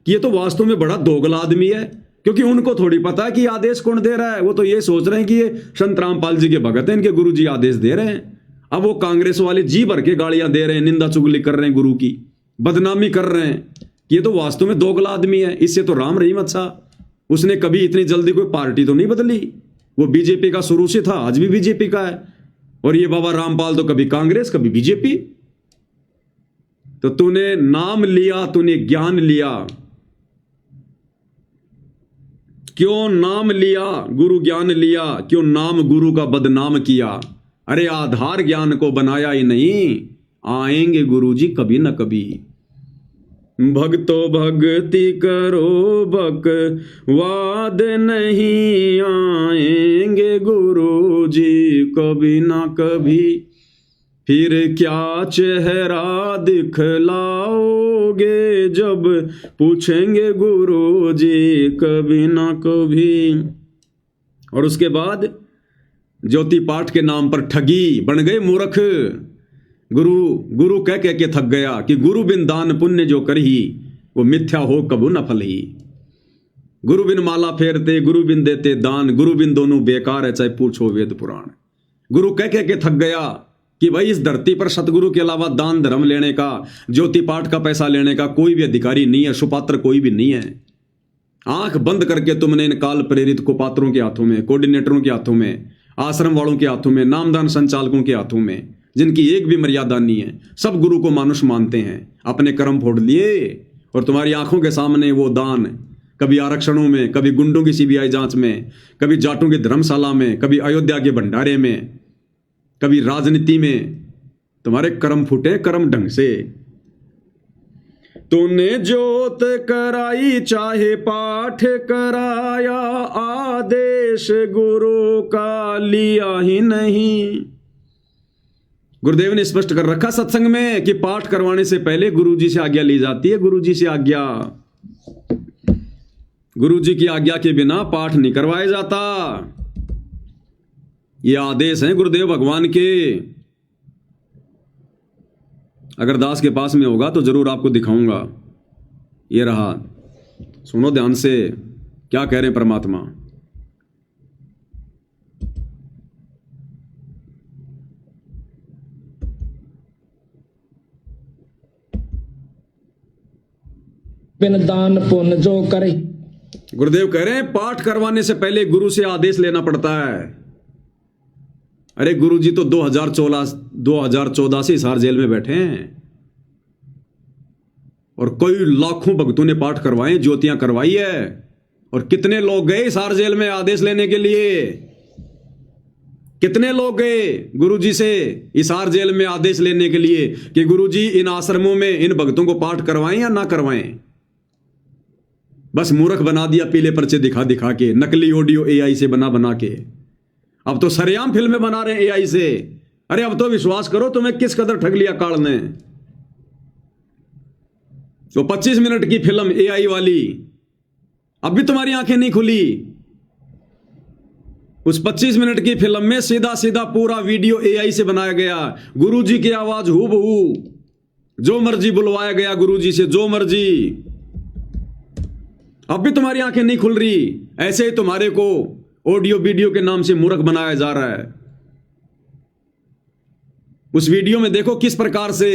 S1: कि ये तो वास्तव में बड़ा दोगला आदमी है, क्योंकि उनको थोड़ी पता है कि आदेश कौन दे रहा है। वो तो ये सोच रहे हैं कि ये संत रामपाल जी के भगत हैं, इनके गुरु जी आदेश दे रहे हैं। अब वो कांग्रेस वाले जी भर के गालियां दे रहे हैं, निंदा चुगली कर रहे हैं, गुरु की बदनामी कर रहे हैं कि ये तो वास्तव में दोगला आदमी है। इससे तो राम रहीम अच्छा, उसने कभी इतनी जल्दी कोई पार्टी तो नहीं बदली। वो बीजेपी का शुरू से था, आज भी बीजेपी का है। और ये बाबा रामपाल तो कभी कांग्रेस कभी बीजेपी। तो तूने नाम लिया, तूने ज्ञान लिया, क्यों नाम लिया गुरु ज्ञान लिया, क्यों नाम गुरु का बदनाम किया। अरे आधार ज्ञान को बनाया ही नहीं आएंगे गुरु जी कभी ना कभी। भक्तो भक्ति करो बकवाद नहीं आएंगे गुरु जी कभी ना कभी, फिर क्या चेहरा दिखलाओगे जब पूछेंगे गुरु जी कभी ना कभी। और उसके बाद ज्योति पाठ के नाम पर ठगी, बन गए मूर्ख। गुरु कह के थक गया कि गुरु बिन दान पुण्य जो करही वो मिथ्या हो कबू न फलही। गुरु बिन माला फेरते, गुरु बिन देते दान, गुरु बिन दोनों बेकार है चाहे पूछो वेद पुराण। गुरु कह के थक गया कि भाई इस धरती पर सतगुरु के अलावा दान धर्म लेने का, ज्योति पाठ का पैसा लेने का कोई भी अधिकारी नहीं है, सुपात्र कोई भी नहीं है। आंख बंद करके तुमने इन काल प्रेरित कुपात्रों के हाथों में, कोऑर्डिनेटरों के हाथों में, आश्रम वालों के हाथों में, नामदान संचालकों के हाथों में, जिनकी एक भी मर्यादा नहीं है, सब गुरु को मानुष मानते हैं, अपने कर्म फोड़ लिए। और तुम्हारी आंखों के सामने वो दान कभी आरक्षणों में, कभी गुंडों की सीबीआई जांच में, कभी जाटों की धर्मशाला में, कभी अयोध्या के भंडारे में, कभी राजनीति में तुम्हारे कर्म फूटे कर्म ढंग से। तूने जोत कराई चाहे पाठ कराया, आदेश गुरु का लिया ही नहीं। गुरुदेव ने स्पष्ट कर रखा सत्संग में कि पाठ करवाने से पहले गुरुजी से आज्ञा ली जाती है। गुरुजी से आज्ञा, गुरुजी की आज्ञा के बिना पाठ नहीं करवाया जाता। ये आदेश हैं गुरुदेव भगवान के। अगर दास के पास में होगा तो जरूर आपको दिखाऊंगा। ये रहा, सुनो ध्यान से क्या कह रहे हैं परमात्मा।
S4: बिन दान पुण्य जो करे।
S1: गुरुदेव कह रहे हैं पाठ करवाने से पहले गुरु से आदेश लेना पड़ता है। अरे गुरुजी तो 2014 से हिसार जेल में बैठे हैं और कई लाखों भक्तों ने पाठ करवाए, ज्योतियां करवाई है। और कितने लोग गए हिसार जेल में आदेश लेने के लिए? कितने लोग गए गुरुजी से हिसार जेल में आदेश लेने के लिए कि गुरुजी इन आश्रमों में इन भक्तों को पाठ करवाएं या ना करवाएं? बस मूर्ख बना दिया पीले पर्चे दिखा दिखा के, नकली ऑडियो एआई से बना बना के। अब तो सरेआम फिल्में बना रहे हैं एआई से। अरे अब तो विश्वास करो, तुम्हें किस कदर ठग लिया काल ने। तो 25 मिनट की फिल्म एआई वाली, अब भी तुम्हारी आंखें नहीं खुली। उस 25 मिनट की फिल्म में सीधा सीधा पूरा वीडियो एआई से बनाया गया। गुरुजी की आवाज हूबहू, जो मर्जी बुलवाया गया गुरुजी से, जो मर्जी। अब भी तुम्हारी आंखें नहीं खुल रही। ऐसे ही तुम्हारे को ऑडियो वीडियो के नाम से मूर्ख बनाया जा रहा है। उस वीडियो में देखो किस प्रकार से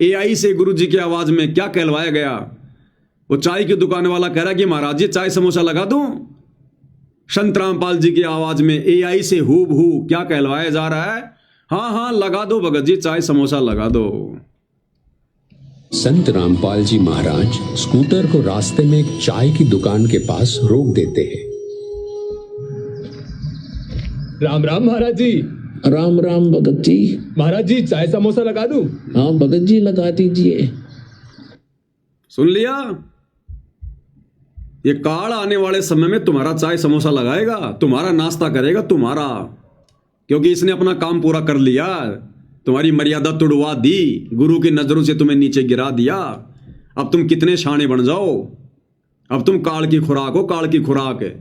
S1: एआई से गुरुजी की आवाज में क्या कहलवाया गया। वो चाय की दुकान वाला कह रहा है कि महाराज जी चाय समोसा लगा दूं। संत रामपाल जी की आवाज में एआई से हूबहू क्या कहलवाया जा रहा है? हाँ हाँ लगा दो भगत जी, चाय समोसा लगा दो।
S5: संत रामपाल जी महाराज स्कूटर को रास्ते में एक चाय की दुकान के पास रोक देते हैं।
S6: राम राम महाराज जी।
S4: राम राम भगत जी।
S6: महाराज जी चाय समोसा लगा दूं?
S4: हाँ भगत जी लगा दीजिए।
S1: सुन लिया? ये काल आने वाले समय में तुम्हारा चाय समोसा लगाएगा, तुम्हारा नाश्ता करेगा, तुम्हारा, क्योंकि इसने अपना काम पूरा कर लिया। तुम्हारी मर्यादा तुड़वा दी, गुरु की नजरों से तुम्हें नीचे गिरा दिया। अब तुम कितने शाणे बन जाओ, अब तुम काल की खुराक हो, काल की खुराक है।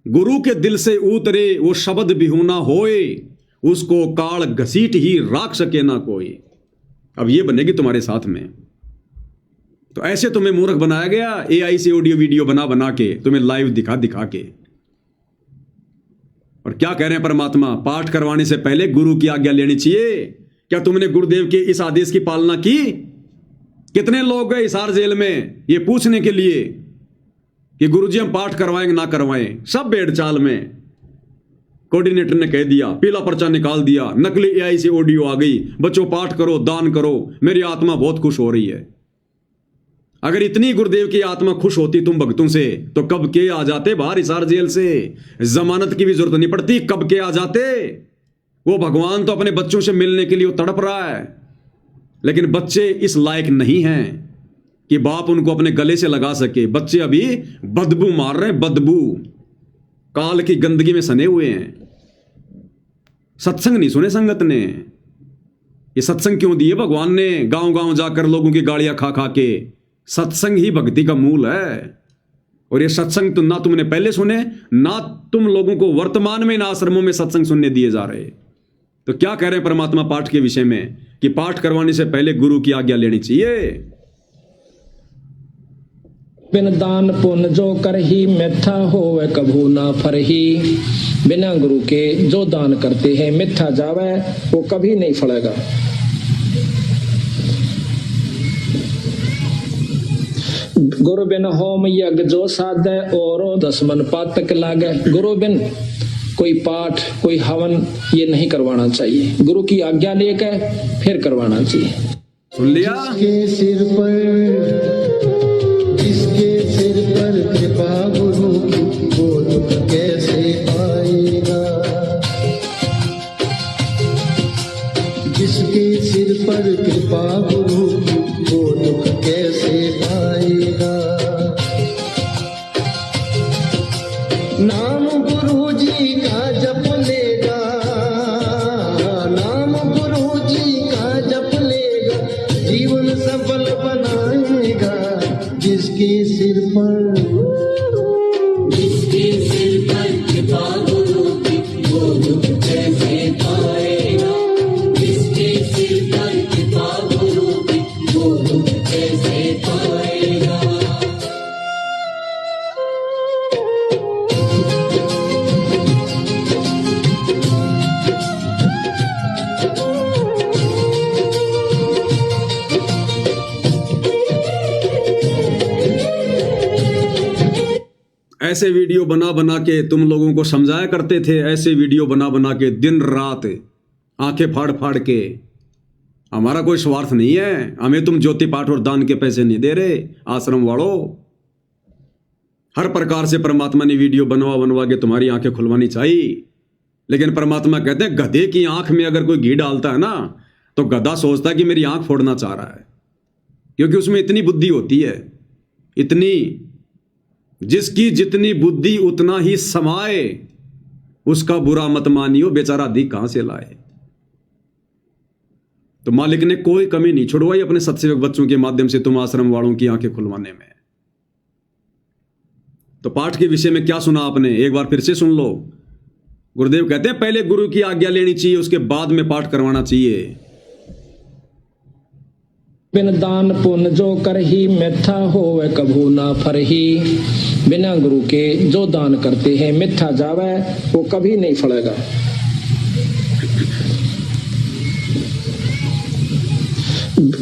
S1: गुरु के दिल से उतरे वो शब्द बिहूना होए, उसको काल घसीट ही राख सके ना कोई। अब ये बनेगी तुम्हारे साथ में। तो ऐसे तुम्हें मूर्ख बनाया गया एआई से ऑडियो वीडियो बना बना के, तुम्हें लाइव दिखा दिखा के। और क्या कह रहे हैं परमात्मा? पाठ करवाने से पहले गुरु की आज्ञा लेनी चाहिए। क्या तुमने गुरुदेव के इस आदेश की पालना की? कितने लोग गए हिसार जेल में ये पूछने के लिए कि गुरुजी हम पाठ करवाएंगे ना करवाएं? सब भेड़ चाल में। कोऑर्डिनेटर ने कह दिया, पीला पर्चा निकाल दिया, नकली एआई से ऑडियो आ गई, बच्चों पाठ करो, दान करो, मेरी आत्मा बहुत खुश हो रही है। अगर इतनी गुरुदेव की आत्मा खुश होती तुम भक्तों से, तो कब के आ जाते बाहर हिसार जेल से। जमानत की भी जरूरत नहीं पड़ती, कब के आ जाते। वो भगवान तो अपने बच्चों से मिलने के लिए तड़प रहा है, लेकिन बच्चे इस लायक नहीं हैं कि बाप उनको अपने गले से लगा सके। बच्चे अभी बदबू मार रहे हैं, बदबू, काल की गंदगी में सने हुए हैं। सत्संग नहीं सुने संगत ने। ये सत्संग क्यों दिए भगवान ने? गांव गांव जाकर लोगों की गालियां खा खा के। सत्संग ही भक्ति का मूल है। और ये सत्संग तो ना तुमने पहले सुने, ना तुम लोगों को वर्तमान में इन आश्रमों में सत्संग सुनने दिए जा रहे। तो क्या कह रहे हैं परमात्मा पाठ के विषय में कि पाठ करवाने से पहले गुरु की आज्ञा लेनी चाहिए।
S4: बिन दान पुण्य जो करही, मिथ्या होवे कभू ना फरही। बिना गुरु के जो दान करते हैं मिथ्या जावे, वो कभी नहीं फलेगा। गुरु बिन होम यज्ञ जो साधे, और 10 मन पातक लागे। गुरु बिन कोई पाठ कोई हवन ये नहीं करवाना चाहिए, गुरु की आज्ञा लेकर फिर करवाना चाहिए।
S1: सुन लिया?
S7: जिसके सिर पर कृपा गुरु की, वो दुख कैसे पाएगा। जिसके सिर पर कृपा गुरु की, वो दुख कैसे पाएगा। नाम गुरु जी का जप लेगा, नाम गुरु जी का जप लेगा, जीवन सफल बनाएगा। जिसके सिर पर कृपा गुरु की, वो दुख कैसे पाएगा। जिसके सिर पर कृपा गुरु की, वो दुख कैसे पाएगा।
S1: ऐसे वीडियो बना बना के तुम लोगों को समझाया करते थे, ऐसे वीडियो बना बना के दिन रात आंखें फाड़ फाड़ के। हमारा कोई स्वार्थ नहीं है, हमें तुम ज्योति पाठ और दान के पैसे नहीं दे रहे आश्रम वालों। हर प्रकार से परमात्मा ने वीडियो बनवा बनवा के तुम्हारी आंखें खुलवानी चाहिए, लेकिन परमात्मा कहते हैं गधे की आंख में अगर कोई घी डालता है ना तो गधा सोचता है कि मेरी आंख फोड़ना चाह रहा है, क्योंकि उसमें इतनी बुद्धि होती है, इतनी, जिसकी जितनी बुद्धि उतना ही समाए, उसका बुरा मत मानियो, बेचारा अधिक कहां से लाए। तो मालिक ने कोई कमी नहीं छोड़वाई अपने सत्सेवक बच्चों के माध्यम से तुम आश्रम वालों की आंखें खुलवाने में। तो पाठ के विषय में क्या सुना आपने, एक बार फिर से सुन लो। गुरुदेव कहते हैं पहले गुरु की आज्ञा लेनी चाहिए, उसके बाद में पाठ करवाना चाहिए।
S4: बिन दान पुण्य जो कर ही मिथ्या होवे कभू ना फरही। बिना गुरु के जो दान करते हैं मिथ्या जावे, वो कभी नहीं फलेगा।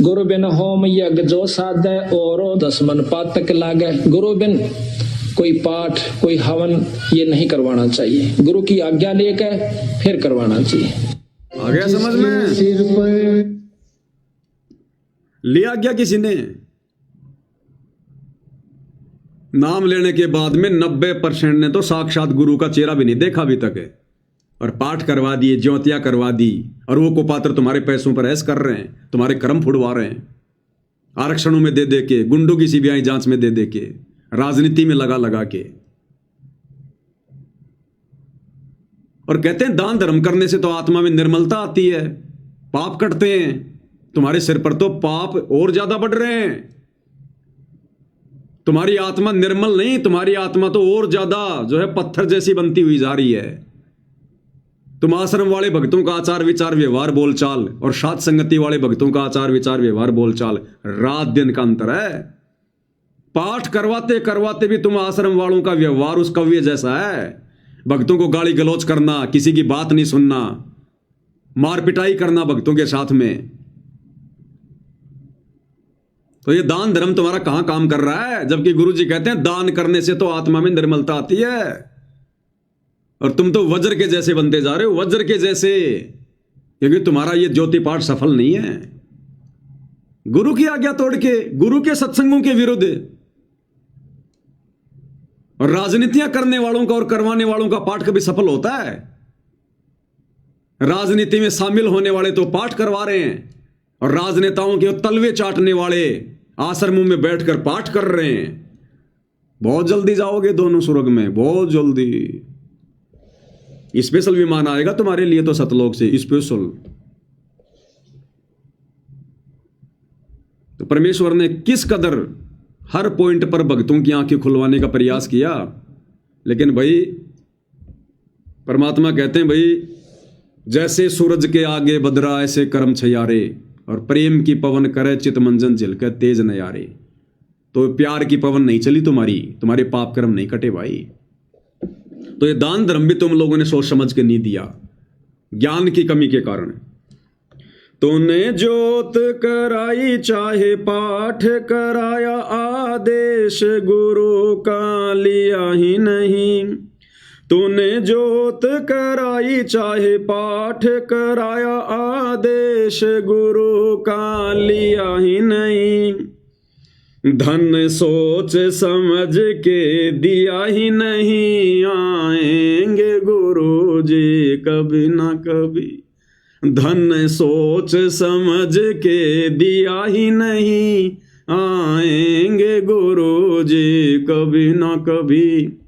S4: गुरु बिन होम यज्ञ जो साधे और 10 मन पातक लागे। गुरु बिन कोई पाठ कोई हवन ये नहीं करवाना चाहिए, गुरु की आज्ञा लेकर फिर करवाना चाहिए।
S1: आ गया समझ में?
S7: सिर पर
S1: लिया गया किसी ने नाम लेने के बाद में 90% ने तो साक्षात गुरु का चेहरा भी नहीं देखा अभी तक है, और पाठ करवा दिए, ज्योतियां करवा दी, और वो कुपात्र तुम्हारे पैसों पर ऐश कर रहे हैं, तुम्हारे कर्म फुड़वा रहे हैं, आरक्षणों में दे दे के, गुंडों की सीबीआई जांच में दे दे के, राजनीति में लगा लगा के। और कहते हैं दान धर्म करने से तो आत्मा में निर्मलता आती है, पाप कटते हैं। तुम्हारे सिर पर तो पाप और ज्यादा बढ़ रहे हैं, तुम्हारी आत्मा निर्मल नहीं, तुम्हारी आत्मा तो और ज्यादा जो है पत्थर जैसी बनती हुई जा रही है। तुम आश्रम वाले भक्तों का आचार विचार व्यवहार बोलचाल और साथ संगति वाले भक्तों का आचार विचार व्यवहार बोलचाल रात दिन का अंतर है। पाठ करवाते करवाते भी तुम आश्रम वालों का व्यवहार उस कव्य जैसा है, भक्तों को गाली गलौज करना, किसी की बात नहीं सुनना, मार पिटाई करना भक्तों के साथ में। तो ये दान धर्म तुम्हारा कहां काम कर रहा है, जबकि गुरु जी कहते हैं दान करने से तो आत्मा में निर्मलता आती है, और तुम तो वज्र के जैसे बनते जा रहे हो, वज्र के जैसे, क्योंकि तुम्हारा ये ज्योति पाठ सफल नहीं है। गुरु की आज्ञा तोड़ के, गुरु के सत्संगों के विरुद्ध, और राजनीतियां करने वालों का और करवाने वालों का पाठ कभी सफल होता है? राजनीति में शामिल होने वाले तो पाठ करवा रहे हैं, और राजनेताओं के तलवे चाटने वाले आश्रमों में बैठकर पाठ कर रहे हैं। बहुत जल्दी जाओगे दोनों स्वर्ग में, बहुत जल्दी। स्पेशल विमान आएगा तुम्हारे लिए तो सतलोक से, स्पेशल। तो परमेश्वर ने किस कदर हर पॉइंट पर भक्तों की आंखें खुलवाने का प्रयास किया, लेकिन भाई परमात्मा कहते हैं भाई जैसे सूरज के आगे बदरा ऐसे कर्म छयारे, और प्रेम की पवन करे चित मंजन झिलके तेज नयारे। तो प्यार की पवन नहीं चली तुम्हारी, तुम्हारे पाप कर्म नहीं कटे भाई। तो ये दान धर्म भी तुम लोगों ने सोच समझ के नहीं दिया, ज्ञान की कमी के कारण। तूने जोत कराई चाहे पाठ कराया, आदेश गुरु का लिया ही नहीं। तूने जोत कराई चाहे पाठ कराया, आदेश गुरु का लिया ही नहीं। धन सोच समझ के दिया ही नहीं, आएंगे गुरु जी कभी ना कभी। धन सोच समझ के दिया ही नहीं, आएंगे गुरु जी कभी ना कभी।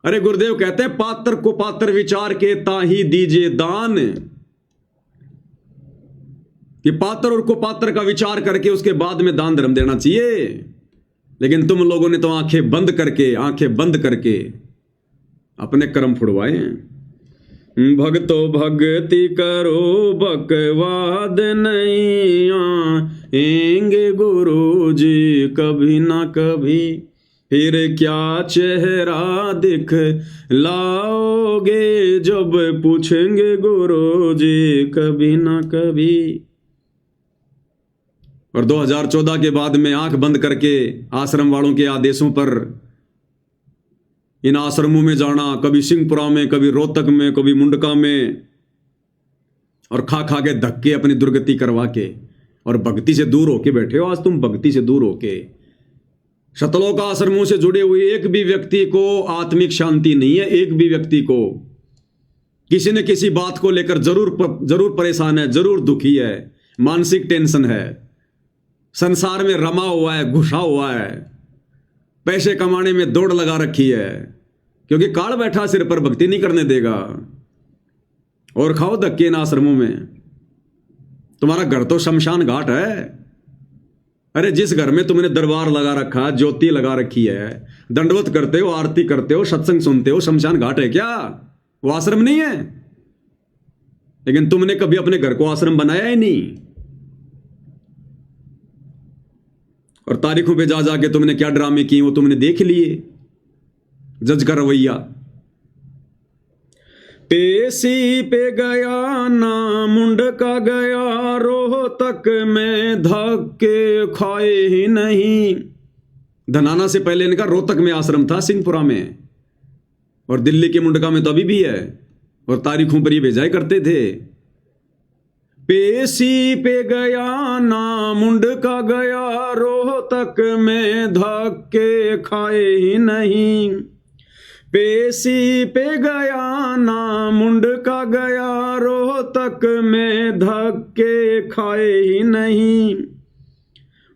S1: अरे गुरुदेव कहते हैं पात्र को पात्र विचार के ताही दीजिए दान, कि पात्र और कुपात्र का विचार करके उसके बाद में दान धर्म देना चाहिए। लेकिन तुम लोगों ने तो आंखें बंद करके अपने कर्म फुड़वाए। भक्तो भक्ति करो बकवाद नहीं, आएंगे गुरु जी कभी ना कभी। फिर क्या चेहरा दिख लाओगे जब पूछेंगे गुरु जी कभी ना कभी। और 2014 के बाद में आंख बंद करके आश्रम वालों के आदेशों पर इन आश्रमों में जाना, कभी सिंहपुरा में, कभी रोहतक में, कभी मुंडका में, और खा खा के धक्के अपनी दुर्गति करवा के, और भक्ति से दूर होके बैठे हो। आज तुम भक्ति से दूर होके शतलोक आश्रमों से जुड़े हुए एक भी व्यक्ति को आत्मिक शांति नहीं है। एक भी व्यक्ति को किसी न किसी बात को लेकर जरूर परेशान है, जरूर दुखी है, मानसिक टेंशन है, संसार में रमा हुआ है, घुसा हुआ है, पैसे कमाने में दौड़ लगा रखी है, क्योंकि काल बैठा सिर पर, भक्ति नहीं करने देगा। और खाओ धक्के इन आश्रमों में। तुम्हारा घर तो शमशान घाट है। अरे जिस घर में तुमने दरबार लगा रखा, ज्योति लगा रखी है, दंडवत करते हो, आरती करते हो, सत्संग सुनते हो, शमशान घाट है क्या? वो आश्रम नहीं है। लेकिन तुमने कभी अपने घर को आश्रम बनाया ही नहीं। और तारीखों पे जा जाके तुमने क्या ड्रामे किए वो तुमने देख लिए। जज का रवैया, पेशी पे गया ना मुंडका गया, रोहतक में धक्के खाए ही नहीं। धनाना से पहले इनका रोहतक में आश्रम था, सिंहपुरा में, और दिल्ली के मुंडका में तो अभी भी है, और तारीखों पर ये भेजा करते थे। पेशी पे गया ना मुंडका गया, रोहतक में धक्के खाए ही नहीं। पेशी पे गया ना मुंडका गया, रोहतक में धक्के खाए ही नहीं।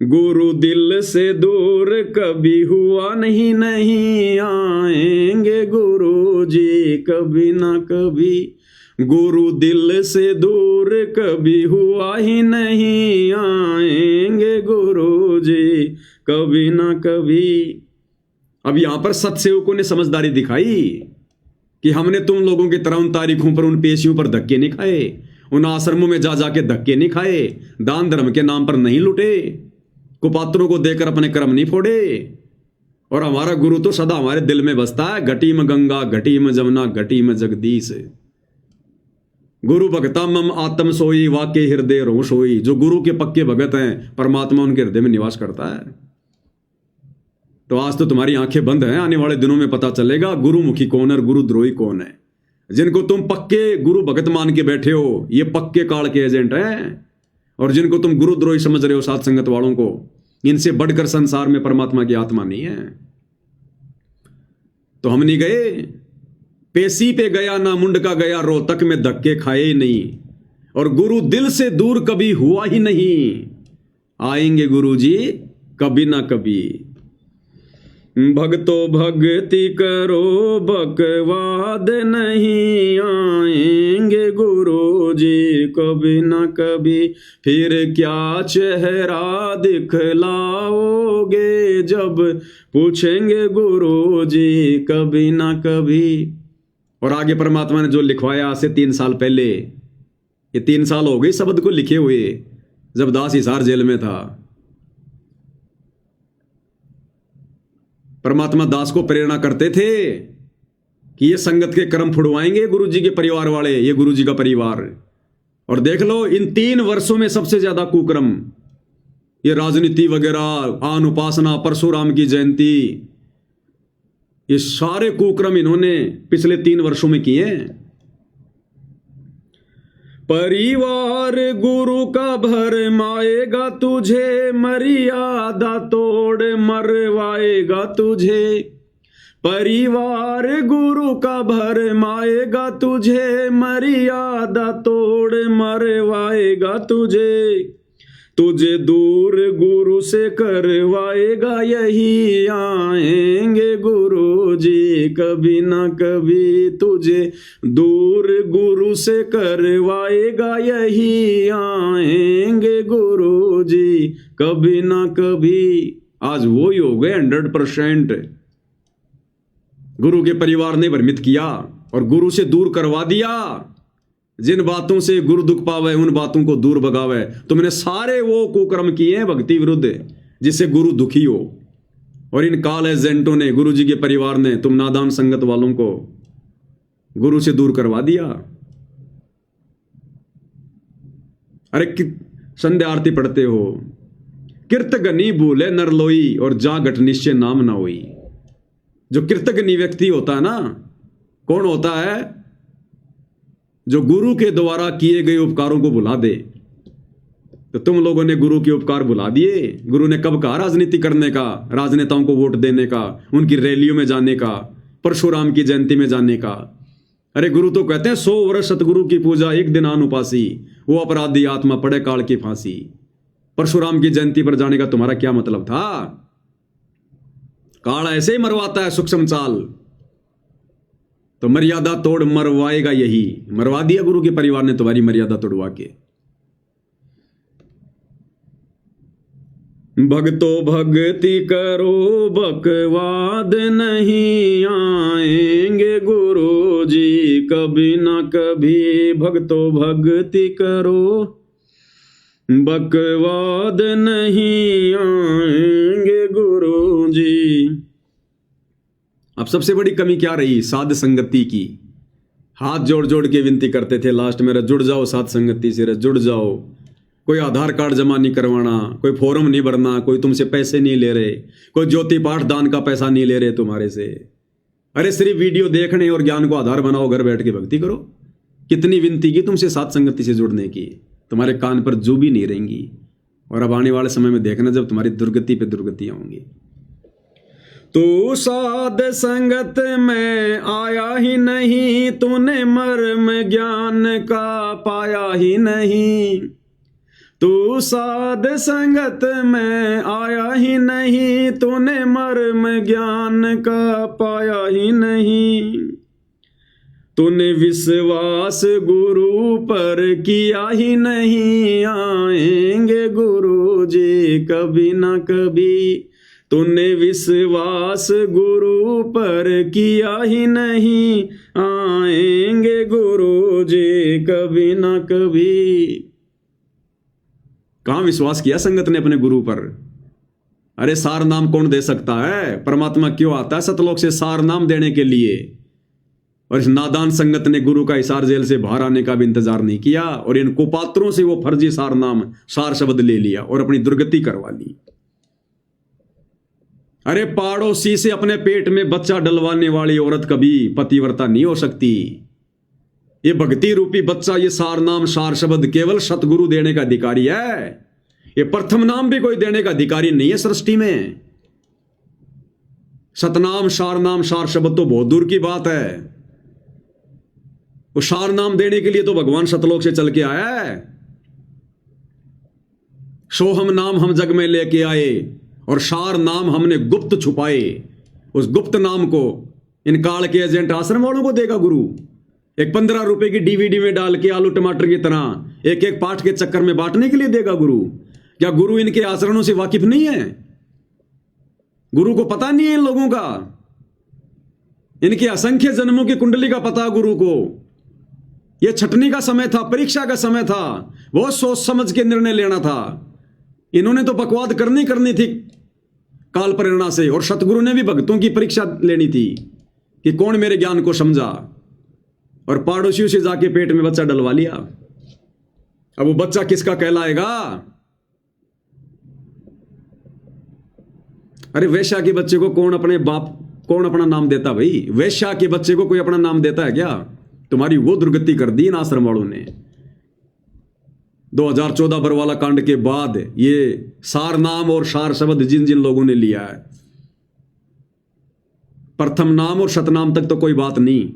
S1: गुरु दिल से दूर कभी हुआ नहीं, नहीं आएंगे गुरु जी कभी ना कभी। गुरु दिल से दूर कभी हुआ ही नहीं, आएंगे गुरु जी कभी ना कभी। अब यहां पर सत्सेवकों ने समझदारी दिखाई कि हमने तुम लोगों की तरह उन तारीखों पर, उन पेशियों पर धक्के नहीं खाए, उन आश्रमों में जा जाके धक्के नहीं खाए, दान धर्म के नाम पर नहीं लुटे, कुपात्रों को देकर अपने कर्म नहीं फोड़े। और हमारा गुरु तो सदा हमारे दिल में बसता है। घटी में गंगा, घटी में जमुना, घटी में जगदीश। गुरु भगता मम आत्म सोई, वाके हृदय रो सोई। जो गुरु के पक्के भगत हैं, परमात्मा उनके हृदय में निवास करता है। तो आज तो तुम्हारी आंखें बंद हैं, आने वाले दिनों में पता चलेगा गुरुमुखी कौन है और गुरुद्रोही कौन है। जिनको तुम पक्के गुरु भगत मान के बैठे हो, ये पक्के काल के एजेंट हैं। और जिनको तुम गुरुद्रोही समझ रहे हो, साथ संगत वालों को, इनसे बढ़कर संसार में परमात्मा की आत्मा नहीं है। तो हम नहीं गए, पेशी पे गया ना मुंडका गया, रोहतक में धक्के खाए ही नहीं। और गुरु दिल से दूर कभी हुआ ही नहीं, आएंगे गुरु जी कभी ना कभी। भक्तो भक्ति करो बकवाद नहीं, आएंगे गुरु जी कभी ना कभी। फिर क्या चेहरा दिखलाओगे, जब पूछेंगे गुरु जी कभी ना कभी। और आगे परमात्मा ने जो लिखवाया आज से 3 साल पहले, ये 3 साल हो गए शब्द को लिखे हुए, जब दास हिसार जेल में था। परमात्मा दास को प्रेरणा करते थे कि ये संगत के कर्म फुड़वाएंगे गुरुजी के परिवार वाले, ये गुरुजी का परिवार। और देख लो इन 3 वर्षों में सबसे ज्यादा कुकर्म, ये राजनीति वगैरह, आन उपासना, परशुराम की जयंती, ये सारे कुकर्म इन्होंने पिछले 3 वर्षों में किए। परिवार गुरु का भरमाएगा तुझे, मर्यादा तोड़ मरवाएगा तुझे। परिवार गुरु का भरमाएगा तुझे, मर्यादा तोड़ मरवाएगा तुझे। तुझे दूर गुरु से करवाएगा यही, आएंगे गुरु जी कभी ना कभी। तुझे दूर गुरु से करवाएगा यही, आएंगे गुरु जी कभी ना कभी। आज वो ही हो गए 100%। गुरु के परिवार ने भ्रमित किया और गुरु से दूर करवा दिया। जिन बातों से गुरु दुख पावे, उन बातों को दूर भगावे। तुमने सारे वो कुकर्म किए हैं भक्ति विरुद्ध, जिससे गुरु दुखी हो। और इन काल एजेंटों ने, गुरु जी के परिवार ने, तुम नादान संगत वालों को गुरु से दूर करवा दिया। अरे संध्या आरती पढ़ते हो, किर्त गनी भूले नरलोई, और जा घट निश्चय नाम ना होई। जो कृतज्ञ व्यक्ति होता है ना, कौन होता है? जो गुरु के द्वारा किए गए उपकारों को भुला दे। तो तुम लोगों ने गुरु के उपकार भुला दिए। गुरु ने कब कहा राजनीति करने का, राजनेताओं को वोट देने का, उनकी रैलियों में जाने का, परशुराम की जयंती में जाने का? अरे गुरु तो कहते हैं 100 वर्ष सतगुरु की पूजा, एक दिन अनुपासी, वो अपराधी आत्मा पड़े काल की फांसी। परशुराम की जयंती पर जाने का तुम्हारा क्या मतलब था? काल ऐसे ही मरवाता है सूक्ष्म चाल। तो मर्यादा तोड़ मरवाएगा यही। मरवा दिया गुरु के परिवार ने तुम्हारी मर्यादा तोड़वा के। भक्तो भक्ति करो बकवाद नहीं आएंगे गुरु जी कभी न कभी। भक्तो भक्ति करो बकवाद नहीं आएंगे गुरु जी। अब सबसे बड़ी कमी क्या रही? साध संगति की। हाथ जोड़ जोड़ के विनती करते थे लास्ट में, जुड़ जाओ साध संगति से, जुड़ जाओ। कोई आधार कार्ड जमा नहीं करवाना, कोई फॉर्म नहीं भरना, कोई तुमसे पैसे नहीं ले रहे, कोई ज्योति पाठ दान का पैसा नहीं ले रहे तुम्हारे से। अरे सिर्फ वीडियो देखने और ज्ञान को आधार बनाओ, घर बैठ के भक्ति करो। कितनी विनती की तुमसे साध संगति से जुड़ने की, तुम्हारे कान पर जू भी नहीं रहेंगी। और अब आने वाले समय में देखना जब तुम्हारी दुर्गति पे दुर्गति आऊंगी। तू साध संगत में आया ही नहीं, तूने मर्म ज्ञान का पाया ही नहीं। तू साध संगत में आया ही नहीं, तूने मर्म ज्ञान का पाया ही नहीं। तूने विश्वास गुरु पर किया ही नहीं, आएंगे गुरु जी कभी ना कभी। तूने विश्वास गुरु पर किया ही नहीं, आएंगे गुरु जी कभी ना कभी। कहां विश्वास किया संगत ने अपने गुरु पर? अरे सार नाम कौन दे सकता है? परमात्मा क्यों आता है सतलोक से सार नाम देने के लिए? और इस नादान संगत ने गुरु का हिसार जेल से बाहर आने का भी इंतजार नहीं किया, और इन कुपात्रों से वो फर्जी सार नाम, सार शब्द ले लिया और अपनी दुर्गति करवा ली। अरे पाड़ोसी से अपने पेट में बच्चा डलवाने वाली औरत कभी पतिव्रता नहीं हो सकती। ये भक्ति रूपी बच्चा, ये सार नाम सार शब्द केवल सतगुरु देने का अधिकारी है। ये प्रथम नाम भी कोई देने का अधिकारी नहीं है सृष्टि में। सतनाम सार शब्द तो बहुत दूर की बात है। वो सार नाम देने के लिए तो भगवान सतलोक से चल के आया है। सोहम नाम हम जग में लेके आए और सार नाम हमने गुप्त छुपाए। उस गुप्त नाम को इन काल के एजेंट आश्रम वालों को देगा गुरु। एक 15 रुपए की डीवीडी में डाल के आलू टमाटर की तरह एक एक पाठ के चक्कर में बांटने के लिए देगा गुरु। क्या गुरु इनके आचरणों से वाकिफ नहीं है? गुरु को पता नहीं है इन लोगों का? इनके असंख्य जन्मों की कुंडली का पता गुरु को। यह छटनी का समय था, परीक्षा का समय था, बहुत सोच समझ के निर्णय लेना था। इन्होंने तो बकवाद करनी थी काल प्रेरणा से, और सतगुरु ने भी भक्तों की परीक्षा लेनी थी कि कौन मेरे ज्ञान को समझा। और पड़ोसियों से जाके पेट में बच्चा डलवा लिया। अब वो बच्चा किसका कहलाएगा? अरे वेश्या के बच्चे को कौन अपना नाम देता भाई? वेश्या के बच्चे को कोई अपना नाम देता है क्या? तुम्हारी वो दुर्गति कर दी इन आश्रम वालों ने। 2014 बरवाला कांड के बाद ये सार नाम और सार शब्द जिन जिन लोगों ने लिया है, प्रथम नाम और सतनाम तक तो कोई बात नहीं,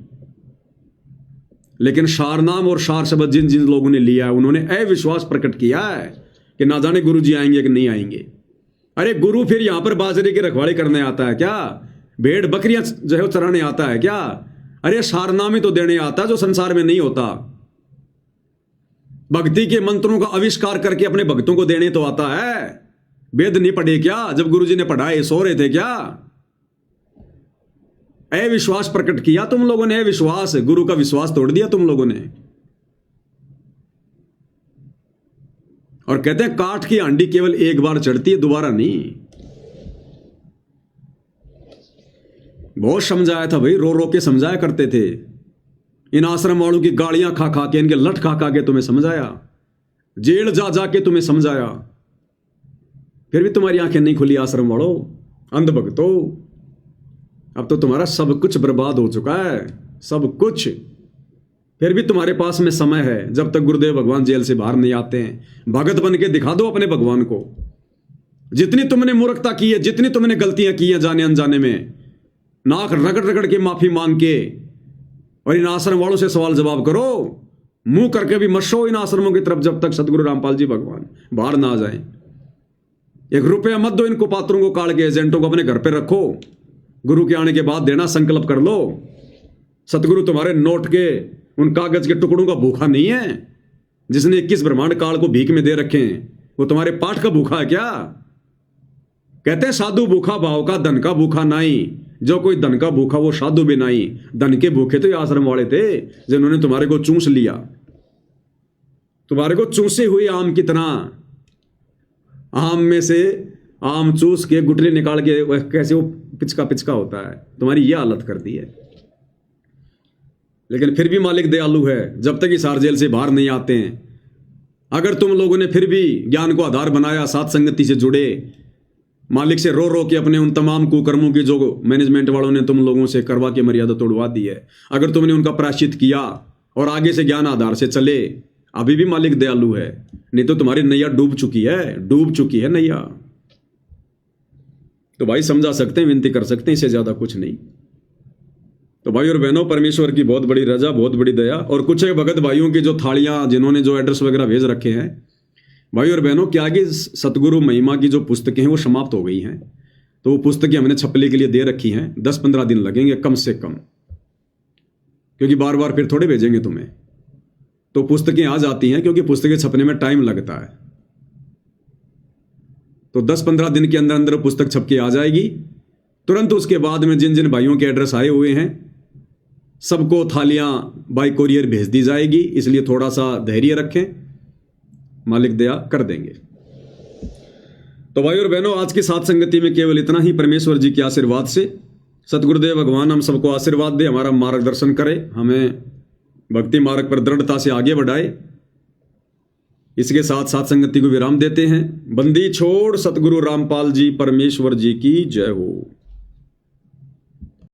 S1: लेकिन सार नाम और सार शब्द जिन जिन लोगों ने लिया है उन्होंने अविश्वास प्रकट किया है कि ना जाने गुरु जी आएंगे कि नहीं आएंगे। अरे गुरु फिर यहां पर बाजरे की रखवाली करने आता है क्या? भेड़ बकरियां जो है चराने आता है क्या? अरे सार नाम ही तो देने आता है जो संसार में नहीं होता। भक्ति के मंत्रों का आविष्कार करके अपने भक्तों को देने तो आता है। वेद नहीं पढ़े क्या? जब गुरुजी ने पढ़ाए सो रहे थे क्या? अविश्वास प्रकट किया तुम लोगों ने, अविश्वास, गुरु का विश्वास तोड़ दिया तुम लोगों ने। और कहते हैं काठ की हांडी केवल एक बार चढ़ती है, दोबारा नहीं। बहुत समझाया था भाई, रो रो के समझाया करते थे। इन आश्रम वालों की गालियां खा खा के, इनके लठ खा खा के तुम्हें समझाया, जेल जा जा के तुम्हें समझाया, फिर भी तुम्हारी आंखें नहीं खुली आश्रम वालों, अंध भक्तों। अब तो तुम्हारा सब कुछ बर्बाद हो चुका है, सब कुछ। फिर भी तुम्हारे पास में समय है, जब तक गुरुदेव भगवान जेल से बाहर नहीं आते हैं। भगत बन के दिखा दो अपने भगवान को। जितनी तुमने मूर्खता की है, जितनी तुमने गलतियां की हैं जाने अनजाने में, नाक रगड़ रगड़ के माफी मांग के, और इन आश्रम वालों से सवाल जवाब करो। मुंह करके भी मत शो इन आश्रमों की तरफ जब तक सतगुरु रामपाल जी भगवान बाहर ना आ जाएं। 1 रुपया मत दो इनको, पात्रों को काट के, एजेंटों को अपने घर पे रखो। गुरु के आने के बाद देना, संकल्प कर लो। सतगुरु तुम्हारे नोट के, उन कागज के टुकड़ों का भूखा नहीं है। जिसने 21 ब्रह्मांड काल को भीख में दे रखे हैं, वो तुम्हारे पाठ का भूखा है क्या? कहते हैं साधु भूखा भाव का, धन का भूखा नहीं। जो कोई धन का भूखा वो साधु भी नहीं। धन के भूखे तो ये आश्रम वाले थे जिन्होंने तुम्हारे को चूस लिया, तुम्हारे को चूसे हुए आम की तरह। आम में से आम चूस के गुठली निकाल के कैसे वो पिचका पिचका होता है, तुम्हारी ये हालत कर दी है। लेकिन फिर भी मालिक दयालु है, जब तक इस जेल से बाहर नहीं आते हैं। अगर तुम लोगों ने फिर भी ज्ञान को आधार बनाया, साथ संगति से जुड़े, मालिक से रो रो के अपने उन तमाम कुकर्मों की जो मैनेजमेंट वालों ने तुम लोगों से करवा के मर्यादा तोड़वा दी है, अगर तुमने उनका प्रायश्चित किया और आगे से ज्ञान आधार से चले, अभी भी मालिक दयालु है। नहीं तो तुम्हारी नैया डूब चुकी है नैया। तो भाई समझा सकते हैं, विनती कर सकते हैं, इससे ज्यादा कुछ नहीं। तो भाई और बहनों, परमेश्वर की बहुत बड़ी रजा, बहुत बड़ी दया। और कुछ भगत भाइयों की जो थालियां, जिन्होंने जो एड्रेस वगैरह भेज रखे हैं, भाई और बहनों, क्या कि सतगुरु महिमा की जो पुस्तकें हैं वो समाप्त हो गई हैं। तो वो पुस्तकें हमने छपने के लिए दे रखी हैं। 10-15 दिन लगेंगे कम से कम, क्योंकि बार बार फिर थोड़े भेजेंगे तुम्हें। तो पुस्तकें आ जाती हैं, क्योंकि पुस्तकें छपने में टाइम लगता है। तो 10-15 दिन के अंदर अंदर पुस्तक छप के आ जाएगी। तुरंत उसके बाद में जिन जिन भाइयों के एड्रेस आए हुए हैं, सबको थालियां बाई कोरियर भेज दी जाएगी। इसलिए थोड़ा सा धैर्य रखें, मालिक दया कर देंगे। तो भाई और बहनों, आज की साथ संगति में केवल इतना ही। परमेश्वर जी के आशीर्वाद से सतगुरुदेव भगवान हम सबको आशीर्वाद दे, हमारा मार्गदर्शन करे, हमें भक्ति मार्ग पर दृढ़ता से आगे बढ़ाए। इसके साथ साथ संगति को विराम देते हैं। बंदी छोड़ सतगुरु रामपाल जी परमेश्वर जी की जय हो।